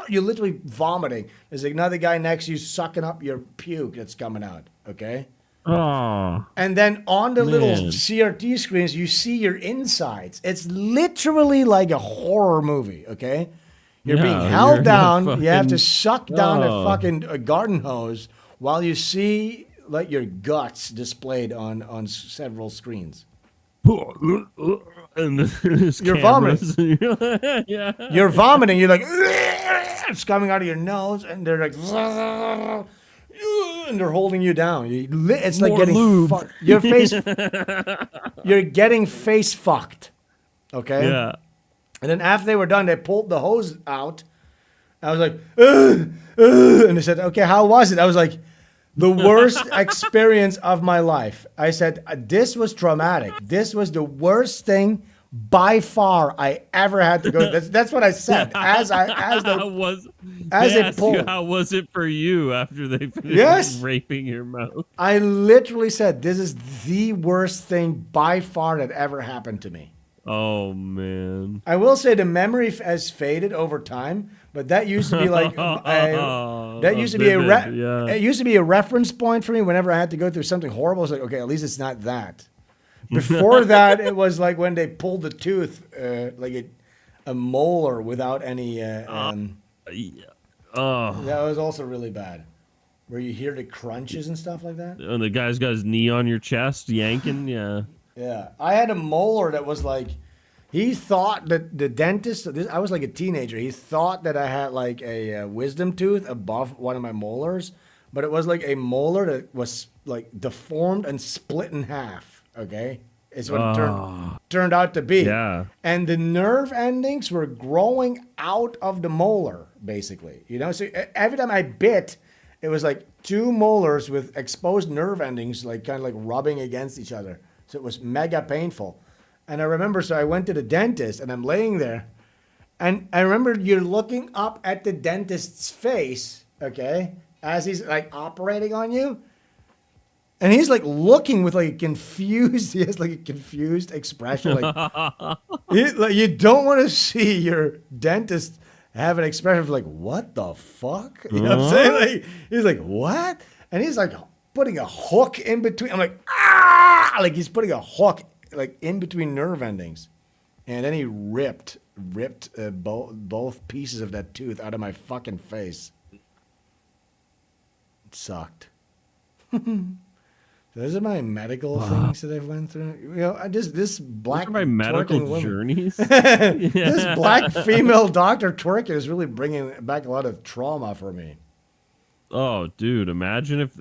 you're literally vomiting. There's another guy next to you sucking up your puke that's coming out. Okay. Oh. And then on the little Man. CRT screens, you see your insides. It's literally like a horror movie. Okay. You're being Yeah, held you're in a down. You have to fucking- suck down a Oh. fucking garden hose while you see like your guts displayed on several screens. And there's You're cameras. vomiting. Yeah. You're vomiting. You're like, it's coming out of your nose, and they're like, and they're holding you down. It's like More getting lube. your face. You're getting face fucked. Okay. Yeah. And then after they were done, they pulled the hose out. I was like, and they said, okay, how was it? I was like, the worst experience of my life. I said, this was traumatic. This was the worst thing by far I ever had to go. That's what I said. How was it for you after they finished Yes. raping your mouth? I literally said, this is the worst thing by far that ever happened to me. Oh man. I will say the memory has faded over time, but that used to be like that used to be it used to be a reference point for me whenever I had to go through something horrible. It's like, okay, at least it's not that. Before that, it was like when they pulled the tooth, like a molar without any. That was also really bad, where you hear the crunches and stuff like that. And the guy's got his knee on your chest, yanking. Yeah. Yeah, I had a molar that was like, he thought that the dentist, I was like a teenager, he thought that I had like a wisdom tooth above one of my molars, but it was like a molar that was like deformed and split in half, okay? Is what it turned out to be. Yeah. And the nerve endings were growing out of the molar, basically. You know, so every time I bit, it was like 2 molars with exposed nerve endings, like kind of like rubbing against each other. So it was mega painful. And I remember, so I went to the dentist and I'm laying there. And I remember you're looking up at the dentist's face, okay, as he's like operating on you. And he's like looking with like a confused, he has like a confused expression. Like, you don't want to see your dentist have an expression of like, what the fuck? You know what I'm saying? Like, he's like, what? And he's like putting a hook in between. I'm like, like he's putting a hook like in between nerve endings. And then he ripped both pieces of that tooth out of my fucking face. It sucked. Those are my medical things that I've went through. You know, this black my medical twerking woman- journeys. This black female doctor twerking is really bringing back a lot of trauma for me. Oh, dude, imagine if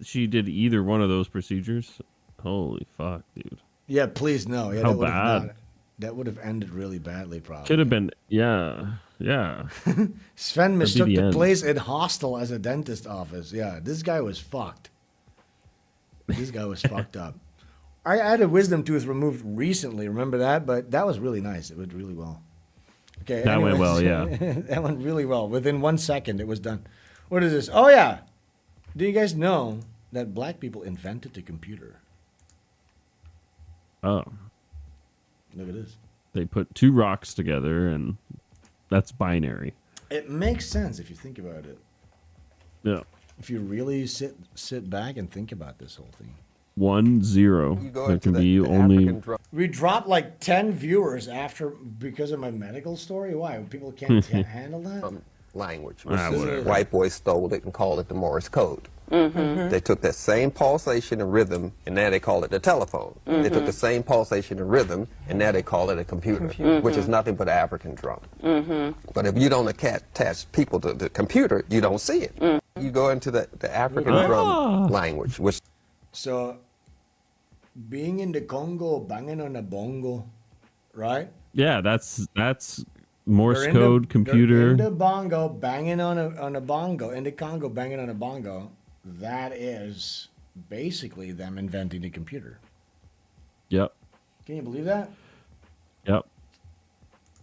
she did either one of those procedures. Holy fuck, dude. Yeah, please no. Yeah, How that would have bad? That would have ended really badly, probably. Could have been, yeah. Sven That'd mistook be the the end. place in Hostel as a dentist office. Yeah, this guy was fucked. This guy was fucked up. I had a wisdom tooth removed recently, remember that? But that was really nice. It went really well. Okay, That went anyways. well, yeah. That went really well. Within 1 second, it was done. What is this? Oh, yeah. Do you guys know that black people invented the computer? Oh. Look at this. They put 2 rocks together, and that's binary. It makes sense if you think about it. Yeah. If you really sit back and think about this whole thing. 1, 0. There can be only. We dropped like 10 viewers after because of my medical story. Why? People can't handle that? Language. whatever. White boys stole it and called it the Morse code. Mhm. They took that same pulsation and rhythm, and now they call it the telephone. They took the same pulsation and rhythm, and now they call it a computer, which is nothing but an African drum. But if you don't attach people to the computer, you don't see it. You go into the African drum language, which. So, being in the Congo, banging on a bongo, right? Yeah, that's Morse They're in code, the, computer. They're in the bongo, banging on a bongo. In the Congo, banging on a bongo. That is basically them inventing the computer. Yep. Can you believe that? Yep.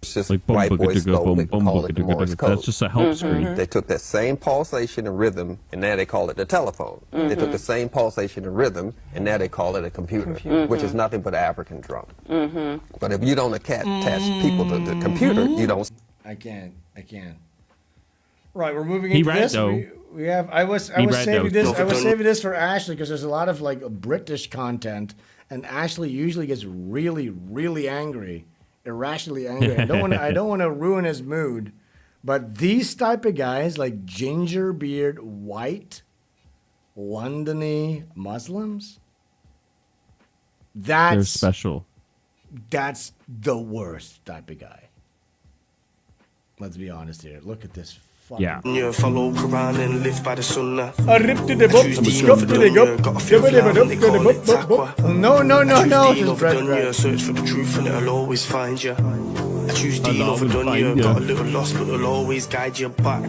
It's just Like white boys stole it, call it the Morse code. That's just a help screen. They took that same pulsation and rhythm, and now they call it the telephone. They took the same pulsation and rhythm, and now they call it a computer, which is nothing but an African drum. But if you don't attach people to the computer, you don't. I can't. Right, we're moving He into read, this. though. We have. I was read, saving though. this. I was saving this for Ashley because there's a lot of like British content, and Ashley usually gets really, really angry, irrationally angry. I don't want to ruin his mood, but these type of guys, like ginger beard, white, Londony Muslims, They're special. that's the worst type of guy. Let's be honest here. Look at this. Yeah. Follow Quran and live by the Sunnah. A rip to the book, scup to the gup, no. Just bread. Search for the truth and it'll always find you. I choose deen over dunya. Got a little lost, but it'll always guide you back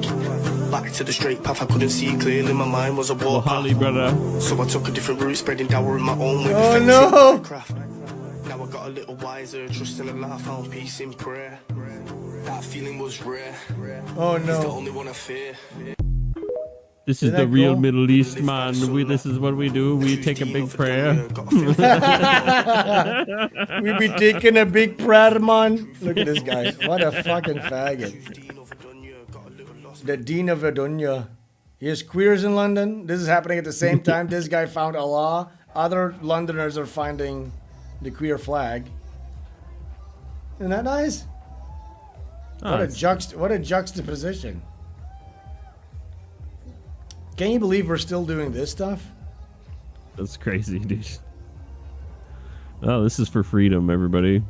to the straight path. I couldn't see clearly. My mind was a warpath. Brother. So I took a different route, spreading dawah in my own way. Oh no! Now I got a little wiser, trusting Allah, found peace in prayer. That feeling was rare. Oh He's the no! only one I fear. This is Isn't the that real cool? Middle East, man. This is what we do. We take a big prayer. We be taking a big prayer, man. Look at this guy. What a fucking faggot. The Dean of Adunya. He has queers in London. This is happening at the same time. This guy found Allah. Other Londoners are finding the queer flag. Isn't that nice? What a juxtaposition. Can you believe we're still doing this stuff? That's crazy, dude. Oh, this is for freedom, everybody.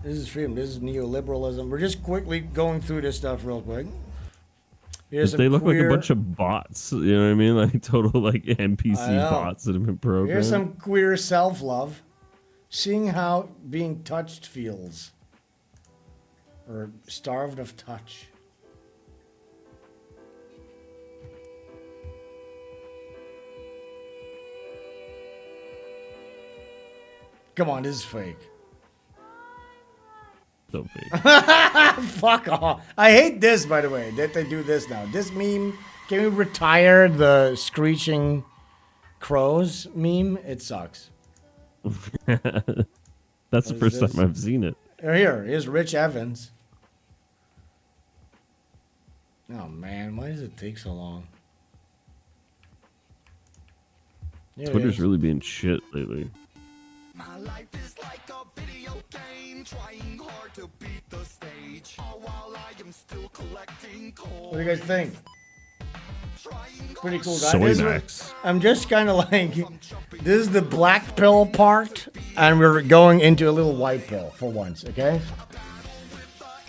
This is freedom. This is neoliberalism. We're just quickly going through this stuff real quick. Here's They some look like a queer- bunch of bots. You know what I mean? Like total like NPC I know. bots that have been programmed. Here's some queer self-love. Seeing how being touched feels. Or starved of touch. Come on, this is fake. So fake. Fuck off. I hate this, by the way, that they do this now. This meme, can we retire the screeching crows meme? It sucks. That's the What is first this? time I've seen it. Here's Rich Evans. Oh man, why does it take so long? Here it Twitter's is. really being shit lately. My life is like a video game, trying hard to beat the stage. All while I am still collecting coins. What do you guys think? Pretty cool guy. This is Soymax. what- I'm just kind of like, this is the black pill part, and we're going into a little white pill for once, okay?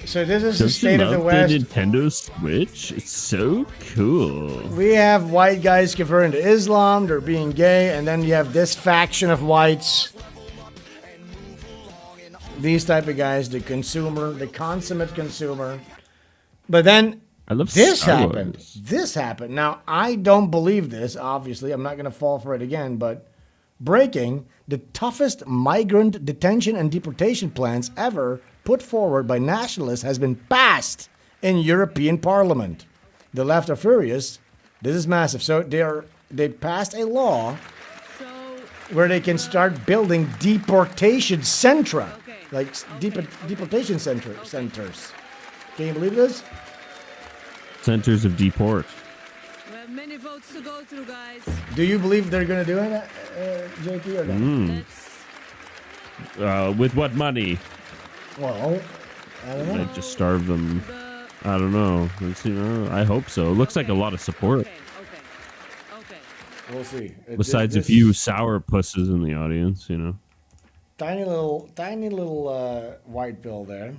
So this is the Don't state you of the love West. the Nintendo Switch? It's so cool. We have white guys converting to Islam, they're being gay, and then you have this faction of whites. These type of guys, the consumer, the consummate consumer. But then I love this Star happened. Wars. This happened. Now, I don't believe this, obviously. I'm not going to fall for it again, but breaking the toughest migrant detention and deportation plans ever put forward by nationalists has been passed in European Parliament. The left are furious. This is massive. So they passed a law where they can start building deportation centra, like deportation centers. Can you believe this? Centers of deport. We have many votes to go through, guys. Do you believe they're going to do it, JP, or not? With what money? Well, I don't know. Like just starve them. I don't know. I hope so. It looks like a lot of support. We'll see. Besides a This few sour pusses in the audience, you know. tiny little white pill there.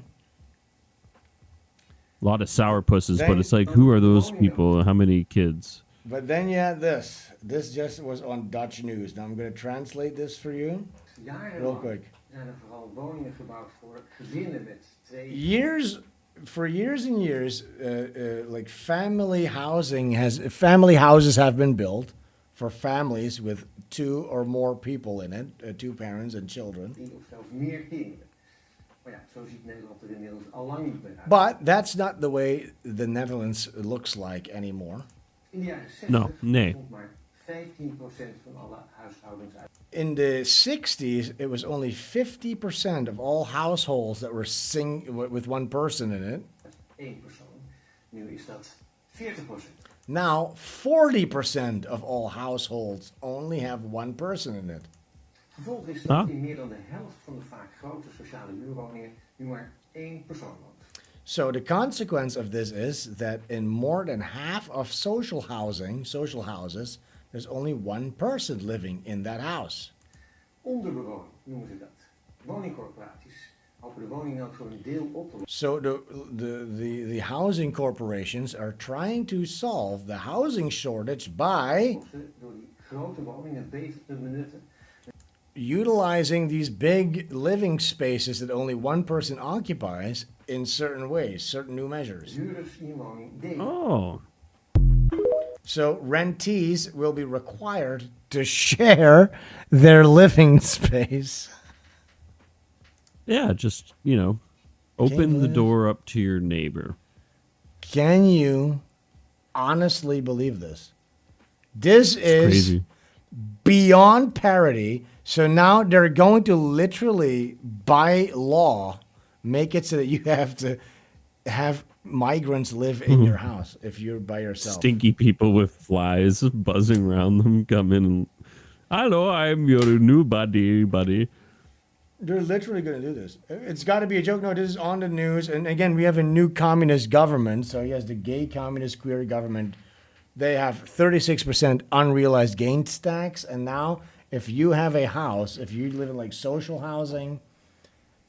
A lot of sour pusses, but Then- it's like, who are those people? How many kids? But then you had this. This just was on Dutch news. Now I'm going to translate this for you real quick. zijn er vooral woningen gebouwd voor gezinnen met twee. For years and years, like family houses have been built for families with 2 or more people in it, 2 parents and children. Of zelfs meer kinderen. Maar ja, zo ziet Nederland er inmiddels al lang niet meer uit. But that's not the way the Netherlands looks like anymore. In de jaren 60 No, nee. stond maar 15% van alle huishoudens uit. In the 60s, it was only 50% of all households that were with one person in it. 1 persoon. Nu is dat 40%. Now, 40% of all households only have one person in it. Gevolg is dat in meer dan de helft van de vaak grote sociale huurwoningen nu maar 1 persoon woont. So the consequence of this is that in more than half of social houses, there's only one person living in that house. Onderbewoning noemen ze dat. Woningcorporaties hopen de woningnood voor een deel op te lossen. So the housing corporations are trying to solve the housing shortage by Door die grote woningen beter te benutten. Utilizing these big living spaces that only one person occupies in certain ways, certain new measures. Huurders in je woning delen. Oh. So rentees will be required to share their living space. Yeah, just, open the door up to your neighbor. Can you honestly believe this? This is crazy. Beyond parody. So now they're going to literally, by law, make it so that you have to have migrants live in your house if you're by yourself. Stinky people with flies buzzing around them come in and, hello, I'm your new buddy. They're literally going to do this. It's got to be a joke. No, this is on the news. And again, we have a new communist government. So yes, the gay communist queer government. They have 36% unrealized gains tax. And now if you have a house, if you live in like social housing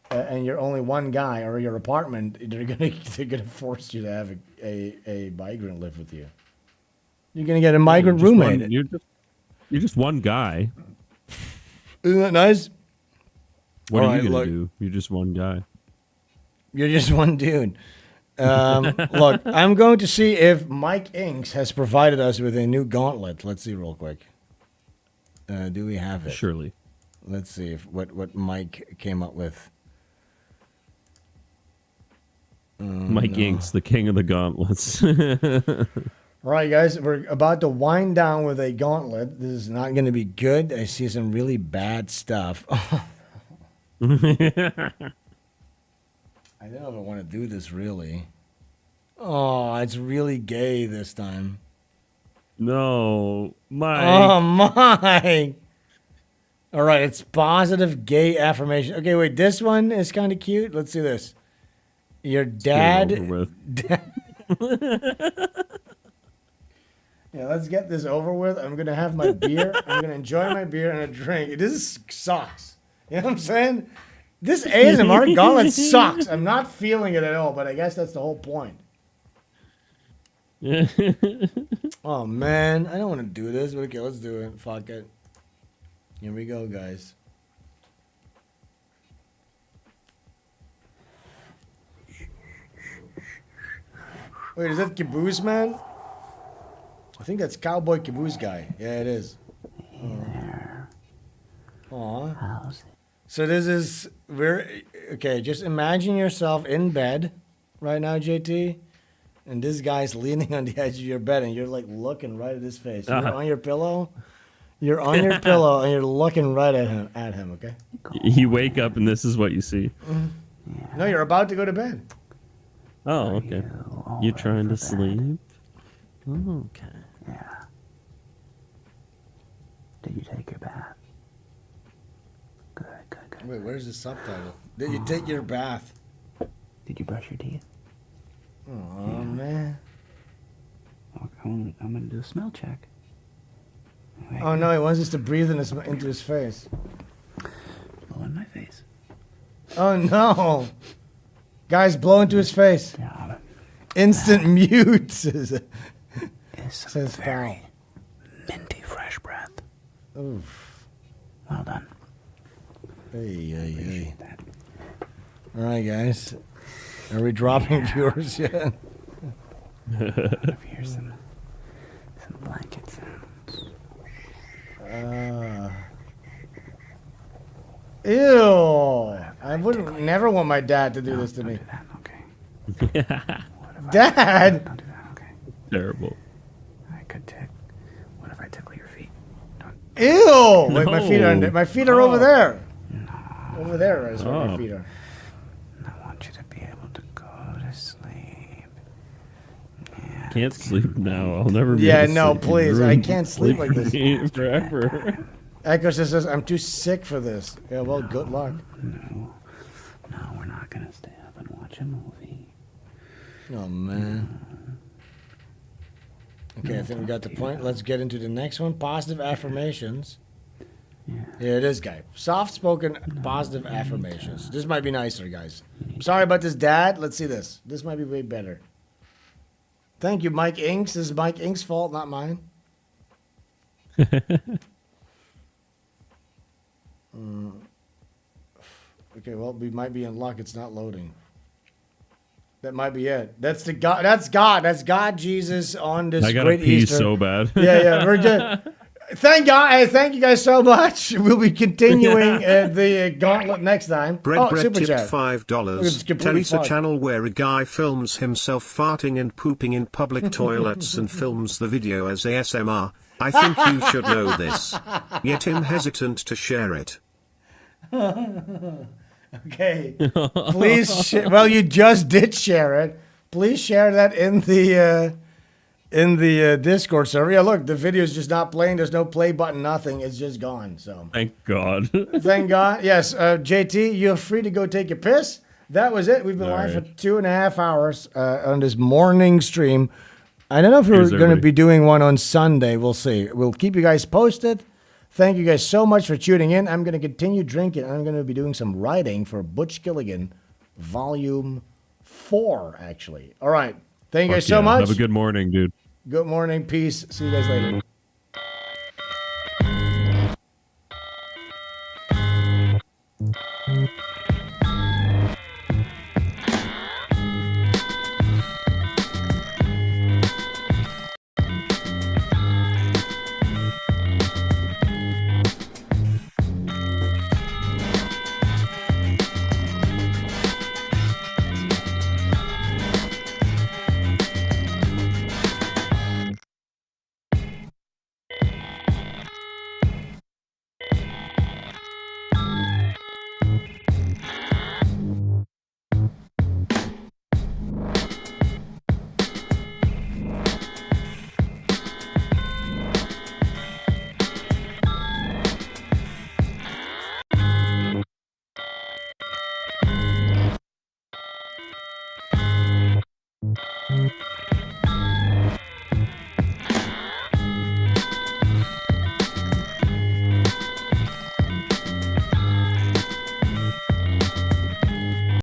and you're only one guy or your apartment, they're gonna force you to have a migrant live with you. You're going to get a migrant roommate. You're just one guy. Isn't that nice? What are you going to do? You're just one guy. You're just one dude. Look, I'm going to see if Mike Inks has provided us with a new gauntlet. Let's see real quick. Do we have it? Surely. Let's see if what Mike came up with. Mike Inks, the king of the gauntlets. All right, guys, we're about to wind down with a gauntlet. This is not going to be good. I see some really bad stuff. I don't know if I want to do this, really. Oh, it's really gay this time. No, Mike. Oh, Mike. All right, it's positive gay affirmation. Okay, wait, this one is kind of cute. Let's see this. Your dad... Yeah, let's get this over with. I'm going to have my beer. I'm going to enjoy my beer and a drink. This sucks. You know what I'm saying? This ASMR gauntlet sucks. I'm not feeling it at all, but I guess that's the whole point. Oh, man. I don't want to do this, but okay, let's do it. Fuck it. Here we go, guys. Wait, is that Caboose Man? I think that's Cowboy Caboose guy. Yeah, it is. Aw. So this is okay. Just imagine yourself in bed right now, JT, and this guy's leaning on the edge of your bed, and you're like looking right at his face. You're on your pillow. You're on your pillow, and you're looking right at him. Okay. You wake up, and this is what you see. No, you're about to go to bed. Oh, okay. You're trying to sleep. Oh, okay. Yeah. Did you take your bath? Good. Wait, where's the subtitle? Did you take your bath? Did you brush your teeth? Oh, man. I'm gonna do a smell check. Oh, no, he wants us to breathe into his face. Blow in my face. Oh, no. Guys, blow into his face. Instant mute, says very minty fresh breath. Oof. Well done. Hey. All right, guys. Are we dropping viewers yet? Here's some blanket sounds. Ew. I I wouldn't never want my dad to do this to me. Dad. Don't do that. Okay. Terrible. I could tick. What if I tickle your feet? Ew! Wait, No. my feet are over there. Over there is where my Oh. feet are. I want you to be able to go to sleep. Can't sleep now. I'll never be Yeah, able to no, sleep. You please. I ruined can't sleep like this. me forever. Echo says, I'm too sick for this. Yeah, well, good luck. No, we're not gonna stay up and watch a movie. Oh, man. Okay, I think we got the point. Let's get into the next one. Positive affirmations. Here it is, guy. Soft-spoken positive affirmations. This might be nicer, guys. Sorry about this, Dad. Let's see this. This might be way better. Thank you, Mike Inks. This is Mike Inks' fault, not mine. Okay, well, we might be in luck. It's not loading. That might be it. That's the God. That's God. That's God, Jesus on this I gotta great pee Easter. so bad. Yeah, we're good. Thank God. Hey, thank you guys so much. We'll be continuing the gauntlet next time. Bread super tipped chat. $5. It's completely Tell us a fucked. channel where a guy films himself farting and pooping in public toilets and films the video as ASMR. I think you should know this. Yet I'm hesitant to share it. Okay. Please, well, you just did share it. Please share that in the Discord server. Yeah, look, the video is just not playing. There's no play button, nothing. It's just gone. So Thank God. thank God. Yes, JT, you're free to go take a piss. That was it. We've been All live right. for 2.5 hours on this morning stream. I don't know if we're Cheers, going to everybody. be doing one on Sunday. We'll see. We'll keep you guys posted. Thank you guys so much for tuning in. I'm going to continue drinking. I'm going to be doing some writing for Butch Killigan, Volume 4, actually. All right. Thank you guys Fuck so yeah. much. Have a good morning, dude. Good morning. Peace. See you guys later.